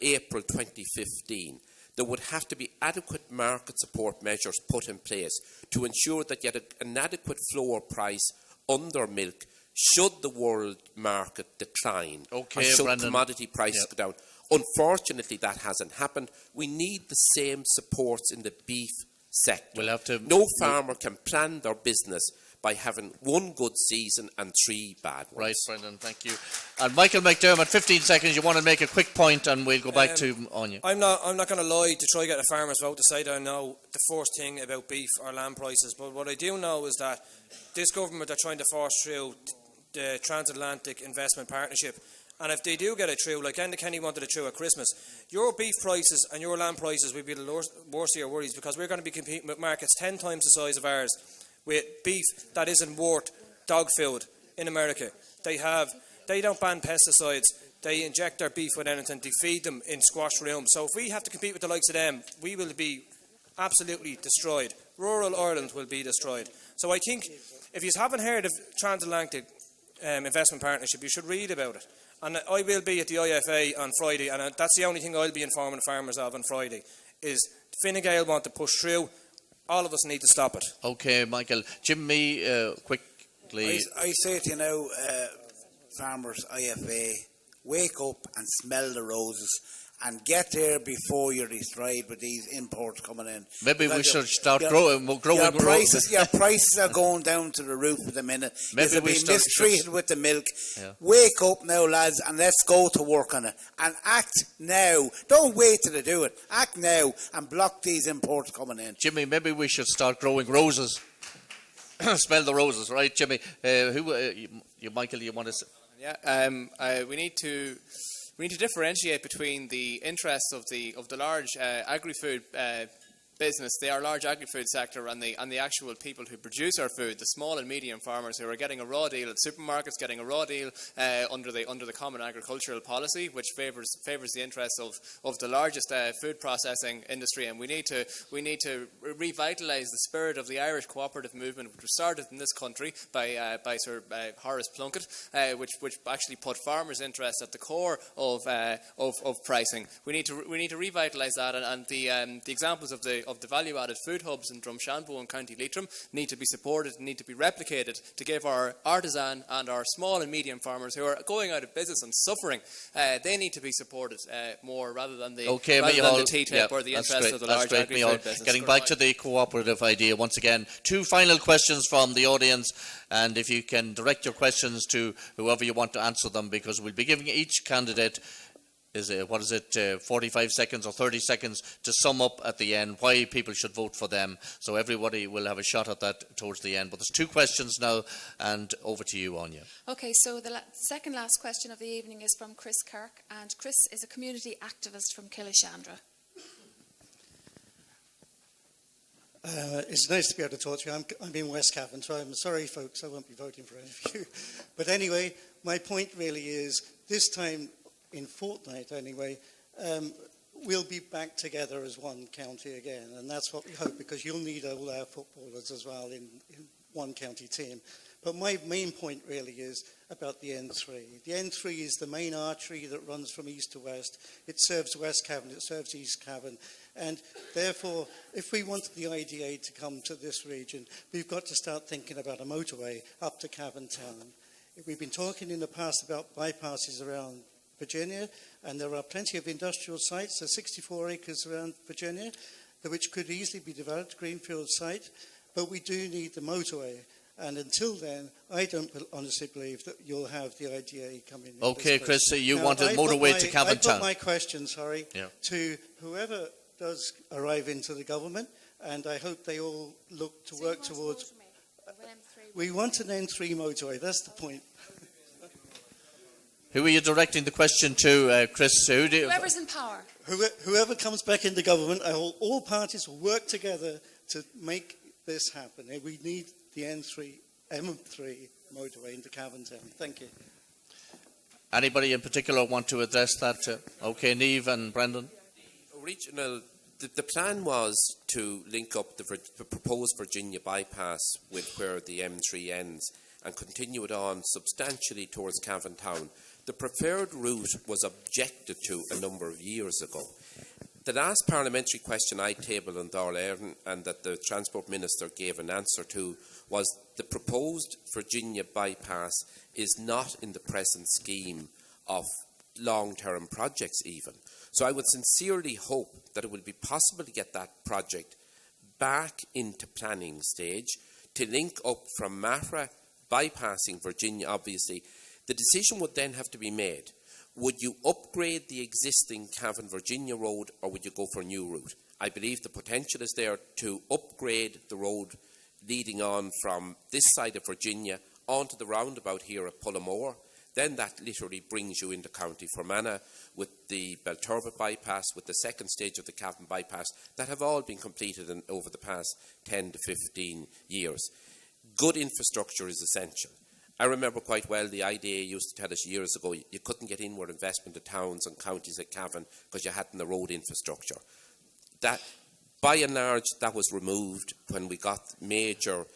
Speaker 14: April 2015, there would have to be adequate market support measures put in place to ensure that you had an adequate floor price under milk should the world market decline, or should
Speaker 4: Brendan.
Speaker 14: commodity prices go down. Unfortunately, that hasn't happened. We need the same supports in the beef sector. No farmer can plan their business by having one good season and 3 bad ones.
Speaker 4: Right, Brendan, thank you. And Michael McDermott, 15 seconds. You want to make a quick point, and we'll go back to Anya.
Speaker 9: I'm not going to lie to try to get a farmer's vote to say that I know the first thing about beef or lamb prices. But what I do know is that this government are trying to force through the Transatlantic Investment Partnership. And if they do get it through, like Enda Kenny wanted it through at Christmas, your beef prices and your lamb prices will be the worst of your worries, because we're going to be competing with markets 10 times the size of ours with beef that isn't worth dog food in America. They don't ban pesticides. They inject their beef with anything. They feed them in squash rooms. So if we have to compete with the likes of them, we will be absolutely destroyed. Rural Ireland will be destroyed. So I think if you haven't heard of Transatlantic Investment Partnership, you should read about it. And I will be at the IFA on Friday, and that's the only thing I'll be informing farmers of on Friday, is Fine Gael want to push through. All of us need to stop it.
Speaker 4: Okay, Michael. Jimmy, quickly.
Speaker 8: I say to you now, farmers, IFA, wake up and smell the roses and get there before you're destroyed with these imports coming in.
Speaker 4: Maybe we should start growing
Speaker 8: prices. Your prices are going down to the roof at the minute. You're being mistreated with the milk. Yeah. Wake up now, lads, and let's go to work on it. And act now. Don't wait till they do it. Act now and block these imports coming in.
Speaker 4: Jimmy, maybe we should start growing roses. Smell the roses, right, Jimmy? Michael, you want to say?
Speaker 5: Yeah, we need to differentiate between the interests of the large agri-food business, the large agri-food sector, and the actual people who produce our food, the small and medium farmers who are getting a raw deal at supermarkets, getting a raw deal under the Common Agricultural Policy, which favours the interests of the largest food processing industry. And we need to revitalise the spirit of the Irish cooperative movement, which was started in this country by Sir Horace Plunkett, which actually put farmers' interests at the core of pricing. We need to revitalise that, and the examples of the of the value-added food hubs in Drumshanbo and County Leitrim need to be supported, need to be replicated to give our artisan and our small and medium farmers who are going out of business and suffering, they need to be supported more rather than the TTIP or the interest of the large agri-food business.
Speaker 4: Getting back to the cooperative idea once again, two final questions from the audience, and if you can direct your questions to whoever you want to answer them, because we'll be giving each candidate 45 seconds or 30 seconds to sum up at the end why people should vote for them. So everybody will have a shot at that towards the end. But there's two questions now, and over to you, Anya.
Speaker 3: Okay, so the second last question of the evening is from Chris Kirk, and Chris is a community activist from Killishandra.
Speaker 19: It's nice to be able to talk to you. I'm in West Cavan, so I'm sorry, folks, I won't be voting for any of you. But anyway, my point really is, this time, in fortnight anyway, we'll be back together as one county again, and that's what we hope, because you'll need all our footballers as well in one county team. But my main point really is about the N3. The N3 is the main artery that runs from east to west. It serves West Cavan, it serves East Cavan, and therefore, if we want the IDA to come to this region, we've got to start thinking about a motorway up to Cavan town. We've been talking in the past about bypasses around Virginia, and there are plenty of industrial sites. There's 64 acres around Virginia, which could easily be developed, greenfield site, but we do need the motorway. And until then, I don't honestly believe that you'll have the IDA come in.
Speaker 4: Okay, Chris, you want a motorway to Cavan town.
Speaker 19: I put my question, to whoever does arrive into the government, and I hope they all look to work towards. We want an N3 motorway, that's the point.
Speaker 4: Who are you directing the question to, Chris?
Speaker 3: Whoever's in power.
Speaker 19: Whoever comes back into government, all parties will work together to make this happen. We need the M3 motorway into Cavan town. Thank you.
Speaker 4: Anybody in particular want to address that? Okay, Niamh and Brendan.
Speaker 14: Regional. The plan was to link up the proposed Virginia bypass with where the M3 ends and continue it on substantially towards Cavan town. The preferred route was objected to a number of years ago. The last parliamentary question I tabled on Dáil Éireann and that the Transport Minister gave an answer to was the proposed Virginia bypass is not in the present scheme of long-term projects even. So I would sincerely hope that it will be possible to get that project back into planning stage to link up from Matra, bypassing Virginia obviously. The decision would then have to be made. Would you upgrade the existing Cavan-Virginia road or would you go for a new route? I believe the potential is there to upgrade the road leading on from this side of Virginia onto the roundabout here at Tullamore. Then that literally brings you into County Fermanagh with the Belturbet bypass, with the second stage of the Cavan bypass that have all been completed over the past 10 to 15 years. Good infrastructure is essential. I remember quite well the IDA used to tell us years ago you couldn't get inward investment to towns and counties like Cavan because you hadn't the road infrastructure. That, by and large, that was removed when we got major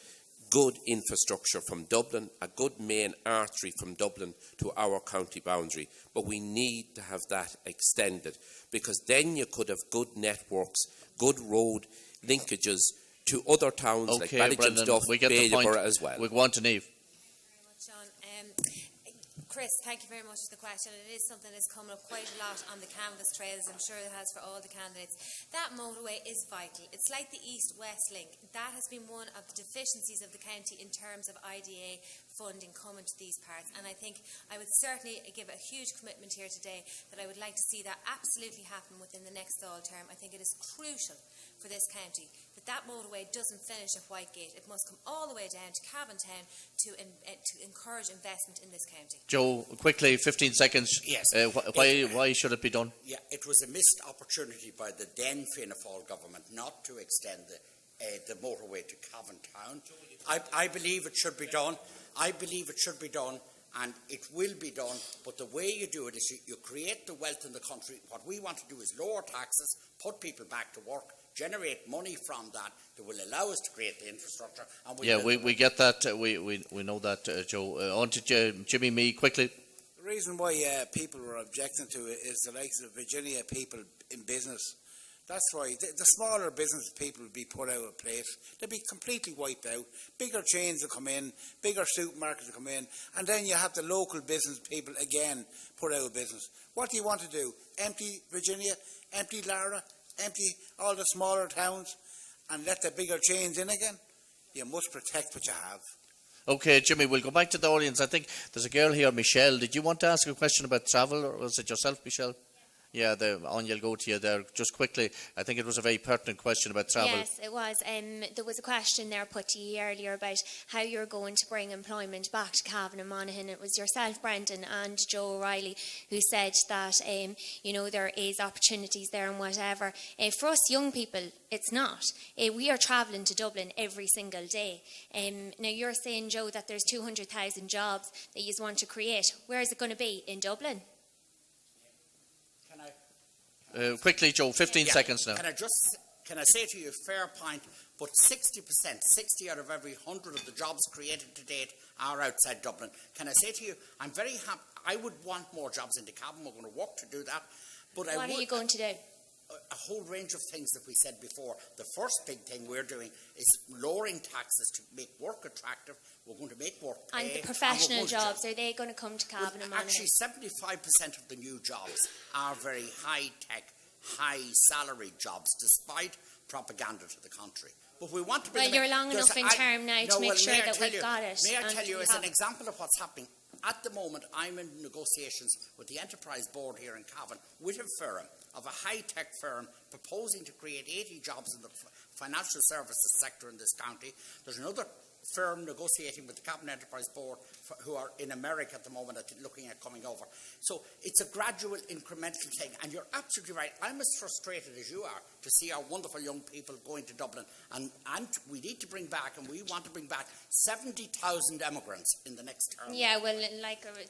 Speaker 14: good infrastructure from Dublin, a good main artery from Dublin to our county boundary. But we need to have that extended because then you could have good networks, good road linkages to other towns like Ballygymstuff, Ballyburra as well.
Speaker 4: We go on to Niamh.
Speaker 12: Chris, thank you very much for the question. It is something that's coming up quite a lot on the canvas trails. I'm sure it has for all the candidates. That motorway is vital. It's like the East-West link. That has been one of the deficiencies of the county in terms of IDA funding coming to these parts. And I think I would certainly give a huge commitment here today that I would like to see that absolutely happen within the next Dáil term. I think it is crucial for this county that motorway doesn't finish at Whitegate. It must come all the way down to Cavan town to encourage investment in this county.
Speaker 4: Joe, quickly, 15 seconds.
Speaker 10: Yes.
Speaker 4: Why should it be done?
Speaker 10: Yeah, it was a missed opportunity by the then Fianna Fáil government not to extend the motorway to Cavan town. I believe it should be done. I believe it should be done, and it will be done. But the way you do it is you create the wealth in the country. What we want to do is lower taxes, put people back to work, generate money from that will allow us to create the infrastructure. And
Speaker 4: we get that. We know that, Joe. On to Jimmy Mee, quickly.
Speaker 8: The reason why people were objecting to it is the likes of Virginia people in business That's right. The smaller business people will be put out of place. They'll be completely wiped out. Bigger chains will come in, bigger supermarkets will come in, and then you have the local business people again put out of business. What do you want to do? Empty Virginia, empty Lara, empty all the smaller towns, and let the bigger chains in again? You must protect what you have.
Speaker 4: Okay, Jimmy, we'll go back to the audience. I think there's a girl here, Michelle. Did you want to ask a question about travel, or was it yourself, Michelle? Yeah, Anya, I'll go to you there just quickly. I think it was a very pertinent question about travel.
Speaker 12: Yes, it was. There was a question there put to you earlier about how you're going to bring employment back to Cavan and Monaghan. It was yourself, Brendan, and Joe O'Reilly who said that, there is opportunities there and whatever. For us young people, it's not. We are travelling to Dublin every single day. Now, you're saying, Joe, that there's 200,000 jobs that you want to create. Where is it going to be? In Dublin?
Speaker 4: Quickly, Joe, 15 seconds now.
Speaker 10: Can I say to you, fair point, but 60%, 60 out of every 100 of the jobs created to date are outside Dublin. Can I say to you, I'm very happy. I would want more jobs into Cavan. We're going to work to do that. But
Speaker 12: what are you going to do?
Speaker 10: A whole range of things that we said before. The first big thing we're doing is lowering taxes to make work attractive. We're going to make work pay.
Speaker 12: And the professional jobs, are they going to come to Cavan and Monaghan?
Speaker 10: Actually, 75% of the new jobs are very high-tech, high-salary jobs, despite propaganda to the contrary. But we want to bring
Speaker 12: you're long enough in term now to make sure that we've got it.
Speaker 10: May I tell you, as an example of what's happening, at the moment, I'm in negotiations with the Enterprise Board here in Cavan with a firm, of a high-tech firm, proposing to create 80 jobs in the financial services sector in this county. There's another firm negotiating with the Cavan Enterprise Board who are in America at the moment looking at coming over. So it's a gradual, incremental thing. And you're absolutely right. I'm as frustrated as you are to see our wonderful young people going to Dublin. And we need to bring back, and we want to bring back 70,000 emigrants in the next term.
Speaker 12: Yeah, well,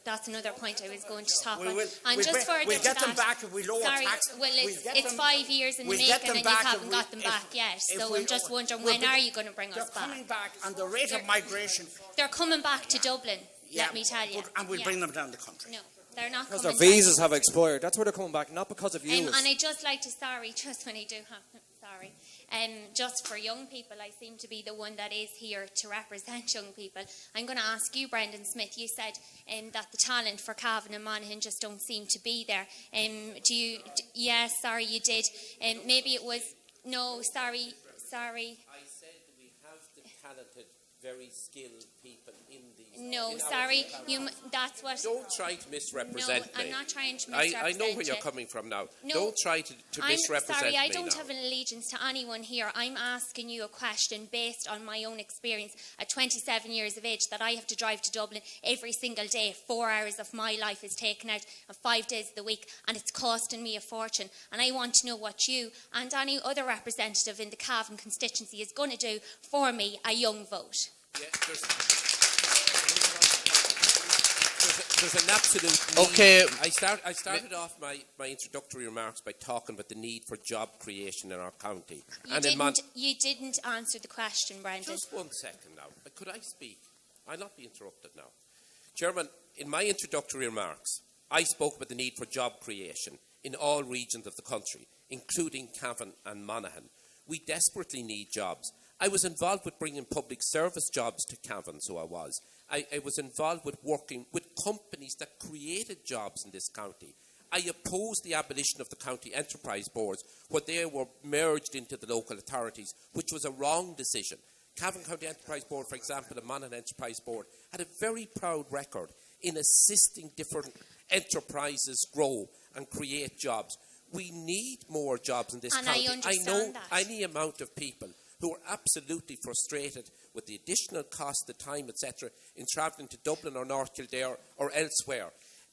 Speaker 12: that's another point I was going to talk about.
Speaker 10: We'll get them back if we lower tax.
Speaker 12: Well, it's 5 years in the making and you haven't got them back yet. So I'm just wondering, when are you going to bring us back?
Speaker 10: They're coming back, and the rate of migration...
Speaker 12: They're coming back to Dublin, let me tell you.
Speaker 10: And we'll bring them down the country.
Speaker 12: No, they're not
Speaker 9: because
Speaker 12: coming
Speaker 9: their visas have expired. That's where they're coming back, not because of you.
Speaker 12: And I just like to, just when I do have... Sorry. Just for young people, I seem to be the one that is here to represent young people. I'm going to ask you, Brendan Smith. You said that the talent for Cavan and Monaghan just don't seem to be there. Yes, sorry, you did. Maybe it was... No, sorry.
Speaker 14: I said that we have the talented, very skilled people in these...
Speaker 12: No, sorry, that's what...
Speaker 14: Don't try to misrepresent me.
Speaker 12: No, I'm not trying to misrepresent
Speaker 14: I know where you're coming from now.
Speaker 12: No,
Speaker 14: don't try to misrepresent me.
Speaker 12: Sorry, I don't have an allegiance to anyone here. I'm asking you a question based on my own experience at 27 years of age, that I have to drive to Dublin every single day. 4 hours of my life is taken out of 5 days of the week, and it's costing me a fortune. And I want to know what you and any other representative in the Cavan constituency is going to do for me, a young vote.
Speaker 14: Yeah, there's an absolute need.
Speaker 4: Okay.
Speaker 14: I started off my introductory remarks by talking about the need for job creation in our county.
Speaker 12: You didn't answer the question, Brendan.
Speaker 14: Just 1 second now. Could I speak? I'll not be interrupted now. Chairman, in my introductory remarks, I spoke about the need for job creation in all regions of the country, including Cavan and Monaghan. We desperately need jobs. I was involved with bringing public service jobs to Cavan, so I was. I was involved with working with companies that created jobs in this county. I opposed the abolition of the county enterprise boards when they were merged into the local authorities, which was a wrong decision. Cavan County Enterprise Board, for example, and Monaghan Enterprise Board, had a very proud record in assisting different enterprises grow and create jobs. We need more jobs in this county.
Speaker 12: I know
Speaker 14: any amount of people who are absolutely frustrated with the additional cost, the time, etc., in travelling to Dublin or North Kildare or elsewhere.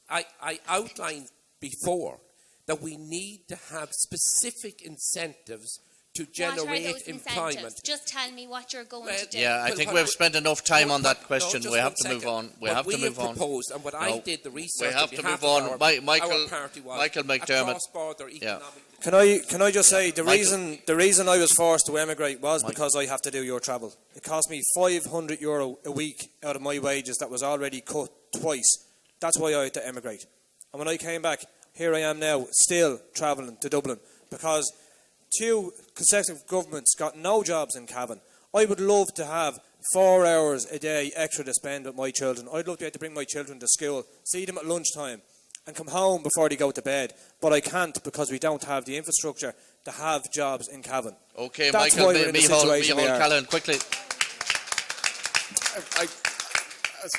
Speaker 14: I outlined before that we need to have specific incentives to generate employment.
Speaker 12: Just tell me what you're going to do.
Speaker 4: Yeah, I think we've spent enough time on that question. We have to move on. We have to move on.
Speaker 14: Proposed, and what I did, the research.
Speaker 4: We have to move on. Michael McDermott.
Speaker 14: Yeah.
Speaker 9: Can I just say the reason I was forced to emigrate was because I have to do your travel. It cost me €500 a week out of my wages that was already cut twice. That's why I had to emigrate. And when I came back, here I am now, still travelling to Dublin, because 2 consecutive governments got no jobs in Cavan. I would love to have 4 hours a day extra to spend with my children. I'd love to be able to bring my children to school, see them at lunchtime, and come home before they go to bed. But I can't because we don't have the infrastructure to have jobs in Cavan.
Speaker 4: Okay,
Speaker 9: That's
Speaker 4: Michael,
Speaker 9: why we're in the situation we are.
Speaker 4: Callan, quickly.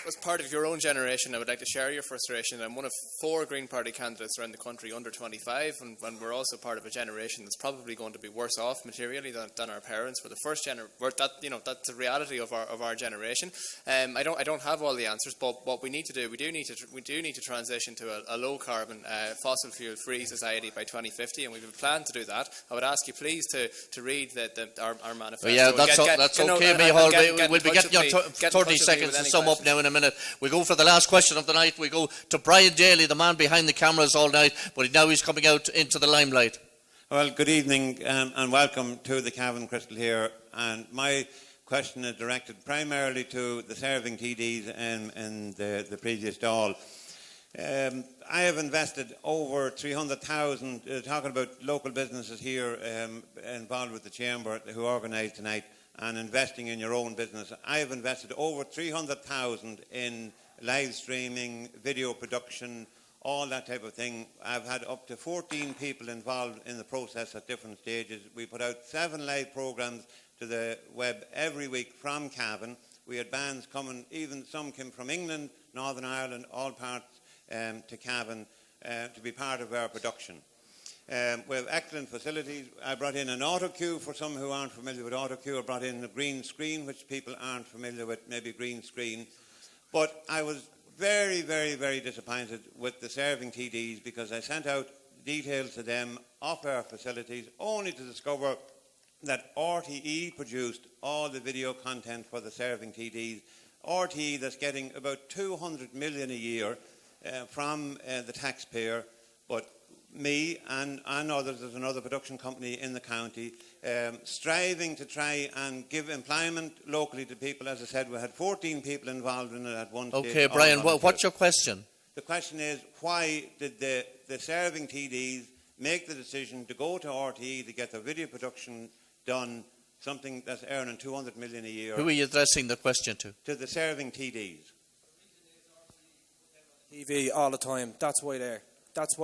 Speaker 5: As part of your own generation, I would like to share your frustration. I'm one of 4 Green Party candidates around the country under 25, and we're also part of a generation that's probably going to be worse off materially than our parents. We're the first generation. That's the reality of our generation. I don't have all the answers, but what we need to do, we do need to transition to a low carbon, fossil fuel free society by 2050, and we have a plan to do that. I would ask you please to read our manifesto.
Speaker 4: Yeah, that's okay, Micheál. We'll be getting your 30 seconds to sum up now in a minute. We go for the last question of the night. We go to Brian Daly, the man behind the cameras all night, but now he's coming out into the limelight.
Speaker 20: Well, good evening and welcome to the Cavan Crystal here. And my question is directed primarily to the serving TDs in the previous stall. I have invested over 300,000, talking about local businesses here involved with the Chamber who organised tonight, and investing in your own business. I have invested over 300,000 in live streaming, video production, all that type of thing. I've had up to 14 people involved in the process at different stages. We put out 7 live programmes to the web every week from Cavan. We had bands coming, even some came from England, Northern Ireland, all parts to Cavan to be part of our production. We have excellent facilities. I brought in an auto cue for some who aren't familiar with auto cue. I brought in a green screen, which people aren't familiar with, maybe green screen. But I was very, very, very disappointed with the serving TDs because I sent out details to them of our facilities only to discover that RTE produced all the video content for the serving TDs. RTE that's getting about 200 million a year from the taxpayer, but me and others, there's another production company in the county, striving to try and give employment locally to people. As I said, we had 14 people involved in it at one stage.
Speaker 4: Okay, Brian, what's your question?
Speaker 20: The question is, why did the serving TDs make the decision to go to RTE to get their video production done, something that's earning 200 million a year?
Speaker 4: Who are you addressing the question to?
Speaker 20: To the serving TDs.
Speaker 9: TV all the time. That's why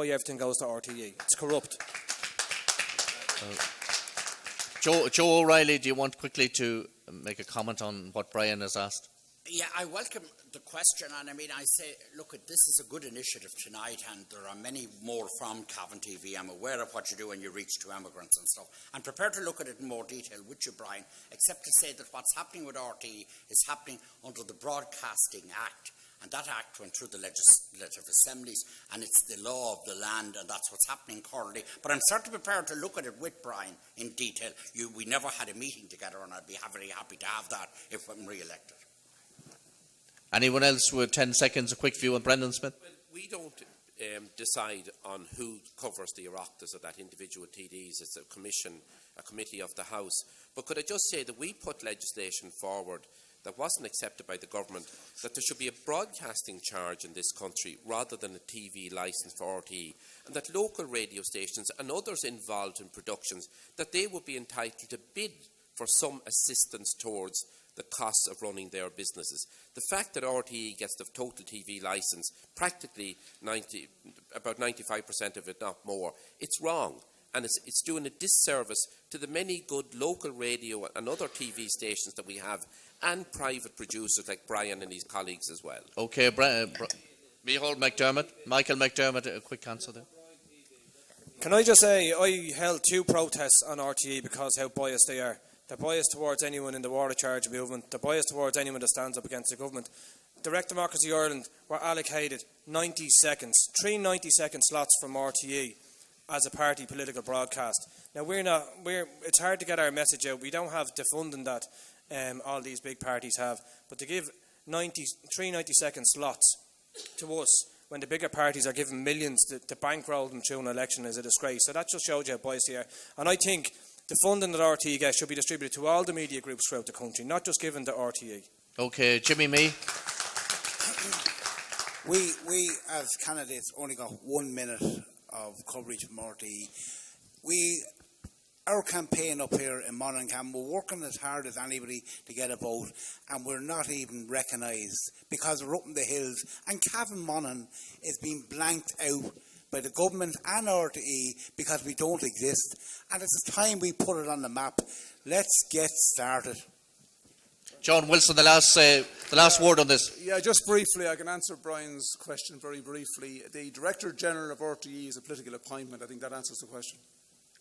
Speaker 9: everything goes to RTE. It's corrupt.
Speaker 4: Joe O'Reilly, do you want quickly to make a comment on what Brian has asked?
Speaker 10: Yeah, I welcome the question, and I mean, I say, look, this is a good initiative tonight, and there are many more from Cavan TV. I'm aware of what you do when you reach to immigrants and stuff. I'm prepared to look at it in more detail with you, Brian, except to say that what's happening with RTE is happening under the Broadcasting Act. And that act went through the legislative assemblies, and it's the law of the land, and that's what's happening currently. But I'm certainly prepared to look at it with Brian in detail. We never had a meeting together, and I'd be very happy to have that if I'm re-elected.
Speaker 4: Anyone else with 10 seconds, a quick view on Brendan Smith?
Speaker 14: Well, we don't decide on who covers the Oireachtas of that individual TDs. It's a committee of the House. But could I just say that we put legislation forward that wasn't accepted by the government, that there should be a broadcasting charge in this country rather than a TV licence for RTE, and that local radio stations and others involved in productions, that they would be entitled to bid for some assistance towards the costs of running their businesses. The fact that RTE gets the total TV licence, practically about 95% of it, not more, it's wrong. And it's doing a disservice to the many good local radio and other TV stations that we have, and private producers like Brian and his colleagues as well.
Speaker 4: Okay, Michael McDermott, a quick answer there.
Speaker 9: Can I just say, I held 2 protests on RTE because how biased they are. They're biased towards anyone in the water charge movement. They're biased towards anyone that stands up against the government. Direct Democracy Ireland were allocated 90 seconds, 3 90-second slots from RTE as a party political broadcast. Now, it's hard to get our message out. We don't have the funding that all these big parties have. But to give 3 90-second slots to us when the bigger parties are given millions to bankroll them through an election is a disgrace. So that just shows you how biased they are. And I think the funding that RTE gets should be distributed to all the media groups throughout the country, not just given to RTE.
Speaker 4: Okay, Jimmy Mee.
Speaker 8: We as candidates only got 1 minute of coverage from RTE. We our campaign up here in Monaghan, we're working as hard as anybody to get a vote, and we're not even recognised because we're up in the hills. And Cavan Monaghan is being blanked out by the government and RTE because we don't exist. And it's time we put it on the map. Let's get started.
Speaker 4: John Wilson, the last word on this.
Speaker 15: Yeah, just briefly, I can answer Brian's question very briefly. The Director General of RTE is a political appointment. I think that answers the question.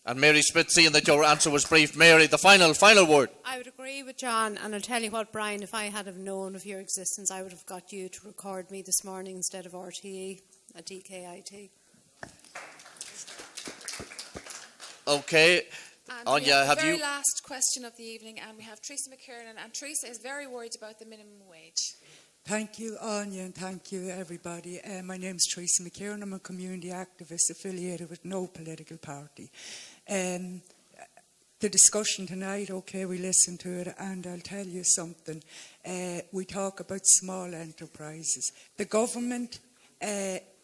Speaker 4: And Mary Smith, seeing that your answer was brief. Mary, the final word.
Speaker 13: I would agree with John, and I'll tell you what, Brian, if I had have known of your existence, I would have got you to record me this morning instead of RTE at DKIT.
Speaker 4: Okay.
Speaker 3: And
Speaker 4: Anya,
Speaker 3: we have
Speaker 4: have
Speaker 3: the very
Speaker 4: you?
Speaker 3: last question of the evening, and we have Teresa McKiernan, and Teresa is very worried about the minimum wage.
Speaker 21: Thank you, Anya, and thank you, everybody. My name is Teresa McKiernan. I'm a community activist affiliated with no political party. The discussion tonight, okay, we listened to it, and I'll tell you something. We talk about small enterprises. The government,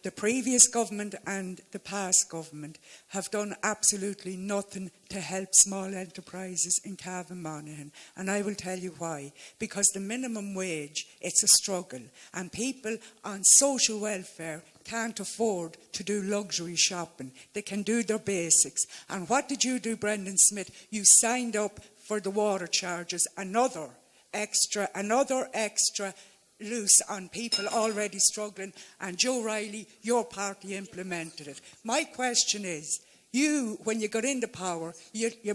Speaker 21: the previous government and the past government have done absolutely nothing to help small enterprises in Cavan Monaghan. And I will tell you why. Because the minimum wage, it's a struggle. And people on social welfare can't afford to do luxury shopping. They can do their basics. And what did you do, Brendan Smith? You signed up for the water charges, another extra loose on people already struggling, and Joe Riley, your party implemented it. My question is, when you got into power,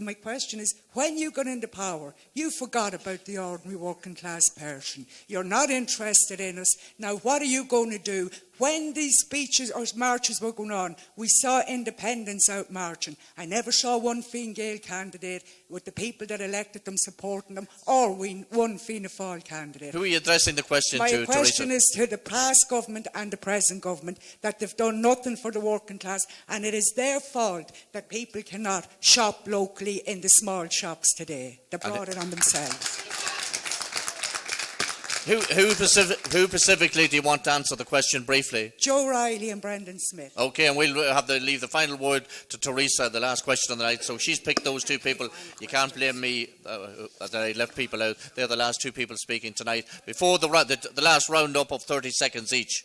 Speaker 21: my question is, when you got into power, you forgot about the ordinary working class person. You're not interested in us. Now, what are you going to do? When these speeches or marches were going on, we saw independents out marching. I never saw one Fine Gael candidate with the people that elected them supporting them, or one Fianna Fáil candidate.
Speaker 4: Who are you addressing the question to,
Speaker 21: My question
Speaker 4: Teresa?
Speaker 21: is to the past government and the present government, that they've done nothing for the working class, and it is their fault that people cannot shop locally in the small shops today. They brought it on themselves.
Speaker 4: Who specifically do you want to answer the question briefly?
Speaker 21: Joe Riley and Brendan Smith.
Speaker 4: Okay, and we'll have to leave the final word to Teresa, the last question of the night. So she's picked those two people. You can't blame me that I left people out. They're the last two people speaking tonight. Before the last round-up of 30 seconds each.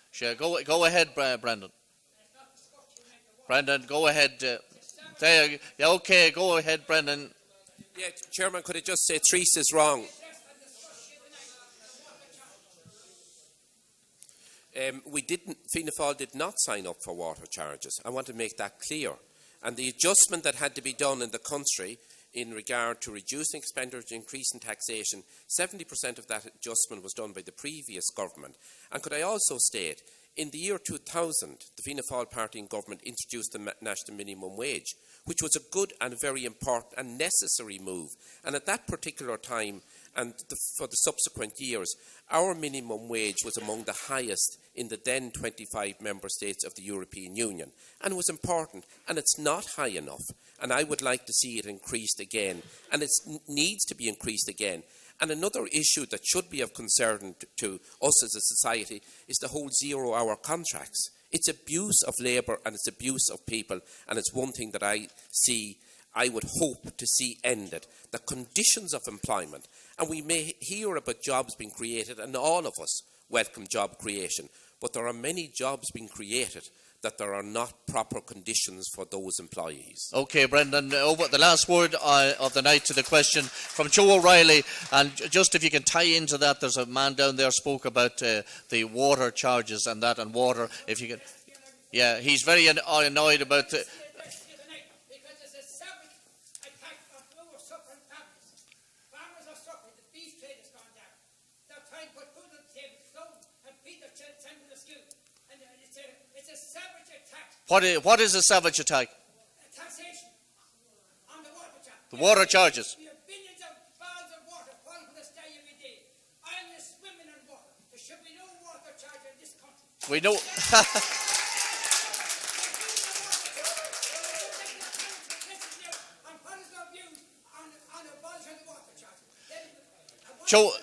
Speaker 4: Sure, go ahead, Brendan. Brendan, go ahead. Okay, go ahead, Brendan.
Speaker 14: Yeah, Chairman, could I just say Teresa's wrong? Fianna Fáil did not sign up for water charges. I want to make that clear. And the adjustment that had to be done in the country in regard to reducing expenditure, increasing taxation, 70% of that adjustment was done by the previous government. And could I also state, in the year 2000, the Fianna Fáil party in government introduced the national minimum wage, which was a good and very important and necessary move. And at that particular time, and for the subsequent years, our minimum wage was among the highest in the then 25 member states of the European Union. And it was important, and it's not high enough. And I would like to see it increased again. And it needs to be increased again. And another issue that should be of concern to us as a society is the whole zero-hour contracts. It's abuse of labour and it's abuse of people, and it's one thing that I would hope to see ended. The conditions of employment, and we may hear about jobs being created, and all of us welcome job creation, but there are many jobs being created that there are not proper conditions for those employees.
Speaker 4: Okay, Brendan, over the last word of the night to the question from Joe O'Reilly, and just if you can tie into that, there's a man down there spoke about the water charges and that, and water, if you can. Yeah, he's very annoyed about the. What is a savage attack?
Speaker 22: Taxation on the water charge.
Speaker 4: The water charges.
Speaker 22: We have billions of barrels of water falling from the sky every day. I'm swimming in water. There should be no water charge in this country.
Speaker 4: We know.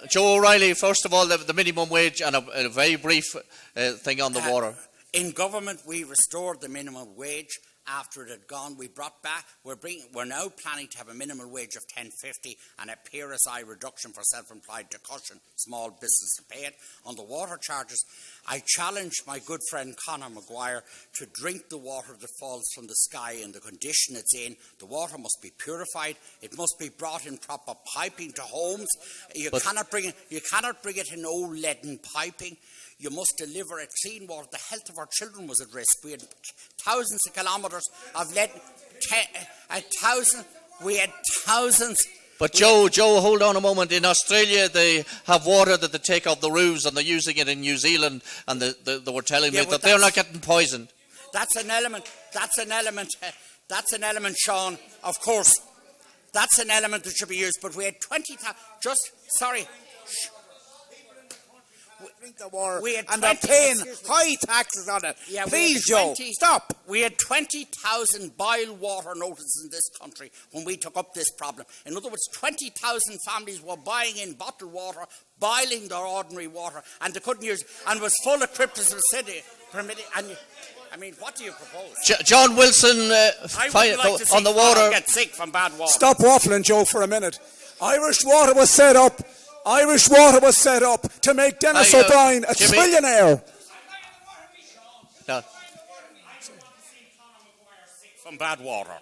Speaker 4: Joe O'Reilly, first of all, the minimum wage and a very brief thing on the water.
Speaker 10: In government, we restored the minimum wage after it had gone. We brought back, we're now planning to have a minimum wage of $10.50 and a PRSI reduction for self-employed to cushion small business to pay it. On the water charges, I challenge my good friend Conor Maguire to drink the water that falls from the sky in the condition it's in. The water must be purified. It must be brought in proper piping to homes. You cannot bring it in old leaden piping. You must deliver a clean water. The health of our children was at risk. We had thousands of kilometres of lead. We had thousands.
Speaker 4: But Joe, hold on a moment. In Australia, they have water that they take off the roofs, and they're using it in New Zealand, and they were telling me that they're not getting poisoned.
Speaker 10: That's an element, Sean, of course. That's an element that should be used. But we had 20,000, sorry.
Speaker 1: Drink the water, and they're paying high taxes on it.
Speaker 10: Yeah,
Speaker 1: please, Joe, stop.
Speaker 10: We had 20,000 boil water notices in this country when we took up this problem. In other words, 20,000 families were buying in bottled water, boiling their ordinary water, and they couldn't use it, and was full of cryptocity. I mean, what do you propose?
Speaker 4: John Wilson,
Speaker 10: on
Speaker 4: the water.
Speaker 10: Get sick from bad water.
Speaker 15: Stop waffling, Joe, for a minute. Irish Water was set up to make Dennis O'Brien a trillionaire.
Speaker 4: No.
Speaker 10: From bad water.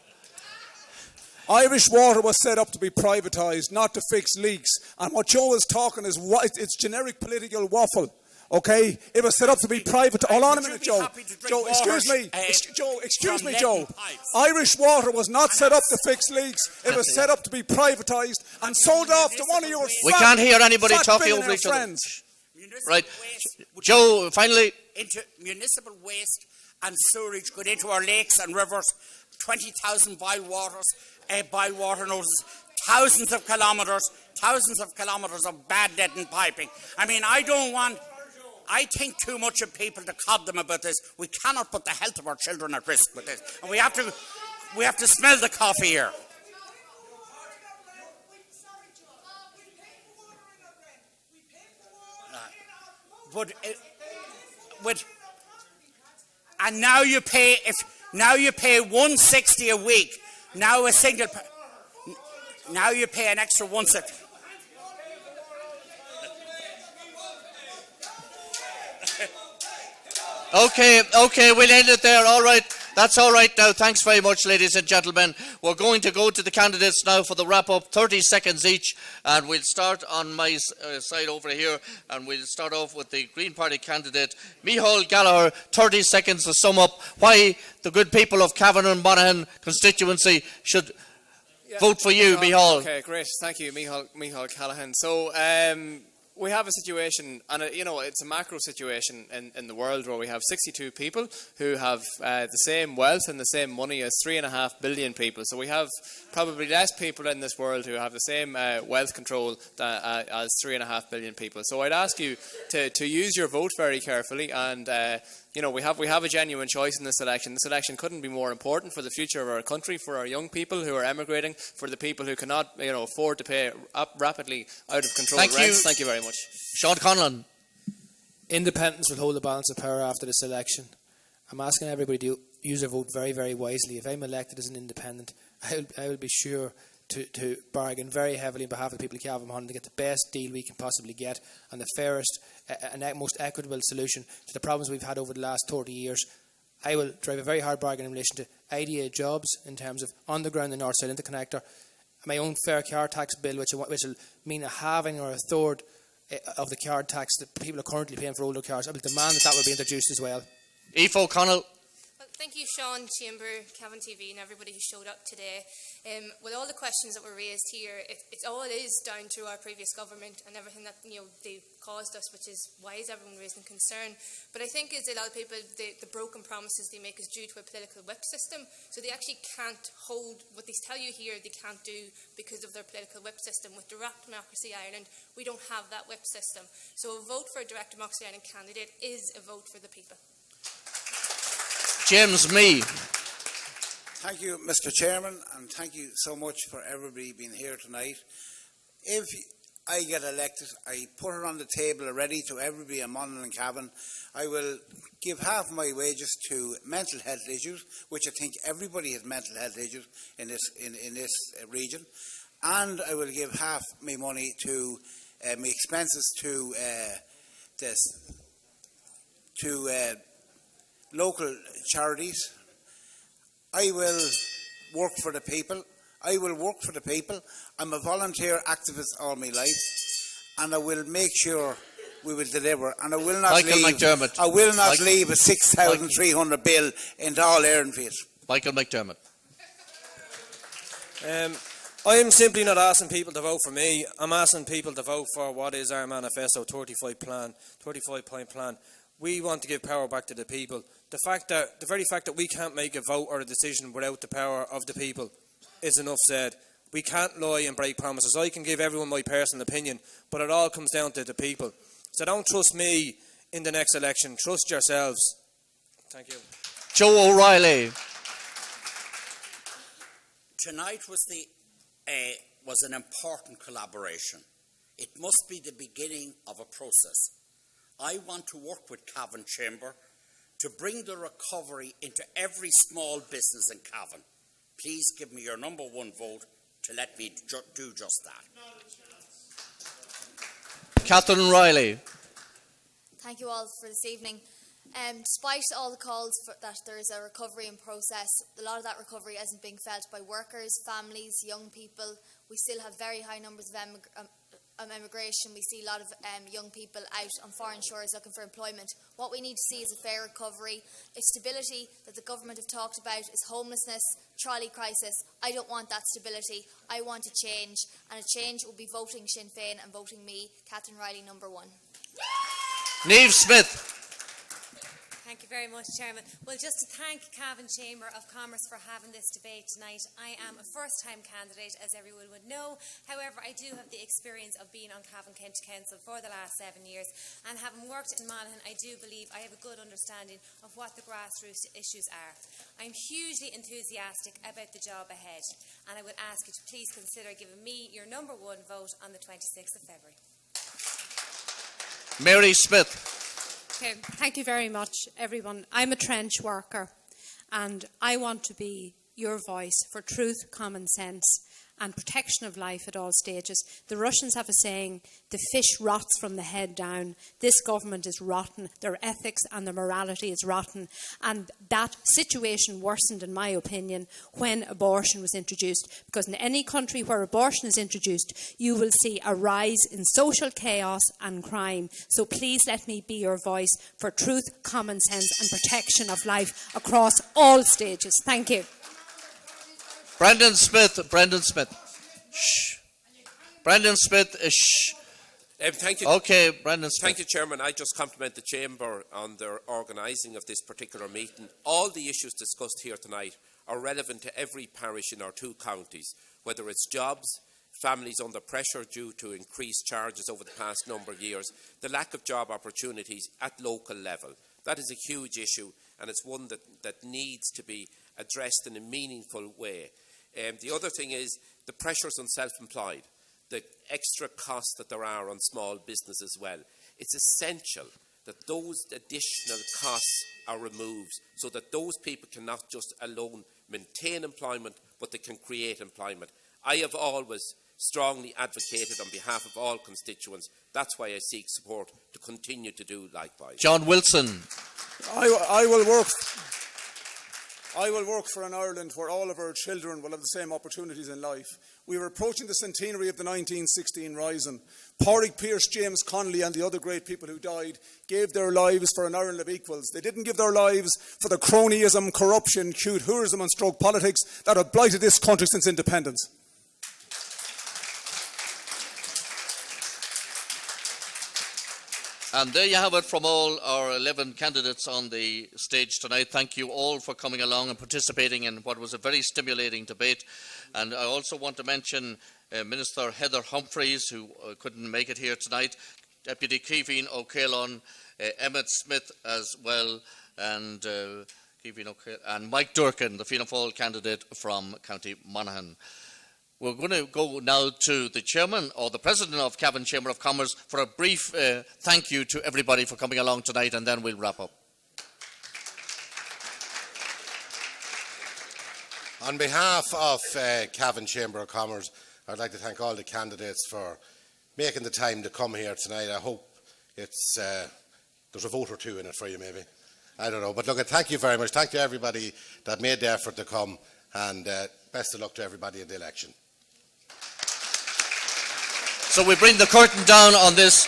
Speaker 15: Irish Water was set up to be privatised, not to fix leaks. And what Joe is talking is it's generic political waffle. Okay, it was set up to be private. Hold on a minute, Joe. Joe, excuse me. Joe. Irish Water was not set up to fix leaks. It was set up to be privatised and sold off to one of your.
Speaker 4: We can't hear anybody talking over each other. Right, Joe. Finally,
Speaker 10: into municipal waste and sewage going into our lakes and rivers. 20,000 boil water notices. Thousands of kilometres of bad leaden piping. I mean, I think too much of people to cod them about this. We cannot put the health of our children at risk with this. And we have to smell the coffee here. And now you pay $160 a week. Now you pay an extra $160.
Speaker 4: Okay, we'll end it there. All right, that's all right now. Thanks very much, ladies and gentlemen. We're going to go to the candidates now for the wrap-up, 30 seconds each, and we'll start on my side over here, and we'll start off with the Green Party candidate, Micheál Gallagher. 30 seconds to sum up why the good people of Cavan and Monaghan constituency should vote for you, Micheál.
Speaker 5: Okay, great. Thank you, Micheál Callahan. So, we have a situation, and it's a macro situation in the world where we have 62 people who have the same wealth and the same money as 3.5 billion people. So we have probably less people in this world who have the same wealth control as 3.5 billion people. So I'd ask you to use your vote very carefully, and we have a genuine choice in this election. This election couldn't be more important for the future of our country, for our young people who are emigrating, for the people who cannot afford to pay rapidly out of control rents. Thank you very much.
Speaker 4: Sean Conlon.
Speaker 6: Independents will hold the balance of power after this election. I'm asking everybody to use their vote very, very wisely. If I'm elected as an independent, I will be sure to bargain very heavily on behalf of the people of Cavan Monaghan to get the best deal we can possibly get and the fairest and most equitable solution to the problems we've had over the last 30 years. I will drive a very hard bargain in relation to IDA jobs in terms of underground and north side interconnector, my own fair car tax bill, which will mean a halving or a third of the car tax that people are currently paying for older cars. I will demand that will be introduced as well.
Speaker 4: Aoife O'Connell.
Speaker 7: Well, thank you, Sean, Chamber, Cavan TV and everybody who showed up today. With all the questions that were raised here, it is down to our previous government and everything that they caused us, which is why is everyone raising concern. But I think a lot of people, the broken promises they make is due to a political whip system. So they actually can't hold what they tell you here, they can't do because of their political whip system. With Direct Democracy Ireland, we don't have that whip system. So a vote for a Direct Democracy Ireland candidate is a vote for the people.
Speaker 4: James Mee.
Speaker 8: Thank you, Mr. Chairman, and thank you so much for everybody being here tonight. If I get elected, I put it on the table ready to everybody in Monaghan and Cavan. I will give half my wages to mental health issues, which I think everybody has mental health issues in this region, and I will give half my money to my expenses to local charities. I will work for the people. I'm a volunteer activist all my life, and I will make sure we will deliver. And I will not leave a 6,300 bill in all Éireann fees.
Speaker 4: Michael McDermott.
Speaker 9: I am simply not asking people to vote for me. I'm asking people to vote for what is our manifesto 35-point plan. We want to give power back to the people. The very fact that we can't make a vote or a decision without the power of the people is enough said. We can't lie and break promises. I can give everyone my personal opinion, but it all comes down to the people. So don't trust me in the next election. Trust yourselves. Thank you.
Speaker 4: Joe O'Reilly.
Speaker 10: Tonight was an important collaboration. It must be the beginning of a process. I want to work with Cavan Chamber to bring the recovery into every small business in Cavan. Please give me your number one vote to let me do just that.
Speaker 4: Catherine Riley.
Speaker 11: Thank you all for this evening. Despite all the calls that there is a recovery in process, a lot of that recovery isn't being felt by workers, families, young people. We still have very high numbers of immigration. We see a lot of young people out on foreign shores looking for employment. What we need to see is a fair recovery. If stability that the government have talked about is homelessness, trolley crisis, I don't want that stability. I want a change, and a change will be voting Sinn Féin and voting me, Catherine Riley, number one.
Speaker 4: Niamh Smith.
Speaker 12: Thank you very much, Chairman. Well, just to thank Cavan Chamber of Commerce for having this debate tonight. I am a first-time candidate, as everyone would know. However, I do have the experience of being on Cavan County Council for the last 7 years, and having worked in Monaghan, I do believe I have a good understanding of what the grassroots issues are. I'm hugely enthusiastic about the job ahead, and I would ask you to please consider giving me your number one vote on the 26th of February.
Speaker 4: Mary Smith.
Speaker 13: Okay, thank you very much, everyone. I'm a trench worker, and I want to be your voice for truth, common sense, and protection of life at all stages. The Russians have a saying, the fish rots from the head down. This government is rotten. Their ethics and their morality is rotten. And that situation worsened, in my opinion, when abortion was introduced. Because in any country where abortion is introduced, you will see a rise in social chaos and crime. So please let me be your voice for truth, common sense, and protection of life across all stages. Thank you.
Speaker 4: Brendan Smith. Shh. Brendan Smith. Shh.
Speaker 14: Thank you.
Speaker 4: Okay, Brendan Smith.
Speaker 14: Thank you, Chairman. I just compliment the Chamber on their organising of this particular meeting. All the issues discussed here tonight are relevant to every parish in our two counties, whether it's jobs, families under pressure due to increased charges over the past number of years, the lack of job opportunities at local level. That is a huge issue, and it's one that needs to be addressed in a meaningful way. The other thing is the pressures on self-employed, the extra costs that there are on small business as well. It's essential that those additional costs are removed so that those people can not just alone maintain employment, but they can create employment. I have always strongly advocated on behalf of all constituents. That's why I seek support to continue to do likewise.
Speaker 4: John Wilson.
Speaker 15: I will work for an Ireland where all of our children will have the same opportunities in life. We are approaching the centenary of the 1916 Rising. Pádraig Pearse, James Connolly and the other great people who died gave their lives for an Ireland of equals. They didn't give their lives for the cronyism, corruption, cute hoorism and stroke politics that have blighted this country since independence.
Speaker 4: And there you have it from all our 11 candidates on the stage tonight. Thank you all for coming along and participating in what was a very stimulating debate. And I also want to mention Minister Heather Humphreys, who couldn't make it here tonight, Deputy Cavan O'Callaghan, Emmett Smith as well, and Mike Durkin, the Fianna Fáil candidate from County Monaghan. We're going to go now to the chairman or the president of Cavan Chamber of Commerce for a brief thank you to everybody for coming along tonight, and then we'll wrap up.
Speaker 2: On behalf of Cavan Chamber of Commerce, I'd like to thank all the candidates for making the time to come here tonight. I hope it's there's a vote or two in it for you, maybe. I don't know. But look, thank you very much. Thank you, everybody that made the effort to come, and best of luck to everybody in the election.
Speaker 4: So we bring the curtain down on this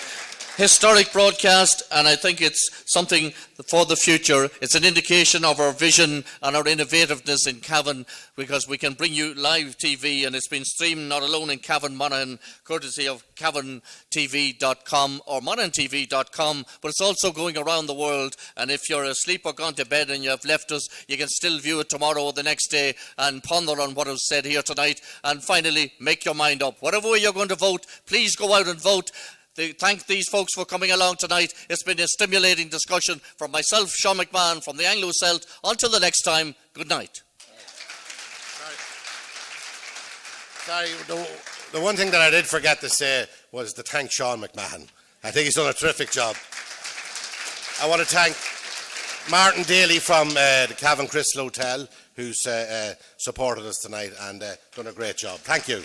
Speaker 4: historic broadcast, and I think it's something for the future. It's an indication of our vision and our innovativeness in Cavan, because we can bring you live TV, and it's been streamed not alone in Cavan, Monaghan, courtesy of CavanTV.com or MonaghanTV.com, but it's also going around the world. And if you're asleep or gone to bed and you have left us, you can still view it tomorrow or the next day and ponder on what was said here tonight. And finally, make your mind up. Whatever way you're going to vote, please go out and vote. Thank these folks for coming along tonight. It's been a stimulating discussion. From myself, Sean McMahon, from the Anglo-Celt. Until the next time, good night.
Speaker 2: Sorry, the one thing that I did forget to say was to thank Sean McMahon. I think he's done a terrific job. I want to thank Martin Daly from the Cavan Crystal Hotel, who's supported us tonight and done a great job. Thank you.